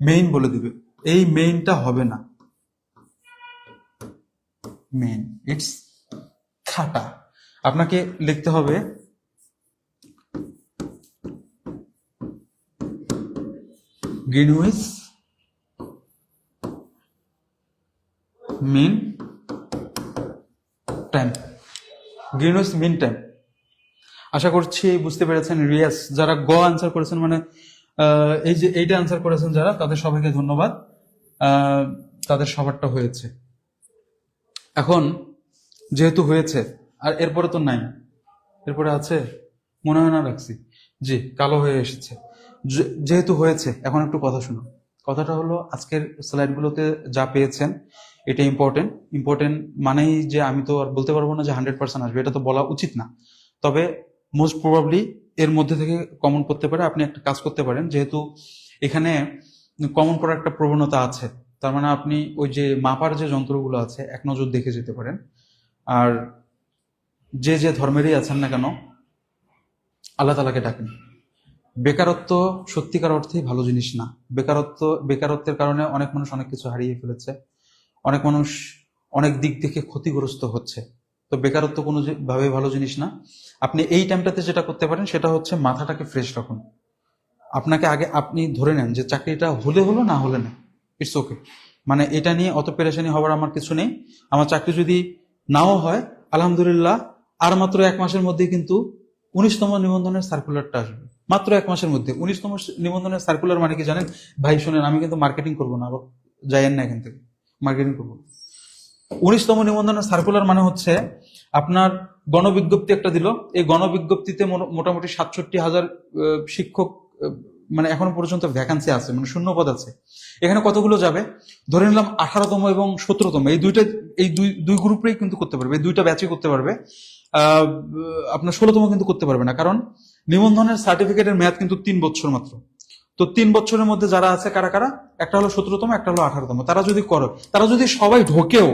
মেইন বলে দিবে। এই মেইনটা হবে না, মেইন ইটস খাটা। আপনাকে লিখতে হবে Greenwich mean time, Greenwich mean time. আশা করছি বুঝতে পেরেছেন। রিয়াস, যারা গ আনসার করেছেন মানে এই যে এইটা অ্যান্সার করেছেন যারা, তাদের সবাইকে ধন্যবাদ। তাদের সবারটা হয়েছে। এখন যেহেতু হয়েছে, আর এরপরে তো নাই, এরপরে আছে মনে হয় না রাখছি, জি কালো হয়ে এসেছে। যেহেতু হয়েছে, এখন একটু কথা শুনো। কথাটা হলো, আজকের স্লাইডগুলোতে যা পেয়েছেন এটা ইম্পর্টেন্ট মানেই যে আমি তো আর বলতে পারবো না যে 100% আসবে, এটা তো বলা উচিত না। তবে মোস্ট প্রবাবলি এর মধ্যে থেকে কমন করতে পারে। আপনি একটা কাজ করতে পারেন, যেহেতু এখানে কমন করার একটা প্রবণতা আছে, তার মানে আপনি ওই যে মাপার যে যন্ত্রগুলো আছে এক নজর দেখে যেতে পারেন। আর যে যে ধর্মেরই আছেন না কেন, আল্লাহ তাআলাকে ডাকেন। বেকারত্ব সত্যিকার অর্থেই ভালো জিনিস না। বেকারত্বের কারণে অনেক মানুষ অনেক কিছু হারিয়ে ফেলেছে, অনেক মানুষ অনেক দিক থেকে ক্ষতিগ্রস্ত হচ্ছে। তো বেকারত্ব কোনো ভাবে ভালো জিনিস না। আপনি এই টাইমটাতে যেটা করতে পারেন সেটা হচ্ছে মাথাটাকে ফ্রেশ রাখুন। আপনাকে আগে আপনি ধরে নেন যে চাকরিটা হলে হলো, না হলে না, ইটস ওকে। মানে এটা নিয়ে অত পেরেশানি হওয়ার আমার কিছু নেই। আমার চাকরি যদি নাও হয়, আলহামদুলিল্লাহ, আর মাত্র 1 মাসের মধ্যে কিন্তু 19তম নিবন্ধনের সার্কুলারটা আসবে। মাত্র 1 মাসের মধ্যে 19তম নিবন্ধনের সার্কুলার মানে কি জানেন? ভাই শোনেন, আমি কিন্তু মার্কেটিং করবো না, যাইয়েন না এখান থেকে, মার্কেটিং করবো। 19তম নিবন্ধনের সার্কুলার মানে হচ্ছে আপনার গণবিজ্ঞপ্তি একটা দিল। এই গণবিজ্ঞপ্তিতে মোটামুটি 67,000 শিক্ষক মানে এখনো পর্যন্ত ভ্যাকান্সি আছে, মানে শূন্য পদ আছে। এখানে কতগুলো যাবে? ধরে নিলাম 18তম এবং 17তম, এই দুই গ্রুপেই কিন্তু করতে পারবে, এই দুইটা ব্যাচই করতে পারবে। আপনার 16তম কিন্তু করতে পারবে না, কারণ নিবন্ধনের সার্টিফিকেটের মেয়াদ কিন্তু 3 বছর মাত্র। তো 3 বছরের মধ্যে যারা আছে কারা কারা? একটা হলো 17তম, একটা হলো 18তম। তারা যদি করো, তারা যদি সবাই ঢোকেও,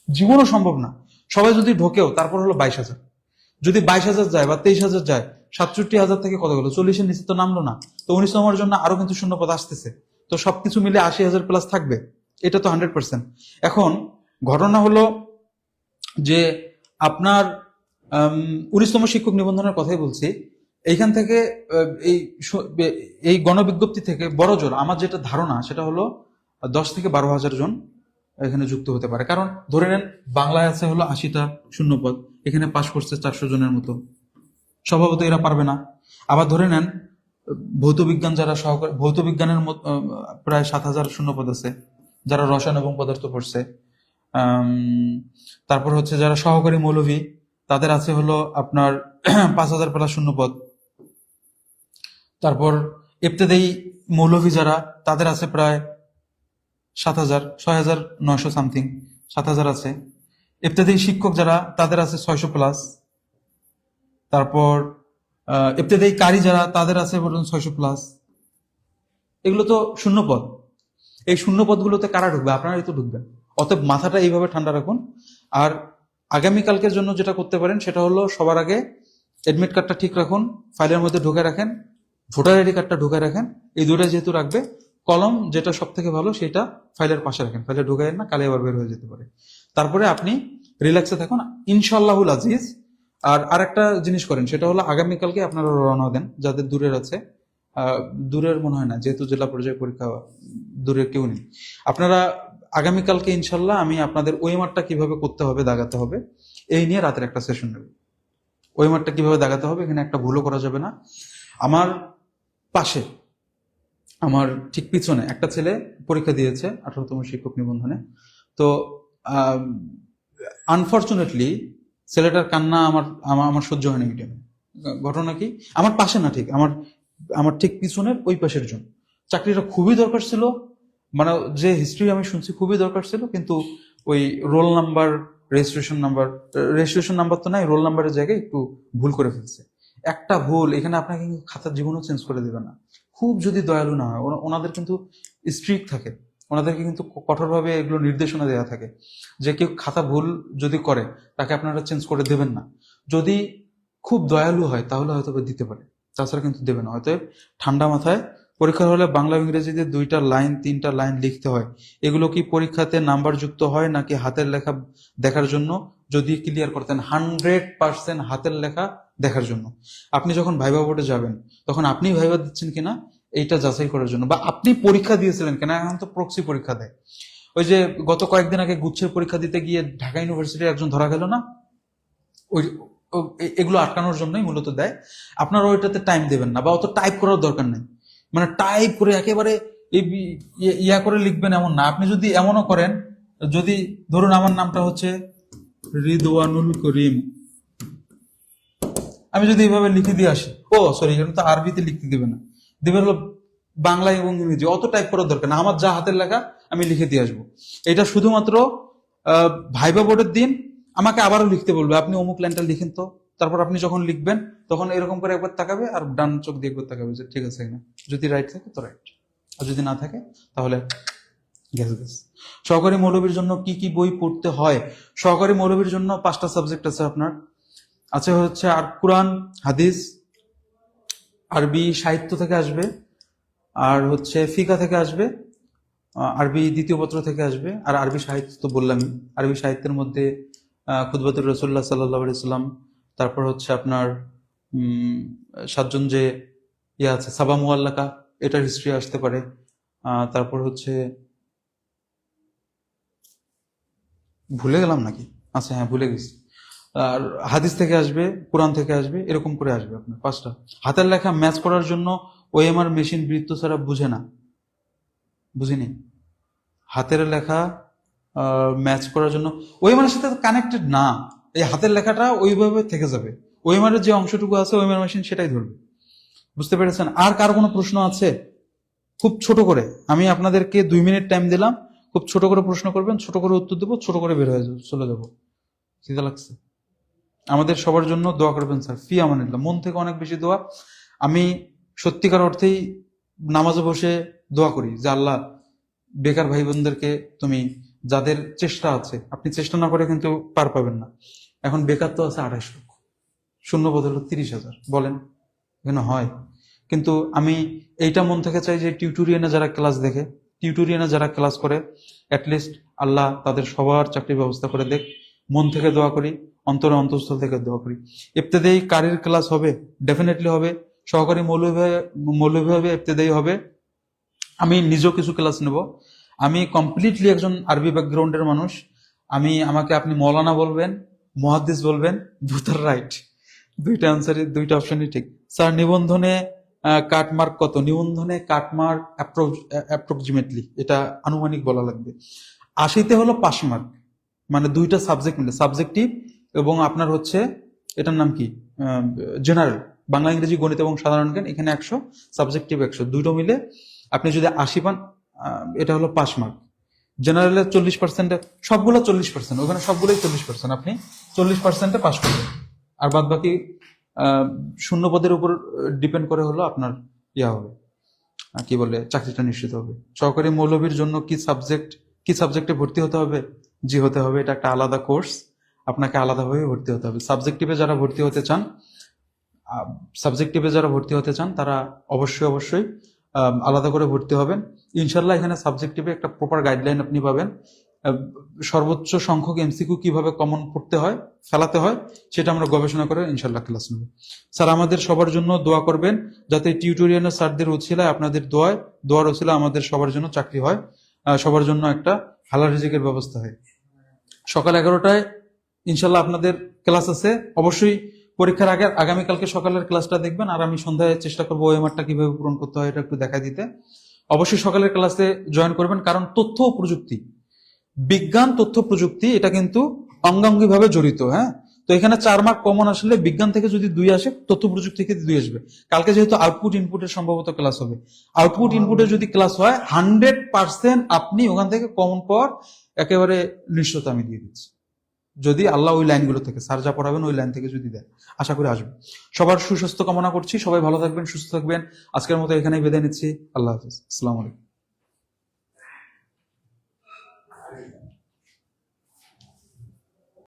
জীবনও সম্ভব না, সবাই যদি ঢোকেও, তারপর হলো 22,000। যদি 22,000 যায় বা 23,000 যায়, 67,000 থেকে কত গেলো? 40-এর নিচে তো নামলো না। তো 19তমের জন্য আরো কিন্তু শূন্য পদ আসতেছে। তো সবকিছু মিলে 80,000 প্লাস থাকবে, এটা তো 100%। এখন ঘটনা হলো যে আপনার 19তম শিক্ষক নিবন্ধনের কথাই বলছি। এইখান থেকে এই গণবিজ্ঞপ্তি থেকে বড় জোর আমার যেটা ধারণা সেটা হলো 10 থেকে 12,000 জন এখানে যুক্ত হতে পারে। কারণ ধরে নেন বাংলায় আছে হলো 80টা শূন্যপদ, এখানে পাশ করছে 400 জনের মতো, স্বভাবত এরা পারবে না। আবার ধরে নেন ভৌত বিজ্ঞান যারা সহকারী, ভৌত বিজ্ঞানের প্রায় 7,000 শূন্যপদ আছে যারা রসায়ন এবং পদার্থ পড়ছে। তারপর হচ্ছে যারা সহকারী মৌলভী, তাদের আছে হলো আপনার 5,000 প্লাস শূন্যপদ। তারপর ইবতেদায়ী মৌলভী যারা, তাদের আছে প্রায় 7,000, 6,900 সামথিং, 7,000 আছে। ইবতেদায়ী শিক্ষক যারা, তাদের আছে 600 প্লাস। তারপর ইবতেদায়ী কারি যারা, তাদের আছে বলুন 600 প্লাস। এগুলো তো শূন্যপদ। এই শূন্যপদগুলোতে কারা ঢুকবে? আপনারাই তো ঢুকবেন। অতএব মাথাটা এইভাবে ঠান্ডা রাখুন। আর আগামীকালকের জন্য যেটা করতে পারেন সেটা হলো, সবার আগে এডমিট কার্ডটা ঠিক রাখুন, ফাইলের মধ্যে ঢুকে রাখেন, ভোটার আইডি কার্ডটা ঢুকে রাখেন। এই দুটো যেহেতু রাখবে, কলম যেটা সব থেকে ভালো সেটা ফাইলের পাশে রাখেন, ফাইলে ঢুকাইন না, কালে আবার বের হয়ে যেতে পারে। তারপরে আপনি রিল্যাক্সে থাকুন, ইনশাআল্লাহুল আজিজ। আর আরেকটা জিনিস করেন, সেটা হলো আগামীকালকে আপনারা রওনা দেন যাদের দূরের আছে। দূরের মনে হয় না, যেহেতু জেলা পর্যায়ে পরীক্ষা, দূরের কেউ নেই। আপনারা আগামীকালকে ইনশাল্লাহ আমি আপনাদের ওয়েমারটা কিভাবে করতে হবে, দাগাতে হবে, এই নিয়ে রাতের একটা সেশন নেব। ওয়েমারটা কিভাবে দাগাতে হবে, এখানে একটা ভুলও করা যাবে না। আমার পাশে, আমার ঠিক পিছনে একটা ছেলে পরীক্ষা দিয়েছে 18তম শিক্ষক নিবন্ধনে। তো আনফরচুনেটলি ছেলেটার কান্না আমার সহ্য হয়নি মিডিয়ামে। ঘটনা কি? আমার পাশে না, ঠিক আমার ঠিক পিছনের ওই পাশের জন। চাকরিটা খুবই দরকার ছিল, মানে যে হিস্ট্রি আমি শুনছি খুবই দরকার ছিল, কিন্তু ওই রোল নাম্বার, রেজিস্ট্রেশন নাম্বার তো নাই, রোল নাম্বারের জায়গায় একটু ভুল করে ফেলছে। একটা ভুল এখানে আপনাকে খাতার জীবনও চেঞ্জ করে দেবে না, খুব যদি দয়ালু না হয়। ওনাদের কিন্তু স্ট্রিক্ট থাকে, ওনাদেরকে কিন্তু কঠোরভাবে এগুলো নির্দেশনা দেওয়া থাকে যে কেউ খাতা ভুল যদি করে তাকে আপনারা চেঞ্জ করে দেবেন না। যদি খুব দয়ালু হয় তাহলে হয়তো দিতে পারে, তাছাড়া কিন্তু দেবে না। হয়তো ঠান্ডা মাথায়, পরীক্ষার হলে বাংলা ইংরেজিতে 2টা লাইন 3টা লাইন লিখতে হয়। এগুলো কি পরীক্ষাতে নাম্বার যুক্ত হয় নাকি হাতের লেখা দেখার জন্য? যদি ক্লিয়ার করতেন 100% হাতের লেখা দেখার জন্য। আপনি যখন ভাইভা বোর্ডে যাবেন তখন আপনি ভাইভা দিচ্ছেন কিনা এইটা যাচাই করার জন্য, বা আপনি পরীক্ষা দিয়েছিলেন কিনা। এখন তো প্রক্সি পরীক্ষা দেয়। ওই যে গত কয়েকদিন আগে গুচ্ছের পরীক্ষা দিতে গিয়ে ঢাকা ইউনিভার্সিটির একজন ধরা গেল না, ওই এগুলো আটকানোর জন্যই মূলত দেয়। আপনারা ওইটাতে টাইম দেবেন না, বা অত টাইপ করার দরকার নেই। মানে টাইপ করে একেবারে এই ইয়া করে লিখবেন এমন না। আপনি যদি এমনও করেন, যদি ধরুন আমার নামটা হচ্ছে রিদওয়ানুল করিম, আমি যদি এইভাবে লিখে দিয়ে আসি, ও সরি, এখানে তো আরবিতে লিখতে দেবে না, দেবে হলো বাংলা এবং ইংরেজি, অত টাইপ করার দরকার না। আমার যা হাতের লেখা আমি লিখে দিয়ে আসবো। এটা শুধুমাত্র ভাইবা বোর্ডের দিন আমাকে আবারও লিখতে বলবে, আপনি অমুক লাইনটা লিখেন তো। তারপর আপনি যখন লিখবেন তখন এরকম করে একবার তাকাবে আর ডান চোখ দিয়ে একবার তাকাবে যে ঠিক আছে কিনা। যদি রাইট থাকে তো রাইট, আর যদি না থাকে তাহলে গ্যাস গ্যাস। সহকারী মৌলবীর জন্য কি কি বই পড়তে হয়? সহকারী মৌলবীর জন্য 5টা সাবজেক্ট আছে আপনার। আছে হচ্ছে আর কোরআন, হাদিস, আরবি সাহিত্য থেকে আসবে, আর হচ্ছে ফিকা থেকে আসবে, আরবি দ্বিতীয় পত্র থেকে আসবে, আর আরবি সাহিত্য তো বললামই। আরবি সাহিত্যের মধ্যে খুতবাতুর রাসূলুল্লাহ সাল্লাল্লাহু আলাইহি সাল্লাম, তারপর হচ্ছে আপনার 7জন যে ইয়ে আছে সাবা মুআল্লাকা, এটার হিস্ট্রি আসতে পারে। তারপর হচ্ছে ভুলে গেলাম নাকি, আচ্ছা হ্যাঁ ভুলে গেছি। আর হাদিস থেকে আসবে, কোরআন থেকে আসবে, এরকম করে আসবে আপনার 5টা। হাতের লেখা ম্যাচ করার জন্য ওএমআর মেশিন বৃত্ত ছাড়া বুঝে না, বুঝিনি। হাতের লেখা ম্যাচ করার জন্য ওএমআর এর সাথে কানেক্টেড না, এই হাতের লেখাটা ওইভাবে থেকে যাবে, ওএমআর এর যে অংশটুকু আছে ওএমআর মেশিন সেটাই ধরবে। বুঝতে পেরেছেন? আর কার কোনো প্রশ্ন আছে? খুব ছোট করে, আমি আপনাদেরকে 2 মিনিট টাইম দিলাম, খুব ছোট করে প্রশ্ন করবেন, ছোট করে উত্তর দেবো, ছোট করে বের হয়ে চলে যাবো। চিন্তা লাগছে? আমাদের সবার জন্য দোয়া করবেন স্যার, ফি আমানিল্লাহ, মন থেকে অনেক বেশি দোয়া। আমি সত্যিকার অর্থেই নামাজে বসে দোয়া করি যে আল্লাহ বেকার ভাই বোনদেরকে তুমি, যাদের চেষ্টা আছে, আপনি চেষ্টা না করে কিন্তু পার পাবেন না। এখন বেকার তো আছে 28 লক্ষ, শূন্য বদল 30,000, বলেন এখানে হয়? কিন্তু আমি এইটা মন থেকে চাই যে টিউটোরিয়ানে যারা ক্লাস দেখে, টিউটোরিয়ানে যারা ক্লাস করে, অ্যাটলিস্ট আল্লাহ তাদের সবার চাকরির ব্যবস্থা করে দেখ। মন থেকে দোয়া করি, অন্তরে অন্তঃস্থল থেকে দোয়া করি। ইবতেদায়ী কারির ক্লাস হবে, ডেফিনেটলি হবে। সহকারী মৌলভী হবে, ইবতেদায়ী হবে। আমি নিজেও কিছু ক্লাস নেব। আমি কমপ্লিটলি একজন আরবি ব্যাকগ্রাউন্ডের মানুষ। আমাকে আপনি মৌলানা বলবেন, মুহাদ্দিস বলবেন, both are রাইট। দুইটা অ্যান্সারই, দুইটা অপশনই ঠিক। স্যার নিবন্ধনে কাটমার্ক কত? নিবন্ধনে কাটমার্ক অ্যাপ্রক্সিমেটলি, এটা আনুমানিক বলা লাগবে, 80তে হলো পাস মার্ক, মানে দুইটা সাবজেক্ট মিলে, সাবজেক্টিভ এবং আপনার হচ্ছে এটার নাম কি, জেনারেল, বাংলা ইংরেজি গণিত এবং সাধারণ জ্ঞান, এখানে 100, সাবজেক্টিভ 100, দুটো মিলে আপনি যদি 80 পান, এটা হলো পাস মার্ক। জেনারেলের 40%, সবগুলো 40%, ওখানে সবগুলোই 40%, আপনি 40%-এ পাস করবেন। আর বাদ বাকি শূন্য পদের উপর ডিপেন্ড করে হলো আপনার ইয়া হবে, কি বলে, চাকরিটা নিশ্চিত হবে। সহকারী মৌলবীর জন্য কি সাবজেক্টে ভর্তি হতে হবে? জি হতে হবে, এটা একটা আলাদা কোর্স, আপনাকে আলাদাভাবে ভর্তি হতে হবে। সাবজেক্টিভে যারা ভর্তি হতে চান তারা অবশ্যই আলাদা করে ভর্তি হবেন ইনশাল্লাহ। এখানে সাবজেক্টিভে একটা প্রপার গাইডলাইন আপনি পাবেন। সর্বোচ্চ সংখ্যক এমসিকিউ কিভাবে কমন ফেলাতে হয় সেটা আমরা গবেষণা করে ইনশাল্লাহ ক্লাস নেব। স্যার আমাদের সবার জন্য দোয়া করবেন যাতে টিউটোরিয়ালের স্যারদের উছিলায়, আপনাদের দোয়ার উছিলায় আমাদের সবার জন্য চাকরি হয়, সবার জন্য একটা হালাল রিজিকের ব্যবস্থা হয়। সকাল 11টায় ইনশাল্লাহ আপনাদের ক্লাস আছে। অবশ্যই পরীক্ষার আগে আগামীকালকে সকালের ক্লাসটা দেখবেন, আর আমি সন্ধ্যায় চেষ্টা করবো ওএমআরটা কিভাবে পূরণ করতে হয় এটা একটু দেখা দিতে। অবশ্যই সকালের ক্লাসে জয়েন করবেন, কারণ তথ্য ও প্রযুক্তি, বিজ্ঞান তথ্য প্রযুক্তি এটা কিন্তু অঙ্গাঙ্গি ভাবে জড়িত। হ্যাঁ, তো এখানে 4 মার্ক কমন আসলে বিজ্ঞান থেকে যদি 2 আসে, তথ্য প্রযুক্তি থেকে 2 আসবে। কালকে যেহেতু আউটপুট ইনপুটের সম্ভবত ক্লাস হবে, আউটপুট ইনপুটের যদি ক্লাস হয় 100% আপনি ওখান থেকে কমন পাওয়ার একেবারে নিশ্চয়তা আমি দিয়ে দিচ্ছি, যদি আল্লাহ ওই লাইনগুলো থেকে, স্যার যা পড়াবেন ওই লাইন থেকে যদি দেয়, আশা করি আসবে। সবার সুস্বাস্থ্য কামনা করছি, সবাই ভালো থাকবেন, সুস্থ থাকবেন। আজকের মতো এখানেই বিদায় নিচ্ছি। আল্লাহ হাফিজ, আসসালামু আলাইকুম।